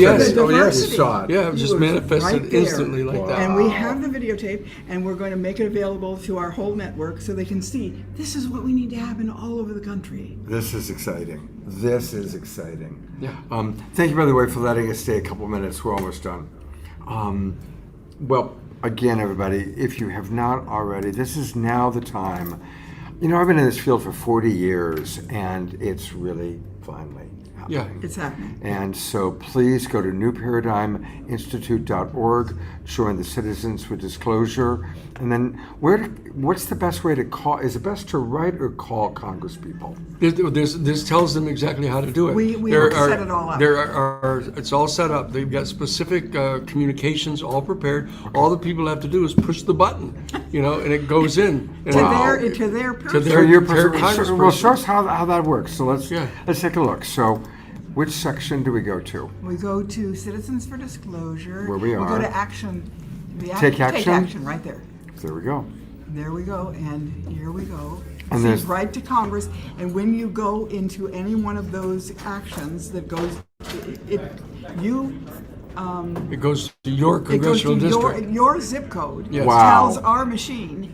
yes, You saw it. Yeah, it just manifested right instantly like that. And we have the videotape, and we're going to make it available to our whole network so they can see this is what we need to happen all over the country. This is exciting. This is exciting. Yeah. Thank you, by the way, for letting us stay a couple minutes. We're almost done. Well, again, everybody, if you have not already, this is now the time. You know, I've been in this field for 40 years, and it's really finally happening. Yeah, it's happening. And so please go to newparadigminstitute.org, join the Citizens for Disclosure, and then what's the best way to call? Is it best to write or call Congress people? This tells them exactly how to do it. We set it all up. It's all set up. They've got specific communications all prepared. All the people have to do is push the button, and it goes in. To their person. To their person. Well, show us how that works. So let's take a look. So, which section do we go to? We go to Citizens for Disclosure. Where we are. We go to Action. Take Action? Take Action, right there. There we go. There we go, and here we go. And See, there's right to Congress, and when you go into any one of those actions that goes, it goes to your congressional district. Your zip code Yes. tells our machine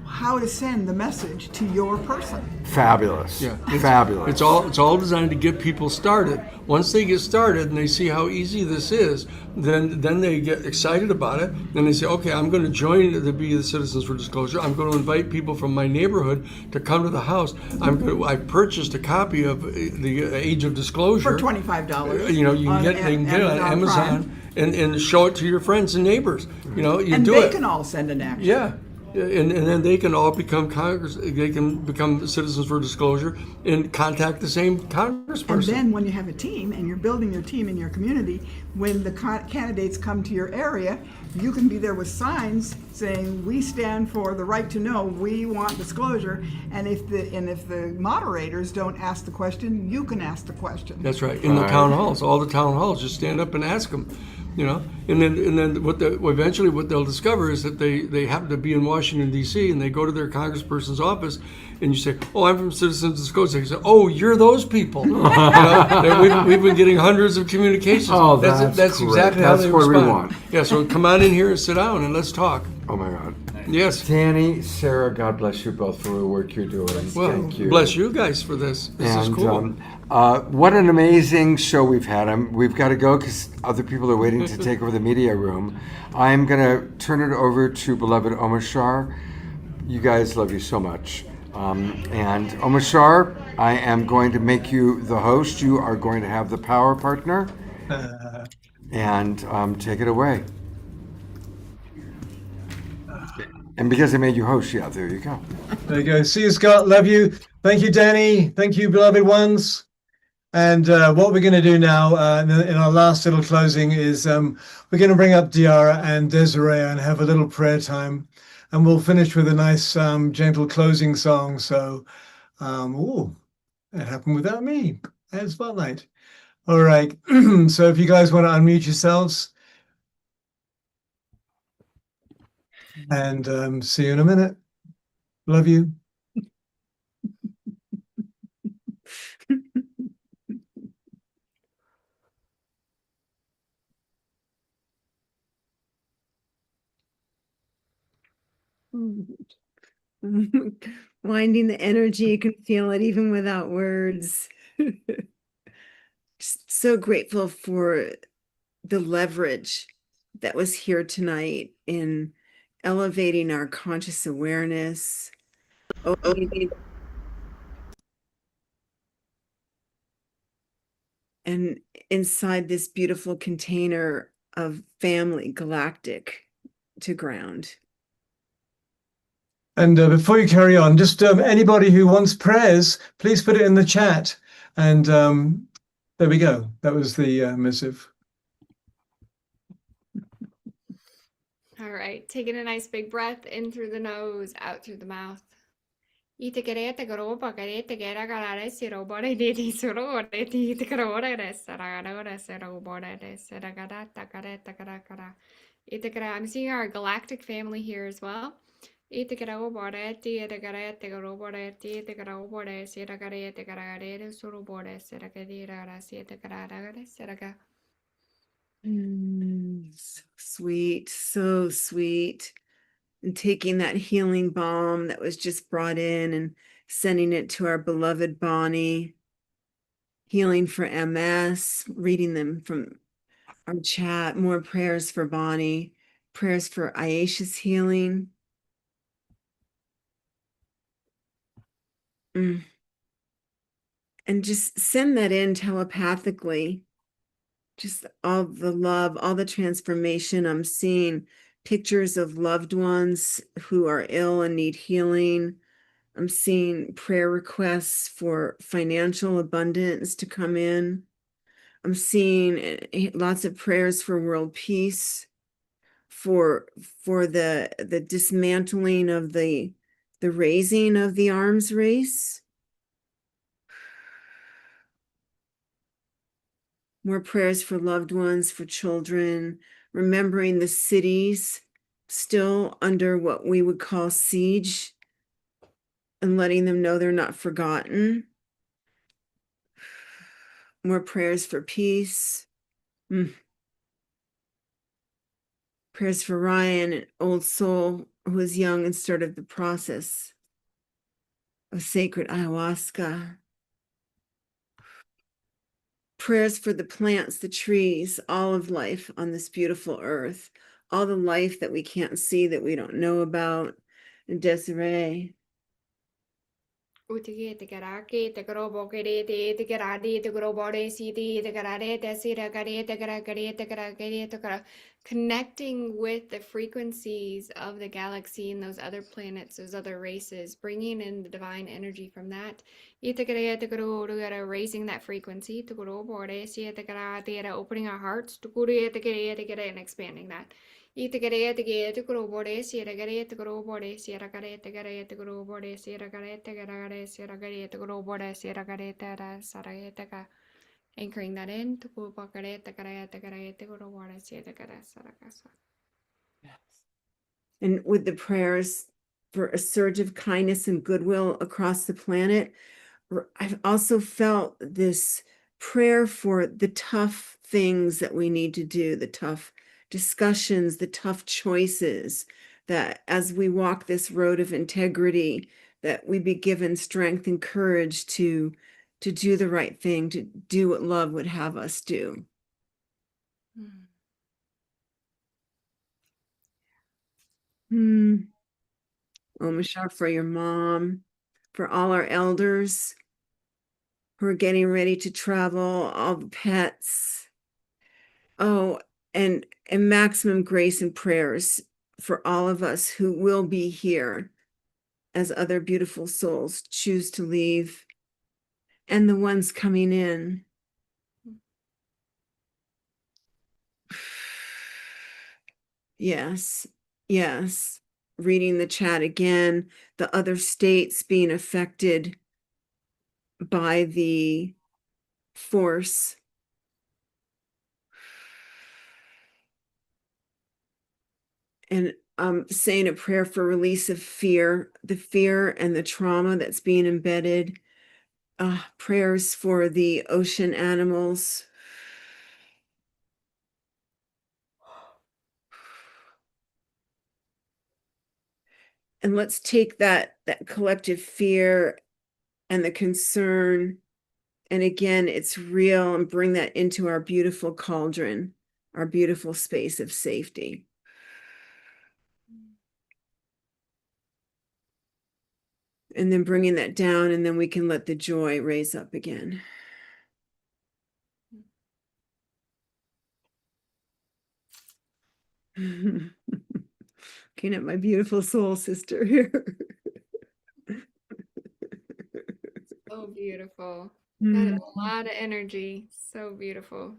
how to send the message to your person. Fabulous. Yeah, fabulous. It's all designed to get people started. Once they get started and they see how easy this is, then they get excited about it. And they say, okay, I'm going to join to be the Citizens for Disclosure. I'm going to invite people from my neighborhood to come to the house. I purchased a copy of the Age of Disclosure For $25. You can get it on Amazon and show it to your friends and neighbors. And they can all send an action. Yeah. And then they can all become they can become Citizens for Disclosure and contact the same congressperson. And then when you have a team and you're building your team in your community, when the candidates come to your area, you can be there with signs saying, we stand for the right to know, we want disclosure, and if the moderators don't ask the question, you can ask the question. That's right. In the town halls, all the town halls, just stand up and ask them. And then eventually what they'll discover is that they happen to be in Washington D.C. and they go to their congressperson's office, and you say, "Oh, I'm from Citizens Disclosure." They say, "Oh, you're those people." We've been getting hundreds of communications. Oh, that's exactly how they respond. We want. Yeah, so come on in here and sit down and let's talk. Oh my God. Yes. Danny, Sarah, God bless you both for the work you're doing. Well, thank you. Bless you guys for this. This is cool. What an amazing show we've had. We've got to go because other people are waiting to take over the media room. I'm going to turn it over to beloved Omashar. You guys, love you so much. And Omashar, I am going to make you the host. You are going to have the power partner. And take it away. And because I made you host, there you go. There you go. See you, Scott. Love you. Thank you, Danny. Thank you, beloved ones. And what we're going to do now in our last little closing is we're going to bring up Diara and Desiree and have a little prayer time. And we'll finish with a nice, gentle closing song. So, it happened without me. And Spotlight. All right. So if you guys want to unmute yourselves. And see you in a minute. Love you. Winding the energy, you can feel it even without words. Just so grateful for the leverage that was here tonight in elevating our conscious awareness, and inside this beautiful container of family galactic to ground. And before you carry on, just anybody who wants prayers, please put it in the chat. And there we go. That was the missive. All right, taking a nice big breath in through the nose, out through the mouth. Itekerete goroba garete gera garare siro bore didi suro ore ti itekerore de saragara siro bore de saragara takareta karakara. Itekera, I'm seeing our galactic family here as well. Itekera bore ti itekerete gorobore ti itekera bore siragare itekerare suro bore siragadira siragarare siraga. So sweet, so sweet. And taking that healing balm that was just brought in and sending it to our beloved Bonnie. Healing for MS, reading them from our chat, more prayers for Bonnie, prayers for Aisha's healing. And just send that in telepathically. Just all the love, all the transformation. I'm seeing pictures of loved ones who are ill and need healing. I'm seeing prayer requests for financial abundance to come in. I'm seeing lots of prayers for world peace, for the dismantling of the raising of the arms race. More prayers for loved ones, for children, remembering the cities still under what we would call siege and letting them know they're not forgotten. More prayers for peace. Prayers for Ryan, an old soul who was young and started the process of sacred ayahuasca. Prayers for the plants, the trees, all of life on this beautiful earth, all the life that we can't see, that we don't know about. And Desiree. Utige te garake te grobo gere te garade te grobore si te garare te sira gare te garagare te garagare te gara. Connecting with the frequencies of the galaxy and those other planets, those other races, bringing in the divine energy from that. Ite gare te garo raising that frequency to grobore si te garade opening our hearts to gure te gare and expanding that. Itagarete grobore, sierragarete grobore, sierragarete garete grobore, sierragarete garare, sierragarete grobore, sierragarete saragete. Anchoring that in to kubagarete garete garete grobore, sierragarete saragasa. And with the prayers for a surge of kindness and goodwill across the planet, I've also felt this prayer for the tough things that we need to do, the tough discussions, the tough choices, that as we walk this road of integrity, that we be given strength and courage to do the right thing, to do what love would have us do. Omashar, for your mom, for all our elders who are getting ready to travel, all the pets. Oh, and maximum grace and prayers for all of us who will be here as other beautiful souls choose to leave, and the ones coming in. Yes, yes. Reading the chat again, the other states being affected by the force. And saying a prayer for release of fear, the fear and the trauma that's being embedded. Prayers for the ocean animals. And let's take that collective fear and the concern, and again, it's real, and bring that into our beautiful cauldron, our beautiful space of safety. And then bringing that down, and then we can let the joy raise up again. Looking at my beautiful soul sister here. So beautiful. That is a lot of energy. So beautiful.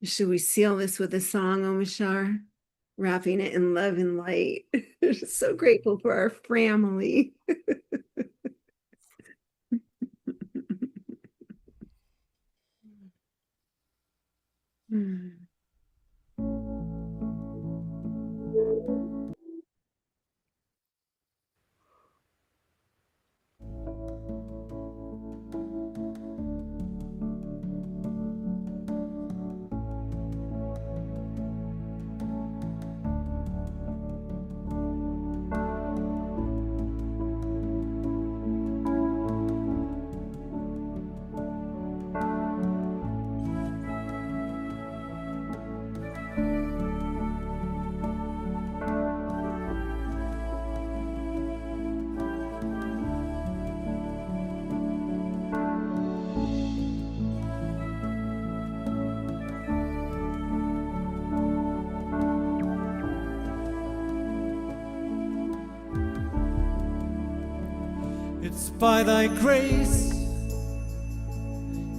Should we seal this with a song, Omashar? Wrapping it in love and light. So grateful for our family. It's by thy grace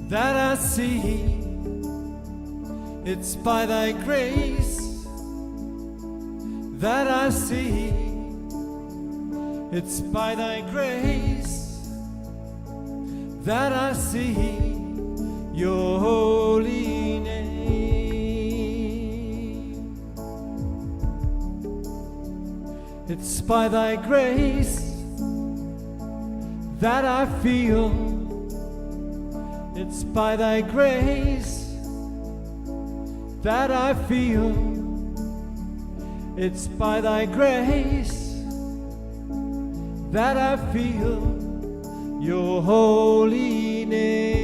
that I see. It's by thy grace that I see. It's by thy grace that I see your holy name. It's by thy grace that I feel. It's by thy grace that I feel. It's by thy grace that I feel your holy name.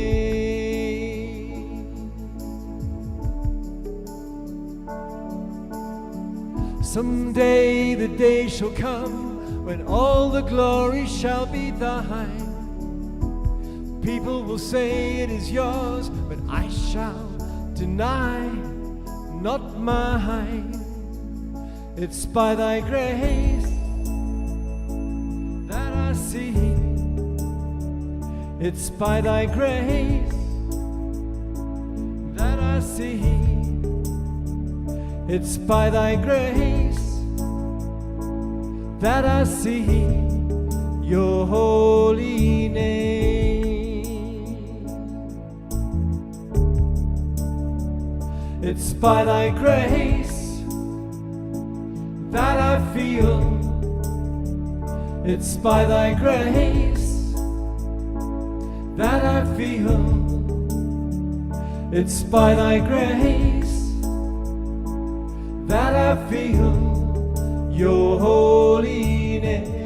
Someday the day shall come when all the glory shall be thine. People will say it is yours, but I shall deny, not mine. It's by thy grace that I see. It's by thy grace that I see. It's by thy grace that I see your holy name. It's by thy grace that I feel. It's by thy grace that I feel. It's by thy grace that I feel your holy name.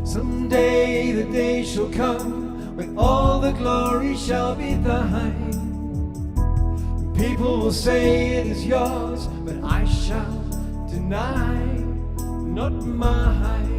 Someday the day shall come when all the glory shall be thine. People will say it is yours, but I shall deny, not mine.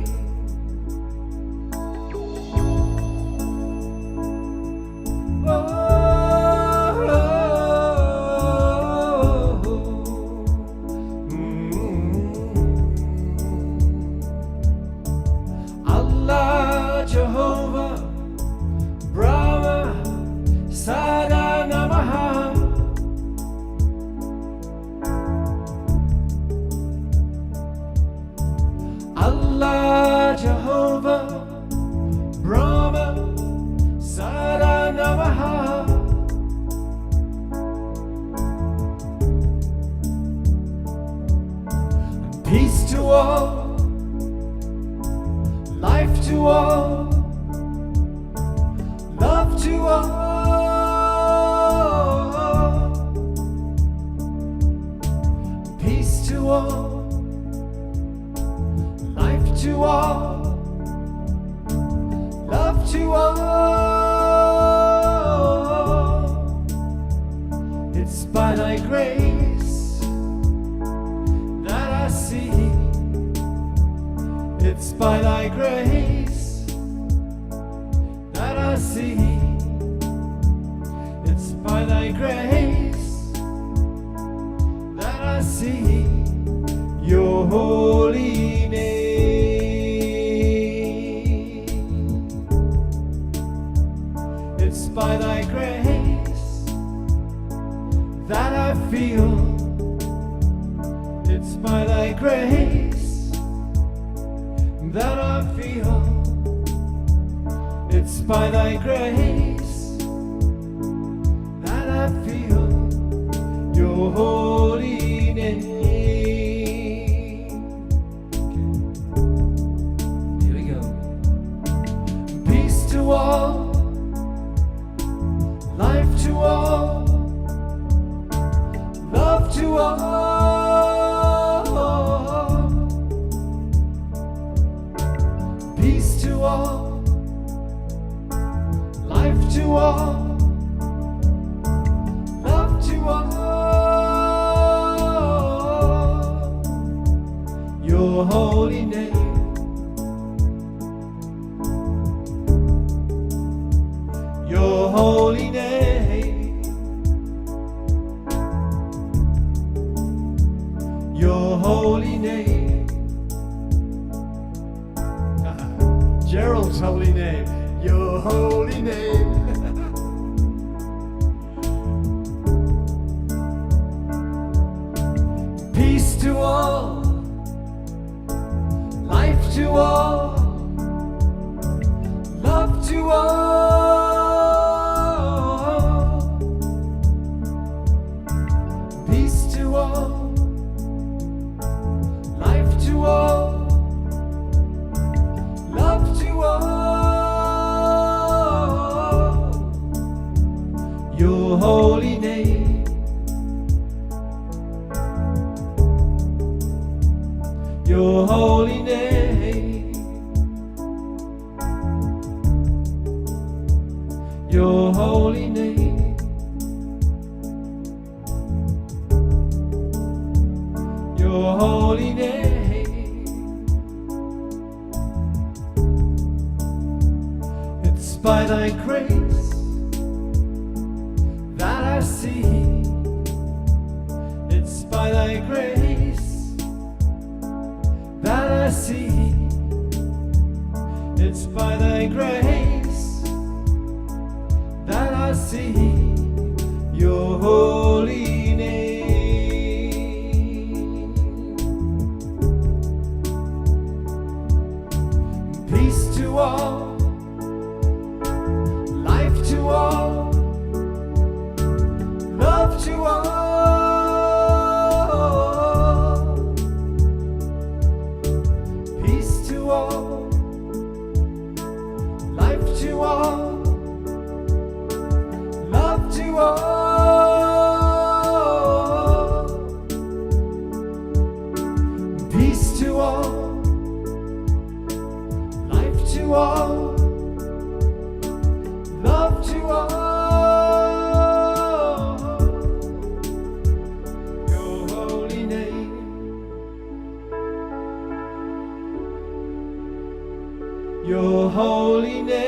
Jehovah, Brahma, Sada Namaha. Allah, Jehovah, Brahma, Sada Namaha. Peace to all, life to all, love to all, peace to all, life to all, love to all. It's by thy grace that I see. It's by thy grace that I see. It's by thy grace that I see your holy name. by thy grace that I feel. It's by thy grace that I feel. It's by thy grace that I feel your holy name. Okay. Here we go. Peace to all, life to all, love to all. Peace to all, life to all, love to all. Your holy name, your holy name, your holy name. Gerald's holy name, your holy name. Peace to all, life to all, love to all. Peace to all, life to all, love to all. Your holy name, your holy name, your holy name, your holy name. It's by thy grace that I see. It's by thy grace that I see. It's by thy grace that I see your holy name. Peace to all, life to all, love to all. Peace to all, life to all, love to all. Peace to all, life to all, love to all. Your holy name, your holy name.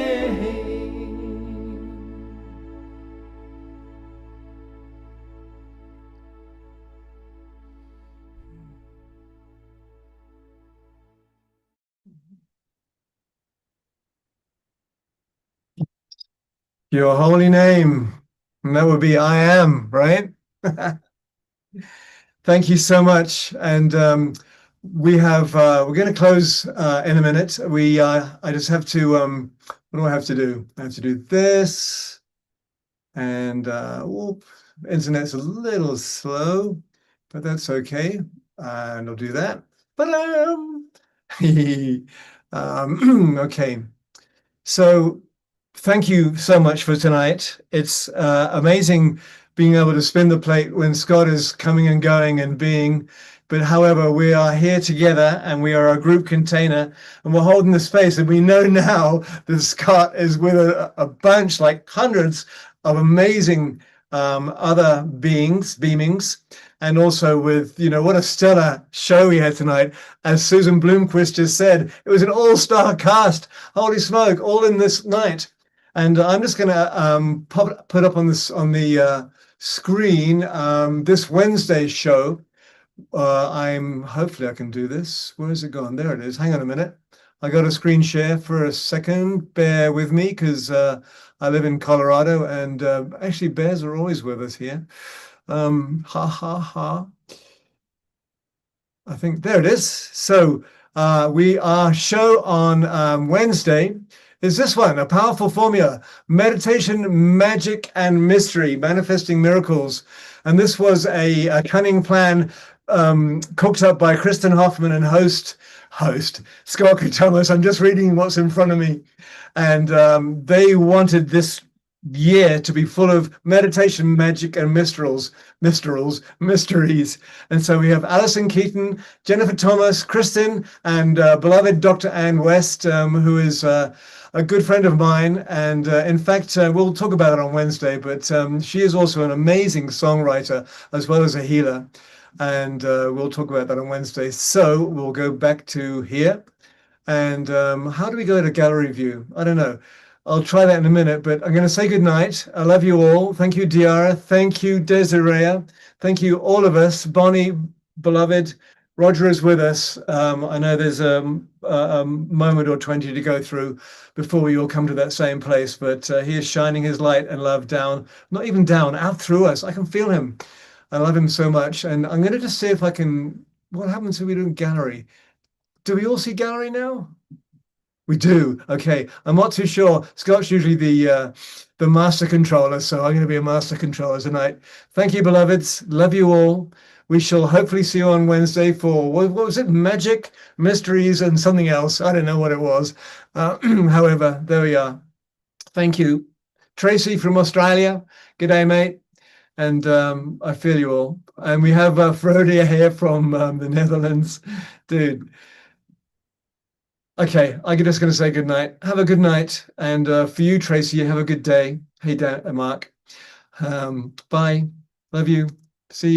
Your holy name. And that would be I am, right? Thank you so much. And we're going to close in a minute. I just have to what do I have to do? I have to do this. And whoop, internet's a little slow, but that's okay. And I'll do that. But okay. So thank you so much for tonight. It's amazing being able to spin the plate when Scott is coming and going and being. But however, we are here together and we are a group container and we're holding the space. And we know now that Scott is with a bunch, like hundreds of amazing other beamings. And also with, what a stellar show we had tonight. As Susan Bloomquist just said, it was an all-star cast. Holy smoke, all in this night. And I'm just going to put up on the screen this Wednesday's show. Hopefully I can do this. Where is it gone? There it is. Hang on a minute. I got a screen share for a second. Bear with me because I live in Colorado, and actually bears are always with us here. Ha ha ha. I think there it is. So our show on Wednesday is this one, A Powerful Formula, Meditation, Magic, and Mystery, Manifesting Miracles. And this was a cunning plan cooked up by Kristen Hoffman and host Scott Thomas. I'm just reading what's in front of me. And they wanted this year to be full of meditation, magic, and mysteries. And so we have Alison Keaton, Jennifer Thomas, Kristen, and beloved Dr. Ann West, who is a good friend of mine. And in fact, we'll talk about it on Wednesday, but she is also an amazing songwriter as well as a healer. And we'll talk about that on Wednesday. So we'll go back to here. And how do we go to gallery view? I don't know. I'll try that in a minute, but I'm going to say goodnight. I love you all. Thank you, Diara. Thank you, Desiree. Thank you, all of us. Bonnie, beloved, Roger is with us. I know there's a moment or 20 to go through before we all come to that same place, but he is shining his light and love down, not even down, out through us. I can feel him. I love him so much. And I'm going to just see if I can, what happens if we do gallery? Do we all see gallery now? We do. Okay. I'm not too sure. Scott's usually the master controller, so I'm going to be a master controller tonight. Thank you, beloveds. Love you all. We shall hopefully see you on Wednesday for, what was it? Magic, mysteries, and something else. I don't know what it was. However, there we are. Thank you. Tracy from Australia. Good day, mate. And I feel you all. And we have Frodia here from the Netherlands. Dude. Okay, I'm just going to say good night. Have a good night. And for you, Tracy, have a good day. Hey, Dan, Mark. Bye. Love you. See you.